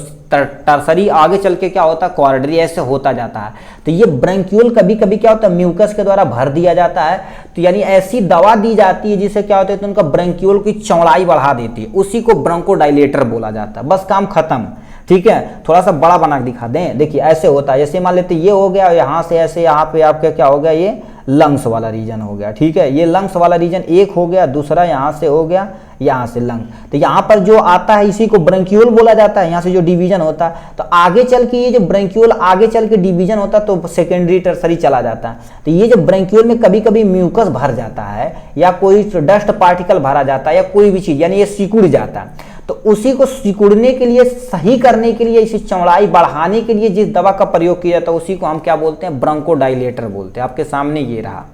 टर्सरी आगे चल के क्या होता है, क्वाड्री, ऐसे होता जाता है। तो ये ब्रेंक्यूल कभी कभी क्या होता है, म्यूकस के द्वारा भर दिया जाता है, तो यानी ऐसी दवा दी जाती है जिससे क्या होता है, तो उनका ब्रेंक्यूल की चौड़ाई बढ़ा देती है, उसी को ब्रोंकोडाइलेटर बोला जाता है। बस काम खत्म, ठीक है। थोड़ा सा बड़ा बना के दिखा दें, देखिए ऐसे होता है, जैसे मान लेते ये हो गया, यहाँ से ऐसे यहाँ पे आपका क्या हो गया, ये लंग्स वाला रीजन हो गया, ठीक है। ये लंग्स वाला रीजन एक हो गया, दूसरा यहाँ से हो गया, यहाँ से लंग, तो यहाँ पर जो आता है इसी को ब्रेंक्यूल बोला जाता है। यहाँ से जो डिवीजन होता है, तो आगे चल के ये जो ब्रेंक्यूल आगे चल के डिवीजन होता है तो सेकेंडरी टर्सरी चला जाता है। तो ये जो ब्रेंक्यूल में कभी कभी म्यूकस भर जाता है, या कोई डस्ट पार्टिकल भरा जाता है, या कोई भी चीज, यानी ये सिकुड़ जाता है, तो उसी को सिकुड़ने के लिए, सही करने के लिए, इसी चौड़ाई बढ़ाने के लिए जिस दवा का प्रयोग किया जाता है उसी को हम क्या बोलते हैं, ब्रोंकोडाइलेटर बोलते हैं। आपके सामने ये रहा,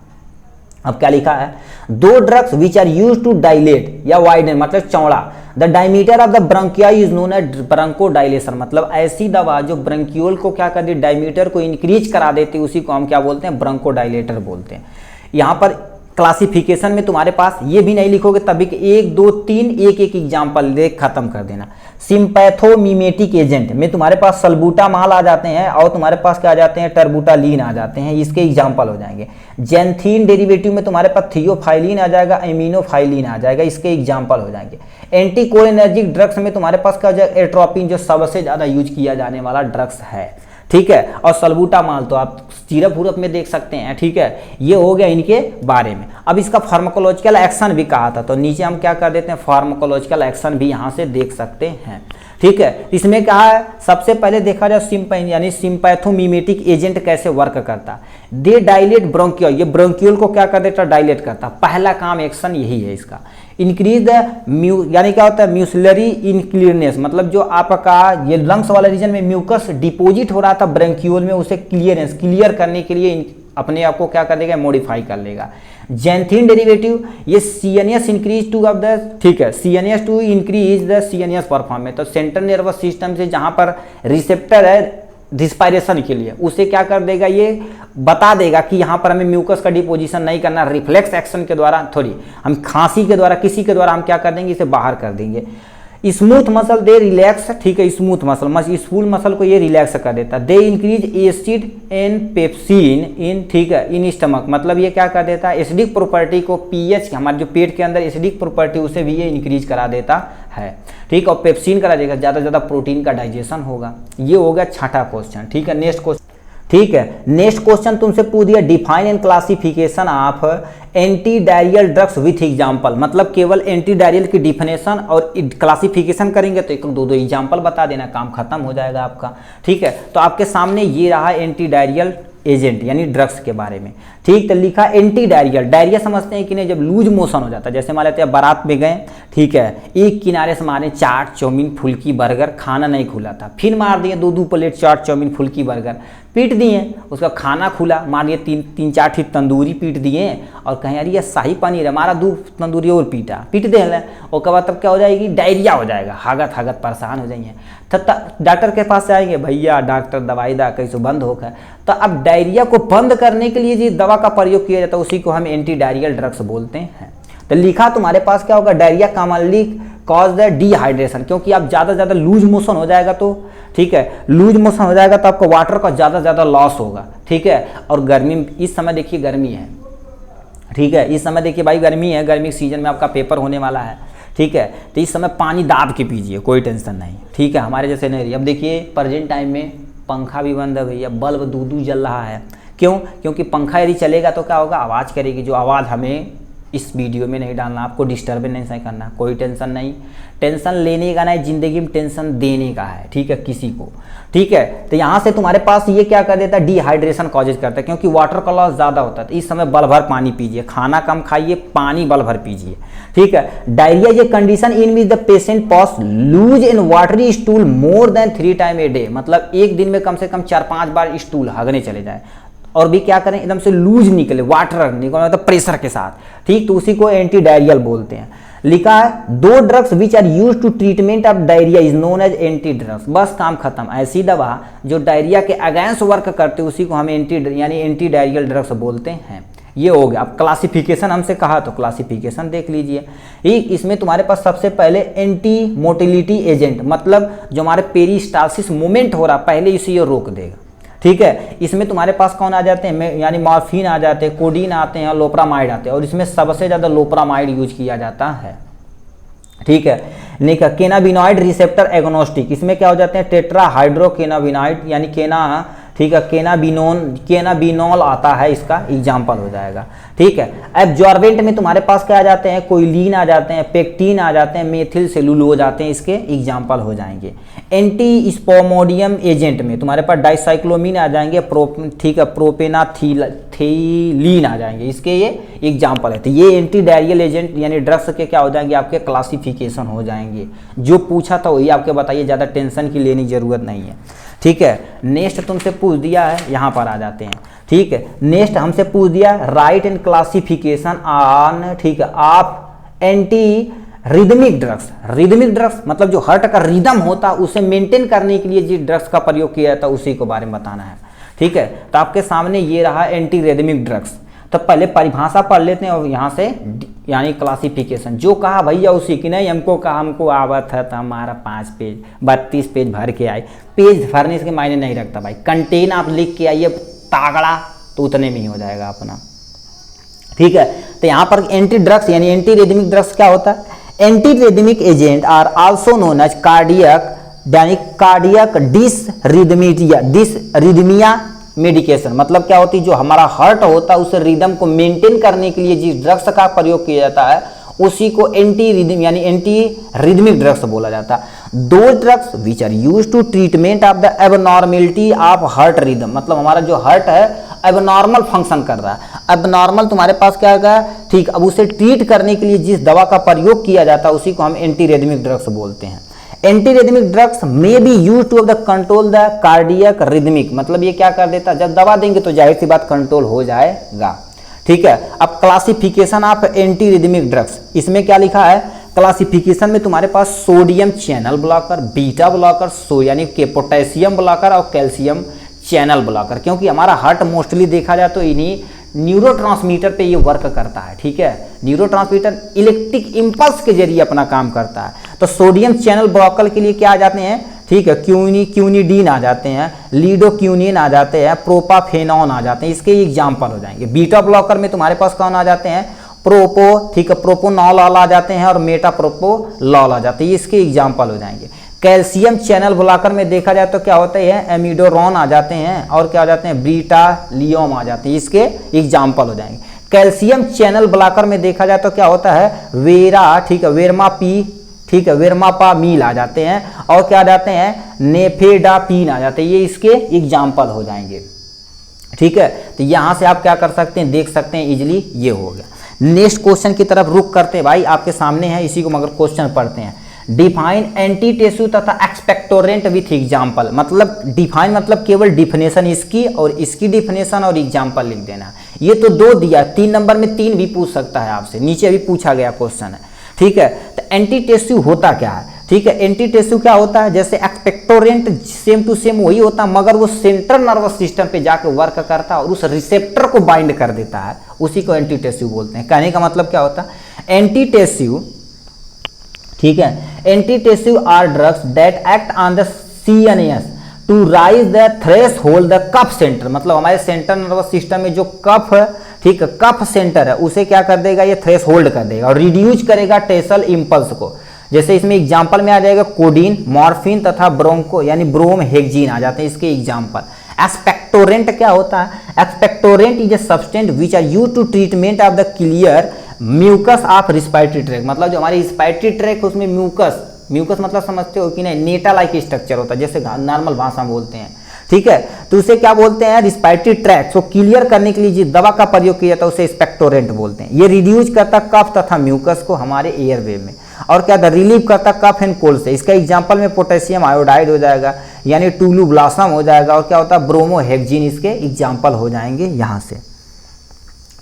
अब क्या लिखा है, दो drugs which are used to dilate या वाइडन, मतलब चौड़ा, the diameter of the bronchia is known as bronchodilation, मतलब ऐसी दवा जो ब्रोंक्यूल को क्या कर दे, डायमीटर को इंक्रीज करा देती है, उसी को हम क्या बोलते हैं, ब्रोंकोडाइलेटर बोलते हैं। यहाँ पर क्लासिफिकेशन में तुम्हारे पास ये भी नहीं लिखोगे तभी 1 2 3 एक एक एग्जाम्पल दे खत्म कर देना। सिंपैथोमिमेटिक एजेंट में तुम्हारे पास सल्बूटामाल आ जाते हैं, और तुम्हारे पास क्या आ जाते हैं, टर्बुटालीन आ जाते हैं, इसके एग्जाम्पल हो जाएंगे। जेंथीन डेरिवेटिव में तुम्हारे पास थियोफाइलिन आ जाएगा, एमिनोफाइलिन आ जाएगा, इसके एग्जाम्पल हो जाएंगे। एंटीकोलिनर्जिक ड्रग्स में तुम्हारे पास क्या हो जाएगा, एट्रोपिन, जो सबसे ज्यादा यूज किया जाने वाला ड्रग्स है, ठीक है। और सल्बूटामाल तो आप सिरप उरप में देख सकते हैं, ठीक है। ये हो गया इनके बारे में। अब इसका फार्माकोलॉजिकल एक्शन भी कहा था, तो नीचे हम क्या कर देते हैं, फार्माकोलॉजिकल एक्शन भी यहाँ से देख सकते हैं, ठीक है। इसमें कहा है, सबसे पहले देखा जाए यानी सिंपैथोमिमेटिक एजेंट कैसे वर्क करता है। दे डायलेट ब्रोंकियल, ये ब्रोंकियल को क्या कर देता है, डायलेट करता। पहला काम एक्शन यही है इसका। इंक्रीज द यानी क्या होता है, म्यूसिलरी इनक्लियरनेस, मतलब जो आपका ये लंग्स वाला रीजन में म्यूकस डिपोजिट हो रहा था ब्रोंकियल में, उसे क्लियर करने के लिए अपने आप को क्या कर देगा, मॉडिफाई कर लेगा। जेंथिन डेरिवेटिव, ये CNS increase to of the, ठीक है, CNS to increase the CNS performance, तो सेंट्रल नर्वस सिस्टम से जहां पर रिसेप्टर है रिस्पायरेशन के लिए, उसे क्या कर देगा, ये बता देगा कि यहाँ पर हमें म्यूकस का डिपोजिशन नहीं करना, रिफ्लेक्स एक्शन के द्वारा, थोड़ी हम खांसी के द्वारा, किसी के द्वारा हम क्या कर देंगे, इसे बाहर कर देंगे। स्मूथ मसल दे रिलैक्स, ठीक है, स्मूथ मसल स्मूथ मसल को ये रिलैक्स कर देता है। They increase acid and pepsin in, ठीक है, इन स्टमक, मतलब ये क्या कर देता है, एसिडिक प्रॉपर्टी को, पीएच हमारे जो पेट के अंदर एसिडिक प्रॉपर्टी, उसे भी ये इंक्रीज करा देता है, ठीक। और पेप्सिन करा देगा, ज़्यादा से ज़्यादा प्रोटीन का डाइजेशन होगा। ये हो गया छठा क्वेश्चन, ठीक है। नेक्स्ट क्वेश्चन, ठीक है। नेक्स्ट क्वेश्चन तुमसे पूछ दिया define and classification of anti diarrhoeal drugs with example, मतलब केवल एंटी डायरियल की डिफिनेशन और क्लासिफिकेशन करेंगे तो एक दो एग्जांपल बता देना, काम खत्म हो जाएगा आपका। ठीक है, तो आपके सामने ये रहा एंटी डायरियल एजेंट यानी ड्रग्स के बारे में। ठीक, तो लिखा एंटी डायरियल, डायरिया समझते हैं कि नहीं, जब लूज मोशन हो जाता है, जैसे मान लेते हैं बारात में गए, ठीक है, एक किनारे से मारे चाट चाउमीन फुल्की बर्गर, खाना नहीं खुला था, फिर मार दिए दो प्लेट चाट चाउमीन फुल्की बर्गर, पीट दिए, उसका खाना खुला, मार दिए तीन चार ठीक तंदूरी पीट दिए, और कहें अरे ये शाही पनीर है, हमारा 2 तंदूरी और पीट दे, उसके बाद तब क्या हो जाएगी, डायरिया हो जाएगा, हागत परेशान हो जाइए, तब डॉक्टर के पास आएंगे, भैया डॉक्टर दवाई दा कैसे बंद होकर। तो अब डायरिया को बंद करने के लिए जिस दवा का प्रयोग किया जाता है उसी को हम एंटी डायरियल ड्रग्स बोलते हैं। तो लिखा तुम्हारे पास क्या होगा, diarrhoea commonly cause the dehydration, क्योंकि आप ज़्यादा लूज मोशन हो जाएगा तो, ठीक है, लूज मोशन हो जाएगा तो आपको वाटर का ज़्यादा लॉस होगा। ठीक है, और गर्मी, इस समय देखिए गर्मी है, ठीक है, इस समय देखिए भाई गर्मी है, गर्मी के सीजन में आपका पेपर होने वाला है। ठीक है, तो इस समय पानी दाब के पीजिए, कोई टेंशन नहीं। ठीक है, हमारे जैसे नहीं रही। अब देखिए प्रेजेंट टाइम में पंखा भी बंद है भैया, बल्ब दूध जल रहा है, क्यों? क्योंकि पंखा यदि चलेगा तो क्या होगा, आवाज़ करेगी, जो आवाज़ हमें इस वीडियो में नहीं डालना, आपको डिस्टर्ब नहीं करना, कोई टेंशन नहीं, टेंशन लेने का नहीं, ज़िंदगी में टेंशन देने का है। ठीक है, किसी को। ठीक है, तो यहाँ से तुम्हारे पास ये क्या कर देता है, डिहाइड्रेशन कॉजेज करता है, क्योंकि वाटर का लॉस ज़्यादा होता है। तो इस समय बल भर पानी पीजिए, खाना कम खाइए, पानी बल भर पीजिए। ठीक है, डायरिया ये condition in which the patient pass loose in watery stool more than 3 time a day, मतलब एक दिन में कम से कम 4-5 बार स्टूल हगने चले जाए, और भी क्या करें, एकदम से लूज निकले, वाटर निकले, मतलब प्रेशर के साथ। ठीक, तो उसी को एंटी डायरियल बोलते हैं। लिखा है 2 drugs which are use to treatment of diarrhoea is known as anti drugs, बस काम खत्म। ऐसी दवा जो डायरिया के अगेंस्ट वर्क करते उसी को हम एंटी डायरियल ड्रग्स बोलते हैं। ये हो गया। अब क्लासिफिकेशन हमसे कहा तो क्लासिफिकेशन देख लीजिए। इसमें तुम्हारे पास सबसे पहले एंटी मोटिलिटी एजेंट, मतलब जो हमारे पेरिस्टालसिस मूवमेंट हो रहा पहले इसे ये रोक देगा। ठीक है, इसमें तुम्हारे पास कौन आ जाते हैं, यानी मॉर्फिन आ जाते हैं, कोडीन आते हैं और लोप्रामाइड आते हैं, और इसमें सबसे ज़्यादा लोप्रामाइड यूज किया जाता है। ठीक है, नहीं केनाबिनॉइड रिसेप्टर एग्नोस्टिक, इसमें क्या हो जाते हैं, टेट्रा हाइड्रोकेनाबिनॉइड यानी केना, ठीक है, केनाबिनोल आता है, इसका एग्जाम्पल हो जाएगा। ठीक है, एब्जॉर्बेंट में तुम्हारे पास क्या आ जाते हैं, कोइलिन आ जाते हैं, पेक्टिन आ जाते हैं, मेथिल सेलुलोज आते हैं, इसके एग्जाम्पल हो जाएंगे। एंटी स्पोमोडियम एजेंट में तुम्हारे पास डाइसाइक्लोमिन आ जाएंगे, ठीक है, प्रोपेनाथीलीन आ जाएंगे, इसके ये एग्जाम्पल है। तो ये एंटी डायरियल एजेंट यानी ड्रग्स के क्या हो जाएंगे, आपके क्लासिफिकेशन हो जाएंगे। जो पूछा था वही आपके बताइए, ज़्यादा टेंशन की लेने की जरूरत नहीं है। ठीक है, नेक्स्ट तुमसे पूछ दिया है, यहाँ पर आ जाते हैं। ठीक है, नेक्स्ट हमसे पूछ दिया राइट एंड क्लासिफिकेशन ऑन, ठीक है, आप anti rhythmic drugs. Rhythmic drugs मतलब जो हार्ट का रिदम होता है उसे मेंटेन करने के लिए जिस ड्रग्स का प्रयोग किया जाता है उसी के बारे में बताना है। ठीक है, तो आपके सामने ये रहा एंटी रिदमिक ड्रग्स। तो पहले परिभाषा पढ़ लेते हैं और यहाँ से यानी क्लासिफिकेशन, जो कहा भैया उसी की नहीं, हमको कहा, हमको आवत है तो हमारा 5 पेज 32 पेज भर के आए। पेज भरने के मायने नहीं रखता भाई, कंटेन आप लिख के आइए तागड़ा तो उतने में ही हो जाएगा अपना। ठीक है, तो यहाँ पर एंटी ड्रग्स यानी एंटी रिदमिक ड्रग्स क्या होता है, anti rhythmic agent are also known as cardiac यानी कार्डियक डिसरिदमिया मेडिकेशन, मतलब क्या होती है, जो हमारा हार्ट होता है उस रिदम को मेंटेन करने के लिए जिस ड्रग्स का प्रयोग किया जाता है उसी को एंटी रिदम यानी एंटी रिदमिक ड्रग्स बोला जाता है। 2 drugs which are use to treatment of the abnormality of heart rhythm, मतलब हमारा जो हार्ट है एबनॉर्मल फंक्शन कर रहा है। एबनॉर्मल तुम्हारे पास क्या होगा, ठीक, अब उसे ट्रीट करने के लिए जिस दवा का प्रयोग किया जाता है उसी को हम एंटी रिदमिक ड्रग्स बोलते हैं। Anti rhythmic drugs may be use to control the cardiac rhythmic, मतलब ये क्या कर देता है, जब दवा देंगे तो जाहिर सी बात कंट्रोल हो जाएगा। ठीक है, अब classification of anti rhythmic drugs, इसमें क्या लिखा है, क्लासिफिकेशन में तुम्हारे पास sodium channel blocker, beta blocker, यानी के पोटेशियम ब्लॉकर और कैल्शियम चैनल ब्लॉकर, क्योंकि हमारा हार्ट मोस्टली देखा जाए तो इन्हीं न्यूरोट्रांसमीटर पे ये वर्क करता है। ठीक है, न्यूरोट्रांसमीटर इलेक्ट्रिक इंपल्स के जरिए अपना काम करता है। तो सोडियम चैनल ब्लॉकर के लिए क्या आ जाते हैं, ठीक है, क्यूनिडीन आ जाते हैं, लीडोक्यूनिन आ जाते हैं, प्रोपाफेनॉन आ जाते हैं, इसके एग्जाम्पल हो जाएंगे। बीटा ब्लॉकर में तुम्हारे पास कौन आ जाते हैं, प्रोपो, ठीक है, प्रोपोनॉल आ जाते हैं और मेटाप्रोपोलॉल आ जाते हैं, इसके एग्जाम्पल हो जाएंगे। कैल्शियम चैनल ब्लॉकर में देखा जाए तो क्या होता है, एमिडोरॉन आ जाते हैं और क्या आ जाते हैं, ब्रीटालियम आ जाते हैं, इसके एग्जाम्पल हो जाएंगे। कैल्शियम चैनल ब्लॉकर में देखा जाए तो क्या होता है, वेरा, ठीक है, वेरमापी, ठीक है, वेरमापामील आ जाते हैं और क्या आ जाते हैं, नेफेडापीन आ जाते हैं, ये इसके एग्जाम्पल हो जाएंगे। ठीक है, तो यहां से आप क्या कर सकते हैं, देख सकते हैं इजिली, ये हो गया। नेक्स्ट क्वेश्चन की तरफ रुक करते हैं भाई, आपके सामने है, इसी को मगर क्वेश्चन पढ़ते हैं। डिफाइन एंटीटेसिव तथा एक्सपेक्टोरेंट विथ एग्जाम्पल, मतलब डिफाइन मतलब केवल डिफिनेशन इसकी और इसकी डिफिनेशन और एग्जाम्पल लिख देना। ये तो 2 दिया, 3 नंबर में 3 भी पूछ सकता है आपसे, नीचे अभी पूछा गया क्वेश्चन है। ठीक है, तो एंटीटेसिव होता क्या है, ठीक है, एंटीटेसिव क्या होता है, जैसे एक्सपेक्टोरेंट सेम टू सेम वही होता है, मगर वो सेंट्रल नर्वस सिस्टम पे जाके वर्क करता है और उस रिसेप्टर को बाइंड कर देता है, उसी को एंटीटेसिव बोलते हैं। कहने का मतलब क्या होता है, एंटीटेसिव, ठीक है, antitussive are drugs that act on the CNS to raise the threshold the cough centre, मतलब हमारे सेंट्रल नर्वस सिस्टम में जो कफ, ठीक है, कफ सेंटर है, उसे क्या कर देगा, ये थ्रेशोल्ड कर देगा और रिड्यूस करेगा टेसल इंपल्स को। जैसे इसमें एग्जाम्पल में आ जाएगा कोडीन, मॉर्फिन तथा ब्रोंको यानी ब्रोमहेक्जिन आ जाते हैं इसके एग्जाम्पल। एक्सपेक्टोरेंट क्या होता है, expectorant is a substance which are used to treatment of the clear mucus of respiratory tract, मतलब जो हमारी रिस्पायरेटरी ट्रैक उसमें म्यूकस, म्यूकस मतलब समझते हो कि नहीं, नेटा लाइक स्ट्रक्चर होता है, जैसे नॉर्मल भाषा में बोलते हैं। ठीक है, तो उसे क्या बोलते हैं, रिस्पायरेटरी ट्रैक को क्लियर करने के लिए जिस दवा का प्रयोग किया जाता है उसे एक्सपेक्टोरेंट बोलते हैं। ये रिड्यूस करता कफ तथा म्यूकस को हमारे एयरवे में, और क्या था, रिलीव करता कफ एंड कोल्ड से। इसका एग्जांपल में पोटेशियम आयोडाइड हो जाएगा यानी टूलू ब्लॉसम हो जाएगा, और क्या होता है, ब्रोमोहेक्जिन इसके एग्जांपल हो जाएंगे यहाँ से।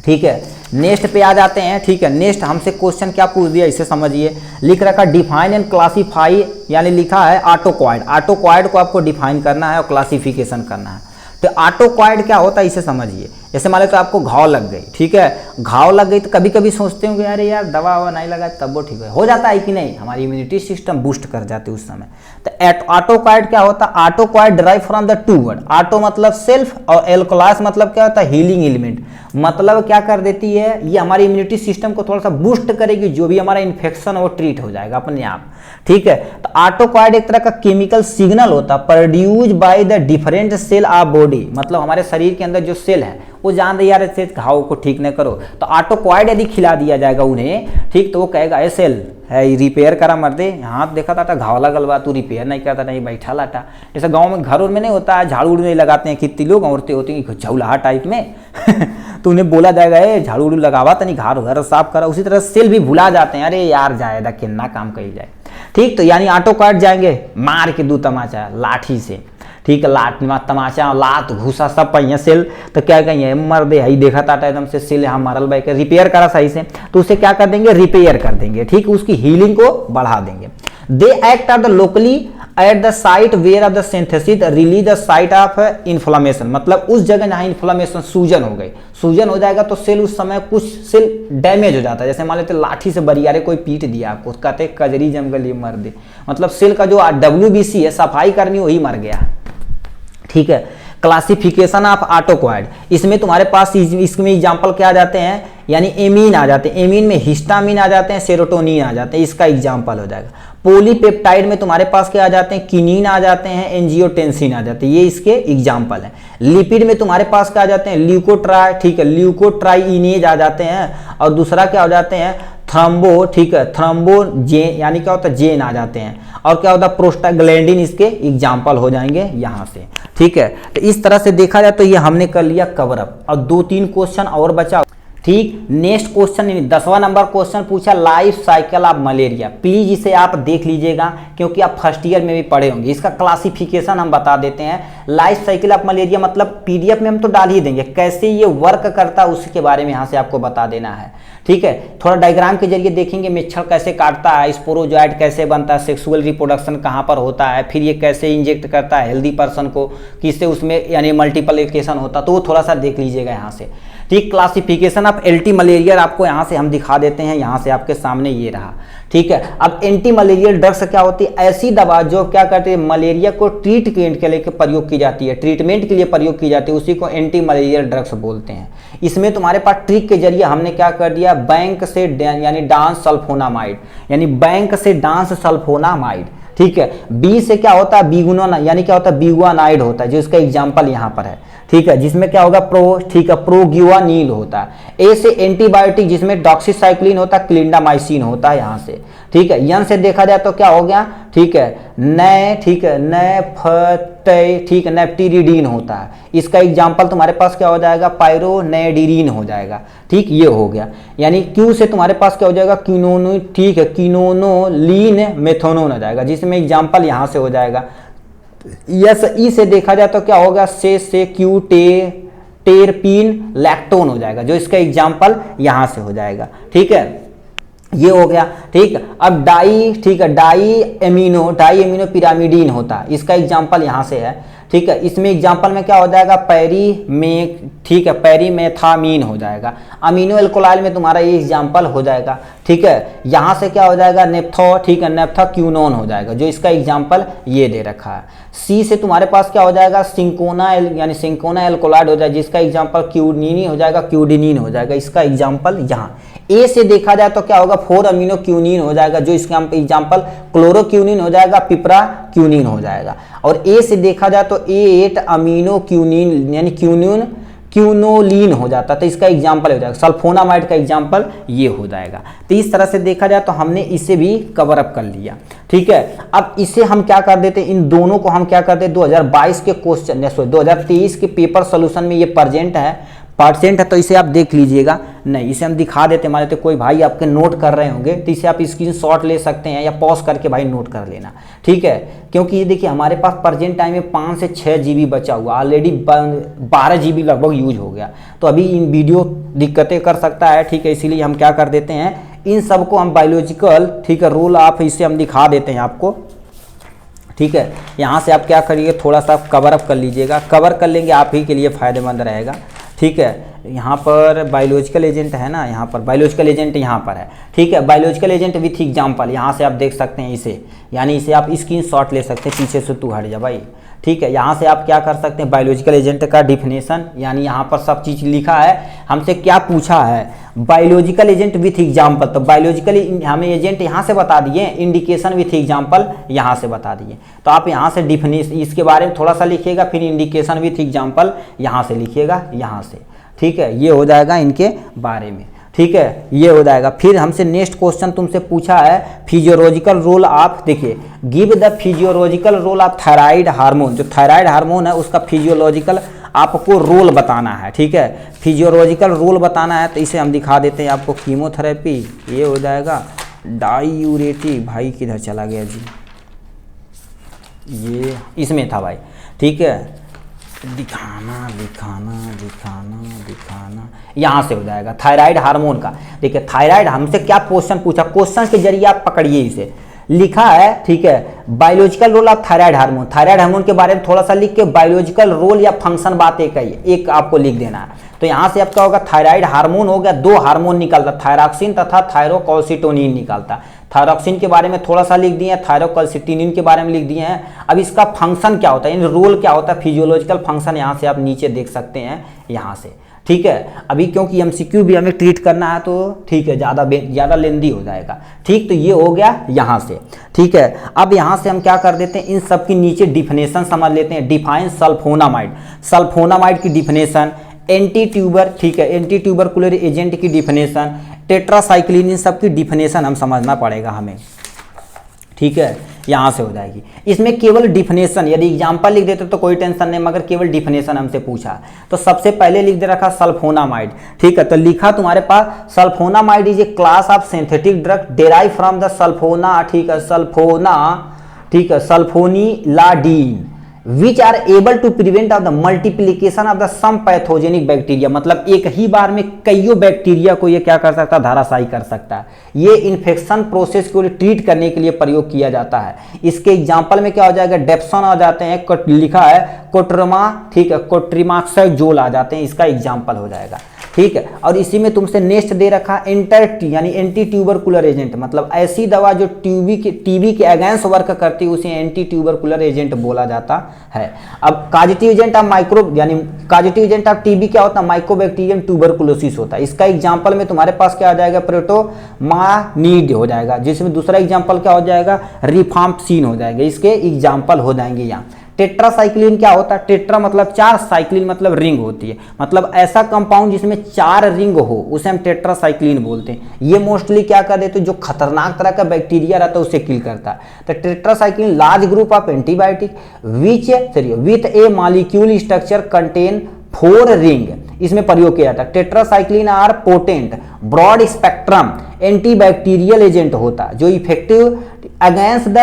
ठीक है, नेक्स्ट पे आ जाते हैं। ठीक है, नेक्स्ट हमसे क्वेश्चन क्या पूछ दिया, इसे समझिए। लिख रखा डिफाइन एंड क्लासीफाई, यानी लिखा है ऑटोक्वाइड, ऑटोक्वाइड को आपको डिफाइन करना है और क्लासिफिकेशन करना है। तो ऑटोक्वाइड क्या होता है इसे समझिए। जैसे मान लो तो आपको घाव लग गई, ठीक है, घाव लग गई तो कभी कभी सोचते होंगे अरे यार दवा ववा नहीं लगा तब वो ठीक हो जाता है कि नहीं, हमारी इम्यूनिटी सिस्टम बूस्ट कर जाती है उस समय। तो ऑटोक्वाइड क्या होता है, autacoid derive from the 2 word, auto मतलब सेल्फ और एल्कोलास मतलब क्या होता है, हीलिंग एलिमेंट, मतलब क्या कर देती है, ये हमारी इम्यूनिटी सिस्टम को थोड़ा सा बूस्ट करेगी, जो भी हमारा इन्फेक्शन वो ट्रीट हो जाएगा अपने आप। ठीक है, तो ऑटोक्वाइड एक तरह का केमिकल सिग्नल होता है produce by the different cell of body, मतलब हमारे शरीर के अंदर जो सेल है वो जान रही यार ऐसे घाव को ठीक न करो, तो ऑटोक्वाइड यदि खिला दिया जाएगा उन्हें, ठीक, तो वो कहेगा ए सेल है रिपेयर करा मर्दे, हाथ देखा था घाव लगल बा तू रिपेयर नहीं करता, नहीं बैठा लाटा। जैसे गांव में घर में नहीं होता है, झाड़ू नहीं लगाते हैं, कितने लोग औरतें होती हैं झौलाहा टाइप में तो उन्हें बोला जाएगा ए झाड़ू उड़ू लगावा तो नहीं, घर साफ करा। उसी तरह सेल भी भुला जाते हैं, अरे यार जाएगा कितना काम कही जाए। ठीक, तो यानी ऑटोक्वाइड जाएंगे मार के 2 तमाचा लाठी से, ठीक है, लाठ तमाचा लात घुसा सब पहिया सेल, तो क्या कहेंगे मर दे हई देखा था एकदम से सेल यहाँ मारल बाई के रिपेयर करा सही से, तो उसे क्या कर देंगे, रिपेयर कर देंगे। ठीक, उसकी हीलिंग को बढ़ा देंगे। They act of the locally at the site where of the synthesis release the site of inflammation, मतलब उस जगह जहाँ इन्फ्लामेशन सूजन हो गई, सूजन हो जाएगा तो सेल उस समय कुछ सेल डैमेज हो जाता है। जैसे मान लेते लाठी से बरियारे कोई पीट दिया आपको, कहते कजरी जम गई मर दे, मतलब सेल का जो WBC है सफाई करनी वही मर गया। ठीक है, क्लासिफिकेशन ऑफ ऑटोक्वाइड, इसमें तुम्हारे पास इसमें एग्जांपल क्या आ जाते हैं, यानी एमीन आ जाते हैं, एमीन में हिस्टामिन आ जाते हैं, सेरोटोनिन आ जाते हैं, इसका एग्जांपल हो जाएगा। पॉलीपेप्टाइड में तुम्हारे पास क्या आ जाते हैं, किनीन आ जाते हैं, एंजियोटेंसिन आ जाते हैं, ये इसके एग्जांपल हैं। लिपिड में तुम्हारे पास क्या आ जाते हैं, ल्यूकोट्राई, ठीक है, ल्यूकोट्राइइनेज आ जाते हैं, और दूसरा क्या हो जाते हैं, थ्रम्बो, ठीक है, थ्रम्बोजेन यानी क्या होता है, जेन आ जाते हैं, और क्या होता है, प्रोस्टाग्लैंडिन इसके एग्जाम्पल हो जाएंगे यहाँ से। ठीक है, तो इस तरह से देखा जाए तो ये हमने कर लिया कवर अप, और 2-3 क्वेश्चन और बचा। ठीक, नेक्स्ट क्वेश्चन 10वां नंबर क्वेश्चन पूछा life cycle of malaria, please इसे आप देख लीजिएगा क्योंकि आप फर्स्ट ईयर में भी पढ़े होंगे। इसका क्लासिफिकेशन हम बता देते हैं। लाइफ साइकिल ऑफ मलेरिया मतलब PDF में हम तो डाल ही देंगे, कैसे ये वर्क करता है उसके बारे में यहाँ से आपको बता देना है। ठीक है, थोड़ा डायग्राम के जरिए देखेंगे मच्छर कैसे काटता है, स्पोरोजोइट कैसे बनता है, सेक्सुअल रिप्रोडक्शन कहाँ पर होता है, फिर ये कैसे इंजेक्ट करता है हेल्दी पर्सन को, किससे उसमें यानी मल्टीप्लिकेशन होता, तो वो थोड़ा सा देख लीजिएगा यहाँ से। ठीक, क्लासिफिकेशन ऑफ एंटी मलेरियल आपको यहाँ से हम दिखा देते हैं, यहाँ से आपके सामने ये रहा। ठीक है, अब एंटी मलेरियल ड्रग्स क्या होती है, ऐसी दवा जो क्या करती है, मलेरिया को ट्रीटमेंट के लिए प्रयोग की जाती है, ट्रीटमेंट के लिए प्रयोग की जाती है, उसी को एंटी मलेरियल ड्रग्स बोलते हैं। इसमें तुम्हारे पास ट्रिक के जरिए हमने क्या कर दिया, बैंक से यानी डांस सल्फोनामाइड, यानी बैंक से डांस सल्फोनामाइड, ठीक है। बी से क्या होता है, बिगुनोन यानी क्या होता है, बिगुआनाइड होता है, जो इसका एग्जाम्पल यहाँ पर है, ठीक है, जिसमें क्या होगा प्रो, ठीक है, प्रोग्युआनिल होता है। ए से एंटीबायोटिक जिसमें डॉक्सीसाइक्लिन होता है, क्लिंडामाइसिन होता है यहाँ से, ठीक है। यन से देखा जाए तो क्या हो गया, ठीक है, नए, ठीक है, नेफ्तै, ठीक है, नेफ्टिरिडीन होता है, इसका एग्जाम्पल तुम्हारे पास क्या हो जाएगा, पायरोनेडिरीन हो जाएगा, ठीक, ये हो गया। यानी क्यू से तुम्हारे पास क्या हो जाएगा, क्विनोनो, ठीक है, क्विनोनोलिन मेथोनोन हो जाएगा, जिसमें एग्जाम्पल यहाँ से हो जाएगा। यस, ई से देखा जाए तो क्या होगा, से क्यू टेरपीन लैक्टोन हो जाएगा, जो इसका एग्जाम्पल यहां से हो जाएगा, ठीक है, ये हो गया, ठीक। अब डाई, ठीक है, डाई एमिनो पिरामिडीन होता है, इसका एग्जाम्पल यहां से है, ठीक है। इसमें एग्जाम्पल में क्या हो जाएगा, ठीक है, पेरीमेथामीन हो जाएगा। अमीनो एल्कोलाइल में तुम्हारा ये एग्जाम्पल हो जाएगा, ठीक है। यहां से क्या हो जाएगा, नेप्थो, ठीक है, नेप्थोक्यूनोन हो जाएगा, जो इसका एग्जाम्पल ये दे रखा है। सी से तुम्हारे पास क्या हो जाएगा, सिंकोना यानी सिंकोना एल्कोलाइड हो जाएगा, जिसका एग्जाम्पल क्यूनिनी हो जाएगा, क्यूडिनिन हो जाएगा, इसका एग्जाम्पल यहाँ। ए से देखा जाए तो क्या होगा, 4 अमीनो क्यूनिन हो जाएगा, जो इसका एग्जाम्पल क्लोरोक्यूनिन हो जाएगा, पिपरा क्यूनिन हो जाएगा। और ए से देखा जाए तो 8 अमीनो क्यूनिन यानी क्यूनोलिन हो जाता है, तो इसका एग्जाम्पल हो जाएगा, सल्फोनामाइड का एग्जाम्पल ये हो जाएगा। तो इस तरह से देखा जाए तो हमने इसे भी कवर अप कर लिया, ठीक है। अब इसे हम क्या कर देते, इन दोनों को हम क्या करते, 2022 के क्वेश्चन, 2023 के पेपर सोल्यूशन में ये परसेंट है, तो इसे आप देख लीजिएगा। नहीं, इसे हम दिखा देते, मान लेते कोई भाई आपके नोट कर रहे होंगे तो इसे आप स्क्रीनशॉट ले सकते हैं या पॉज करके भाई नोट कर लेना, ठीक है। क्योंकि ये देखिए हमारे पास प्रेजेंट टाइम में 5 से 6 GB बचा हुआ, ऑलरेडी 12 GB लगभग यूज हो गया, तो अभी इन वीडियो दिक्कतें कर सकता है, ठीक है। इसीलिए हम क्या कर देते हैं, इन सबको हम बायोलॉजिकल, ठीक है, रूल आप इसे हम दिखा देते हैं आपको, ठीक है। यहाँ से आप क्या करिए, थोड़ा सा कवर अप कर लीजिएगा, कवर कर लेंगे आप ही के लिए फ़ायदेमंद रहेगा, ठीक है। यहाँ पर बायोलॉजिकल एजेंट है ना, यहाँ पर बायोलॉजिकल एजेंट यहाँ पर है, ठीक है। बायोलॉजिकल एजेंट विथ एग्जाम्पल यहाँ से आप देख सकते हैं इसे, यानी इसे आप स्क्रीनशॉट ले सकते हैं, पीछे से तू हट जा भाई, ठीक है। यहाँ से आप क्या कर सकते हैं, बायोलॉजिकल एजेंट का डिफिनेशन, यानी यहाँ पर सब चीज़ लिखा है। हमसे क्या पूछा है, बायोलॉजिकल एजेंट विथ एग्जाम्पल, तो बायोलॉजिकली हमें एजेंट यहाँ से बता दिए, इंडिकेशन विथ एग्जाम्पल यहाँ से बता दिए, तो आप यहाँ से डिफिनेशन इसके बारे में थोड़ा सा लिखिएगा, फिर इंडिकेशन विथ एग्जाम्पल यहाँ से लिखिएगा, यहाँ से, ठीक है। ये हो जाएगा इनके बारे में, ठीक है, ये हो जाएगा। फिर हमसे नेक्स्ट क्वेश्चन तुमसे पूछा है फिजियोलॉजिकल रोल ऑफ, देखिए, give the physiological role of thyroid hormone, जो थायराइड हार्मोन है उसका फिजियोलॉजिकल आपको रोल बताना है, ठीक है, फिजियोलॉजिकल रोल बताना है। तो इसे हम दिखा देते हैं आपको, कीमोथेरेपी, ये हो जाएगा डाईयूरेटिक, भाई किधर चला गया जी, ये इसमें था भाई, ठीक है, दिखाना यहाँ से हो जाएगा थायराइड हार्मोन का। देखिए थायराइड, हमसे क्या क्वेश्चन पूछा, क्वेश्चन के जरिए आप पकड़िए इसे, लिखा है, ठीक है, biological role of thyroid hormone, thyroid hormone के बारे में थोड़ा सा लिख के बायोलॉजिकल रोल या फंक्शन बात एक आपको लिख देना है। तो यहाँ से आपका होगा थायराइड हार्मोन हो गया, 2 हार्मोन निकलता, थायरॉक्सिन तथा थायरोकैल्सिटोनिन निकलता। थायरॉक्सिन के बारे में थोड़ा सा लिख दिए हैं, थायरोकैल्सिटोनिन के बारे में लिख दिए हैं। अब इसका फंक्शन क्या होता है, इन रोल क्या होता है, फिजियोलॉजिकल फंक्शन यहाँ से आप नीचे देख सकते हैं, यहाँ से, ठीक है। अभी क्योंकि एमसीक्यू भी हमें ट्रीट करना है तो ठीक है, ज़्यादा लेंदी हो जाएगा, ठीक। तो ये हो गया यहाँ से, ठीक है। अब यहाँ से हम क्या कर देते हैं, इन सब की नीचे डिफिनेशन समझ लेते हैं। डिफाइन सल्फोनामाइड, सल्फोनामाइड की डिफिनेशन, एंटी ट्यूबर, ठीक है, एंटी ट्यूबरकुलर एजेंट की डिफिनेशन, टेट्रासाइक्लिन, इन सब की डिफिनेशन हम समझना पड़ेगा हमें, ठीक है, यहाँ से हो जाएगी। इसमें केवल डिफिनेशन, यदि एग्जाम्पल लिख देते तो कोई टेंशन नहीं, मगर केवल डिफिनेशन हमसे पूछा, तो सबसे पहले लिख दे रखा सल्फोनामाइड, ठीक है। तो लिखा तुम्हारे पास, sulphonamide is a class of synthetic drug derive from the सल्फोना, ठीक है, सल्फोना, ठीक है, sulphanilamide, which are able to prevent of the multiplication of the some pathogenic bacteria, मतलब एक ही बार में कईयों बैक्टीरिया को ये क्या कर सकता है, धाराशायी कर सकता है। ये इन्फेक्शन प्रोसेस को ट्रीट करने के लिए प्रयोग किया जाता है। इसके एग्जाम्पल में क्या हो जाएगा, डेप्सन आ जाते हैं, लिखा है कोट्रमा, ठीक है, कोट्रिमाक्साइजोल आ जाते हैं, इसका एग्जाम्पल हो जाएगा, ठीक है। और इसी में तुमसे नेक्स्ट दे रखा यानी एंटी ट्यूबरकुलर एजेंट, मतलब ऐसी दवा जो टीबी के अगेंस्ट वर्क करती है उसे एंटी ट्यूबरकुलर एजेंट बोला जाता है। अब कॉजेटिव एजेंट ऑफ टीबी क्या होता है, माइक्रोबैक्टीरियम ट्यूबरकुलोसिस होता है। इसका एग्जांपल में तुम्हारे पास क्या आ जाएगा, प्रोटोमानीड हो जाएगा, जिसमें दूसरा एग्जांपल क्या हो जाएगा, रिफाम्पसिन हो जाएगा। इसके एग्जांपल हो जाएंगे यहाँ। टेट्रासाइक्लिन क्या होता है, टेट्रा मतलब 4, साइक्लिन मतलब रिंग होती है, मतलब ऐसा कंपाउंड जिसमें 4 रिंग हो उसे हम टेट्रासाइक्लिन बोलते हैं। ये मोस्टली क्या कर देते हैं, जो खतरनाक तरह का बैक्टीरिया रहता है उसे किल करता है। तो tetracycline large group of antibiotic with a molecule structure contain 4 ring, इसमें प्रयोग किया जाता है। Tetracycline are potent broad spectrum antibacterial agent होता है जो effective against the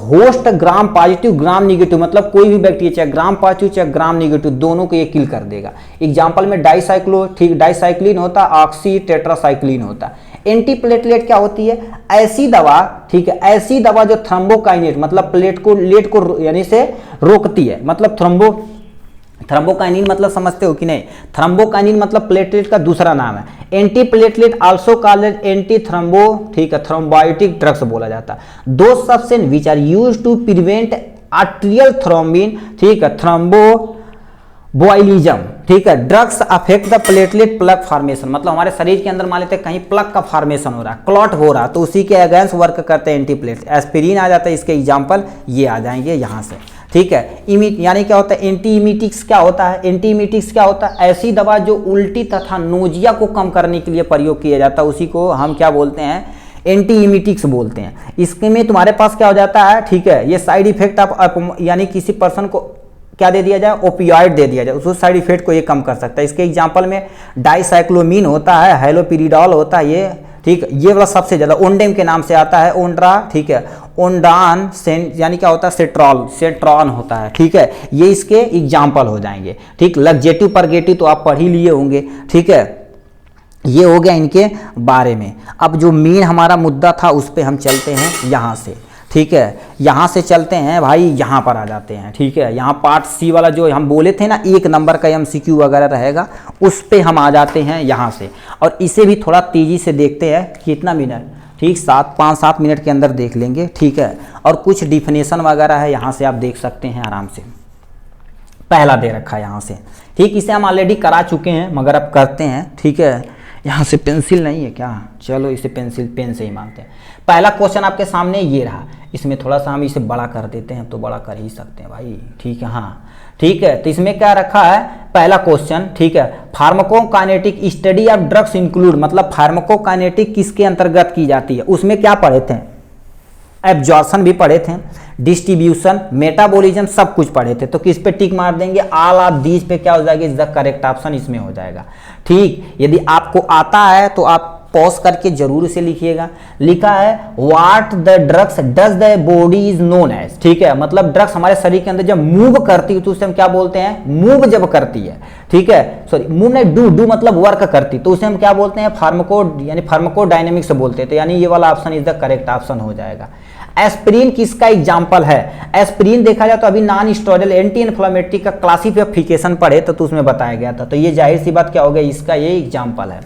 host gram positive gram negative, मतलब कोई भी बैक्टीरिया चाहे ग्राम पॉजिटिव चाहे ग्राम निगेटिव दोनों को ये किल कर देगा। एग्जांपल में डाइसाइक्लिन होता है, ऑक्सी टेट्रासाइक्लिन होता है। एंटीप्लेटलेट क्या होती है, ऐसी दवा, ठीक है, ऐसी दवा जो थ्रोम्बोकाइनेट मतलब लेट को यानी से रोकती है, मतलब थ्रोम्बोकाइनिन मतलब समझते हो कि नहीं, थ्रोम्बोकाइनिन मतलब प्लेटलेट का दूसरा नाम है। Anti platelet also called anti thrombo, ठीक है, थ्रोम्बायोटिक ड्रग्स बोला जाता है। Those substance which are used to prevent arterial thrombin, ठीक है, थ्रोम्बोबॉयलिज्म, ठीक है। Drugs affect the platelet plug formation, मतलब हमारे शरीर के अंदर मान लेते हैं कहीं प्लग का फॉर्मेशन हो रहा है, क्लॉट हो रहा है, तो उसी के अगेंस्ट वर्क करते हैं एंटीप्लेट। एस्पिरिन आ जाता है, इसके एग्जांपल ये आ जाएंगे यहाँ से, ठीक है। यानी क्या होता है, एंटीइमिटिक्स क्या होता है, एंटीइमिटिक्स क्या होता है, ऐसी दवा जो उल्टी तथा नोजिया को कम करने के लिए प्रयोग किया जाता है उसी को हम क्या बोलते हैं, एंटीइमिटिक्स बोलते हैं। इसके में तुम्हारे पास क्या हो जाता है, ठीक है, ये साइड इफेक्ट आप यानी किसी पर्सन को क्या दे दिया जाए, ओपियाइड दे दिया जाए, उस साइड इफेक्ट को ये कम कर सकता है। इसके एग्जांपल में डाइसाइक्लोमीन होता है, हैलोपिरिडॉल होता है, ये ठीक, ये वाला सबसे ज्यादा ओंडेम के नाम से आता है, ओंड्रा, ठीक है, ओंडान यानी क्या होता है, सेट्रॉन होता है, ठीक है। ये इसके एग्जाम्पल हो जाएंगे, ठीक। लग्जेटिव परगेटिव तो आप पढ़ ही लिए होंगे, ठीक है। ये हो गया इनके बारे में। अब जो मेन हमारा मुद्दा था उस पर हम चलते हैं यहाँ से, ठीक है। यहाँ से चलते हैं भाई, यहाँ पर आ जाते हैं, ठीक है। यहाँ पार्ट सी वाला जो हम बोले थे ना 1 नंबर का MCQ वगैरह रहेगा, उस पे हम आ जाते हैं यहाँ से, और इसे भी थोड़ा तेजी से देखते हैं, कितना मिनट, ठीक, 5-7 मिनट के अंदर देख लेंगे, ठीक है। और कुछ डिफिनेशन वगैरह है यहाँ से आप देख सकते हैं आराम से, पहला दे रखा है यहाँ से, ठीक। इसे हम ऑलरेडी करा चुके हैं मगर अब करते हैं, ठीक है। यहाँ से पेंसिल नहीं है क्या, चलो इसे पेन से ही मानते हैं। पहला क्वेश्चन आपके सामने ये रहा, इसमें थोड़ा सा हम इसे बड़ा कर देते हैं, तो बड़ा कर ही सकते हैं भाई, ठीक है, हाँ, ठीक है। तो इसमें क्या रखा है, पहला क्वेश्चन, ठीक है, pharmacokinetic study of drugs include, मतलब फार्माकोकाइनेटिक किसके अंतर्गत की जाती है, उसमें क्या पढ़े थे, एब्जॉर्प्शन भी पढ़े थे, डिस्ट्रीब्यूशन, मेटाबॉलिज्म, सब कुछ पढ़े थे। तो किस पे टिक मार देंगे, ऑल ऑफ दीज पे क्या हो जाएगा, इज द करेक्ट ऑप्शन इसमें हो जाएगा, ठीक। यदि आपको आता है तो आप पॉज करके जरूर इसे लिखिएगा। लिखा है what the drugs does the body is known as, ठीक है, मतलब ड्रग्स हमारे शरीर के अंदर जब मूव करती है तो उसे हम क्या बोलते हैं, मूव जब करती है, ठीक है, सॉरी मूव नहीं, डू मतलब वर्क करती, तो उसे हम क्या बोलते हैं, फार्माकोडायनेमिक्स बोलते हैं। तो यानी ये वाला option is the correct option हो जाएगा। एस्पिरिन किसका एग्जाम्पल है, एस्पिरिन देखा जाए तो अभी नॉन स्टेरॉयडल एंटी इन्फ्लेमेटरी का क्लासिफिकेशन पढ़े तो उसमें बताया गया था, तो ये जाहिर सी बात क्या हो गया, इसका ये एग्जाम्पल है।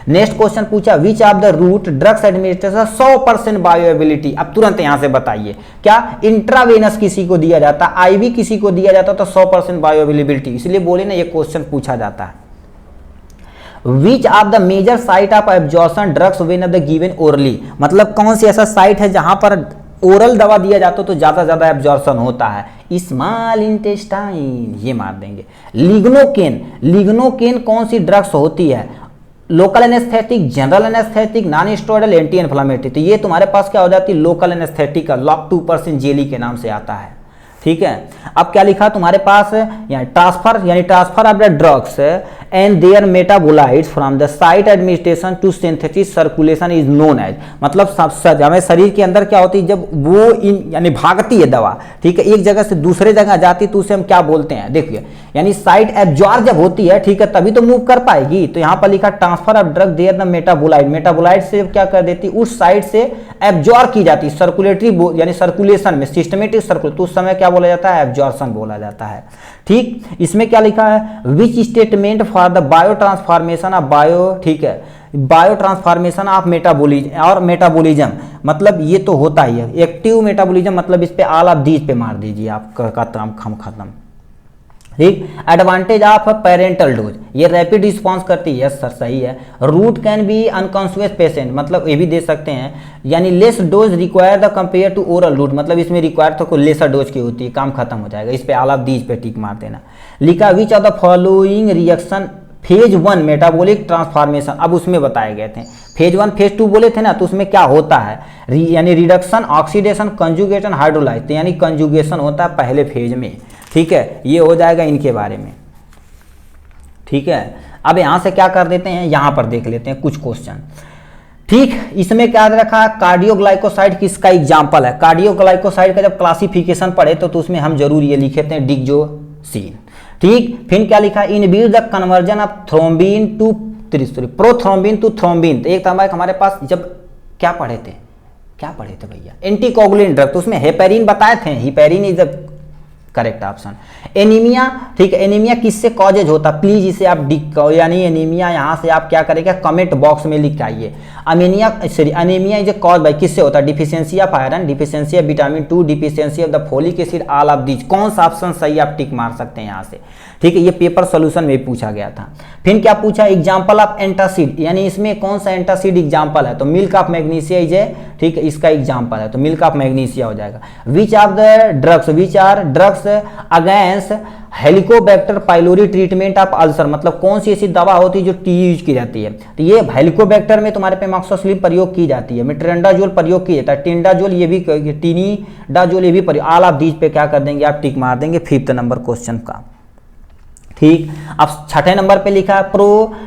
नेक्स्ट क्वेश्चन पूछा which of the route drugs administration 100% bioavailability, अब तुरंत यहां से बताइए, क्या इंट्रावेनस किसी को दिया जाता, आईवी किसी को दिया जाता तो 100% बायोएबिलिटी, इसलिए बोले ना ये क्वेश्चन पूछा जाता है। Which of the major site of absorption drugs when the given orally, मतलब कौन सी ऐसा साइट है जहां पर ओरल दवा दिया जाता तो ज्यादा एब्जॉर्प्शन होता है, स्मॉल इंटेस्टाइन, ये मार देंगे। लिग्नोकेन कौन सी ड्रग्स होती है, local anaesthetic, general anaesthetic, non steroidal, anti inflammatory, तो ये तुम्हारे पास क्या हो जाती है, लोकल एनेस्थेटिक का लॉक 2% जेली के नाम से आता है, ठीक है। अब क्या लिखा तुम्हारे पास, transfer of the drugs and their metabolites from the site administration to synthetic circulation is known as, मतलब हमें शरीर के अंदर क्या होती है जब वो यानी भागती है दवा, ठीक है, एक जगह से दूसरे जगह जाती तो उसे हम क्या बोलते हैं, देखिए, यानी साइट एब्जॉर्ब जब होती है, ठीक है, तभी तो मूव कर पाएगी। तो यहाँ पर लिखा transfer of drug there the metabolite से क्या कर देती, उस साइड से एब्जॉर्ब की जाती, सर्कुलेटरी यानी सर्कुलेशन में, सिस्टमेटिक सर्कुलेशन, तो उस समय क्या बोला जाता है, एब्जॉर्प्शन बोला जाता है, ठीक। इसमें क्या लिखा है, which statement for the bio transformation of bio, ठीक है, बायो ट्रांसफॉर्मेशन ऑफ मेटाबॉलिज्म और मेटाबॉलिज्म, मतलब ये तो होता ही है। एक्टिव मेटाबॉलिज्म मतलब इस पे ऑल ऑफ दीज पे मार दीजिए आप, खत्म। ठीक, एडवांटेज ऑफ पेरेंटल डोज, ये रैपिड रिस्पांस करती है, यस सर सही है। Route can be unconscious patient, मतलब ये भी दे सकते हैं, यानी less dose require the compare to oral route, मतलब इसमें रिक्वायर तो कोई लेसर डोज की होती है, काम खत्म हो जाएगा। इस पे ऑल ऑफ दीज पे टिक मार देना। लिखा विच of the following reaction phase 1 metabolic transformation, अब उसमें बताए गए थे फेज 1 फेज 2 बोले थे ना, तो उसमें क्या होता है, यानी रिडक्शन, ऑक्सीडेशन, कंजुगेशन, हाइड्रोलाइज, यानी कंजुगेशन होता है पहले फेज में, ठीक है, ये हो जाएगा इनके बारे में, ठीक है। अब यहां से क्या कर देते हैं, यहां पर देख लेते हैं कुछ क्वेश्चन, ठीक। इसमें क्या रखा है, कार्डियोग्लाइकोसाइड किसका एग्जाम्पल है। कार्डियोग्लाइकोसाइड का जब क्लासिफिकेशन पढ़े तो उसमें हम जरूर ये लिखे थे डिगोक्सिन, ठीक। फिर क्या लिखा, inhibit the conversion of thrombin to prothrombin to thrombin, तो एक समय हमारे पास जब क्या पढ़े थे भैया, एंटीकोगुलेंट ड्रग, तो उसमें हेपेरिन बताए थे, heparin is the correct option. Anaemia, ठीक है, एनीमिया किससे कॉजेज होता, प्लीज इसे आप यानी एनीमिया यहां से आप क्या करेंगे, कमेंट बॉक्स में लिख के आइए। एनीमिया इज कॉज बाय, किससे होता है, deficiency of iron, deficiency of vitamin 2, deficiency of the folic acid, all of these, कौन सा ऑप्शन सही आप टिक मार सकते हैं यहां से, ठीक है। ये पेपर सोल्यूशन में पूछा गया था। फिर क्या पूछा, एग्जाम्पल ऑफ एंटासिड, यानी इसमें कौन सा एंटासिड एग्जाम्पल है, तो milk of magnesia is a, ठीक है, इसका एग्जाम्पल है, तो मिल्क ऑफ मैग्नीशिया हो जाएगा। Which of the drugs, which are drugs against Helicobacter pylori treatment of ulcer, मतलब कौन सी ऐसी दवा होती है जो टी यूज की जाती है, तो ये हेलिकोबैक्टर में तुम्हारे पे एमॉक्सिसिलिन प्रयोग की जाती है, मेट्रोनिडाजोल प्रयोग किया जाता है, टिंडाजोल ये भी, टिनिडाजोल ये भी प्रयोग, ऑल ऑफ दीज पे क्या कर देंगे आप टिक मार देंगे 5th नंबर क्वेश्चन का, ठीक। अब 6ठे नंबर पे लिखा है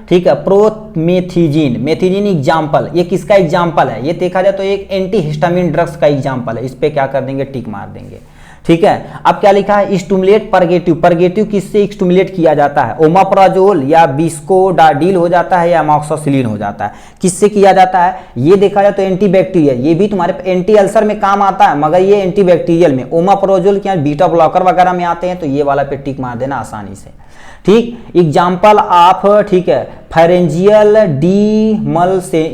ठीक है, प्रोमेथिजीन, मेथिजीन एग्जाम्पल, ये किसका एग्जाम्पल है, ये देखा जाए तो एक एंटी हिस्टामिन ड्रग्स का एग्जाम्पल है, इस पे क्या कर देंगे टिक मार देंगे, ठीक है। अब क्या लिखा है, स्टिमुलेट परगेटिव किससे स्टिमुलेट किया जाता है, ओमाप्राजोल या बिस्कोडाडिल हो जाता है या एमॉक्सिसिलिन हो जाता है, किससे किया जाता है, ये देखा जाए तो एंटीबैक्टीरियल, ये भी तुम्हारे एंटी अल्सर में काम आता है, मगर ये एंटीबैक्टीरियल में, ओमाप्राजोल क्या बीटा ब्लॉकर वगैरह में आते हैं, तो ये वाला पे टिक मार देना आसानी से, ठीक। एग्जाम्पल ऑफ, ठीक है, फेरेंजियल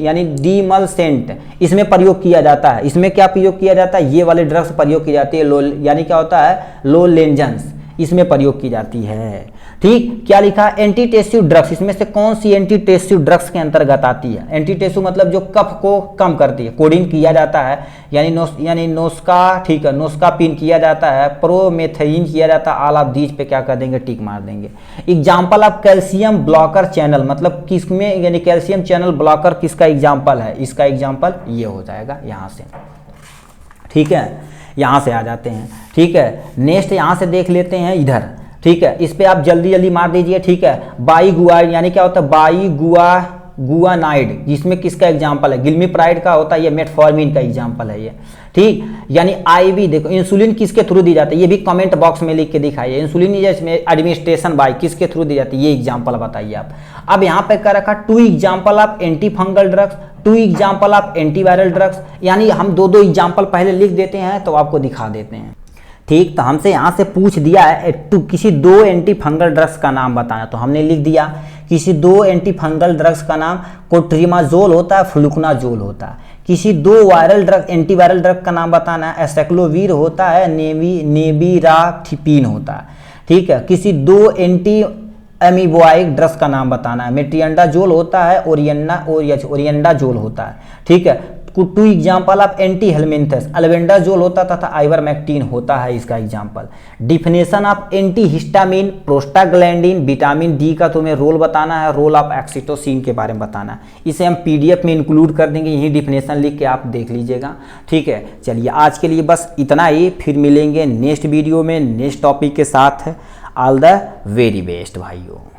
यानी डीमलसेंट, इसमें प्रयोग किया जाता है, इसमें क्या प्रयोग किया जाता है, ये वाले ड्रग्स प्रयोग की जाती है, यानी क्या होता है, लोलेंजेंस, इसमें प्रयोग की जाती है, ठीक। क्या लिखा, एंटीटेसिव ड्रग्स, इसमें से कौन सी एंटीटेसिव ड्रग्स के अंतर्गत आती है, एंटीटेसिव मतलब जो कफ को कम करती है, कोडिन किया जाता है, यानी नोस्का, ठीक है, नोस्कापिन किया जाता है, प्रोमेथाइन किया जाता है, ऑल ऑफ दीज पे क्या कर देंगे टिक मार देंगे। Example of calcium blocker channel, मतलब किसमें, यानी कैल्शियम चैनल ब्लॉकर किसका एग्जाम्पल है, इसका एग्जाम्पल ये हो जाएगा यहां से, ठीक है, यहां से आ जाते हैं, ठीक है। नेक्स्ट यहां से देख लेते हैं इधर, ठीक है, इस पे आप जल्दी जल्दी मार दीजिए, ठीक है। बाईगुआइड, यानी क्या होता है, बाईगुआनाइड, जिसमें किसका एग्जाम्पल है, गिल्मीप्राइड का होता है, ये मेटफॉर्मिन का एग्जाम्पल है ये, ठीक। यानी आईवी, देखो इंसुलिन किसके थ्रू दी जाती है, ये भी कमेंट बॉक्स में लिख के दिखाइए, इंसुलिन एडमिनिस्ट्रेशन बाय किसके थ्रू दी जाती है, ये एग्जाम्पल बताइए आप। अब यहाँ पे कर रखा 2 example of anti fungal drugs, 2 example of antiviral drugs, यानी हम 2 एग्जाम्पल पहले लिख देते हैं तो आपको दिखा देते हैं, ठीक। तो हमसे यहाँ से पूछ दिया है किसी 2 एंटी फंगल ड्रग्स का नाम बताना, तो हमने लिख दिया किसी 2 एंटी फंगल ड्रग्स का नाम, कोट्रिमाजोल होता है, फ्लुकनाजोल होता है। किसी 2 वायरल ड्रग, एंटीवायरल ड्रग का नाम बताना है, एसाइक्लोवीर होता है, नेबिराथिपिन होता है, ठीक है। किसी 2 एंटी एमीबोइक ड्रग्स का नाम बताना है, मेट्रिएंडाजोल होता है, ओरिएंडाजोल होता है, ठीक है। 2 example of anti helminths, albendazole होता तथा आइवरमेक्टिन होता है इसका example. Definition of anti histamine, prostaglandin, vitamin D का तुम्हें रोल बताना है, रोल ऑफ एक्सिटोसिन के बारे में बताना है, इसे हम पीडीएफ में इंक्लूड कर देंगे, यही डिफिनेशन लिख के आप देख लीजिएगा, ठीक है। चलिए आज के लिए बस इतना ही, फिर मिलेंगे नेक्स्ट वीडियो में नेक्स्ट टॉपिक के साथ। ऑल द वेरी बेस्ट भाइयों।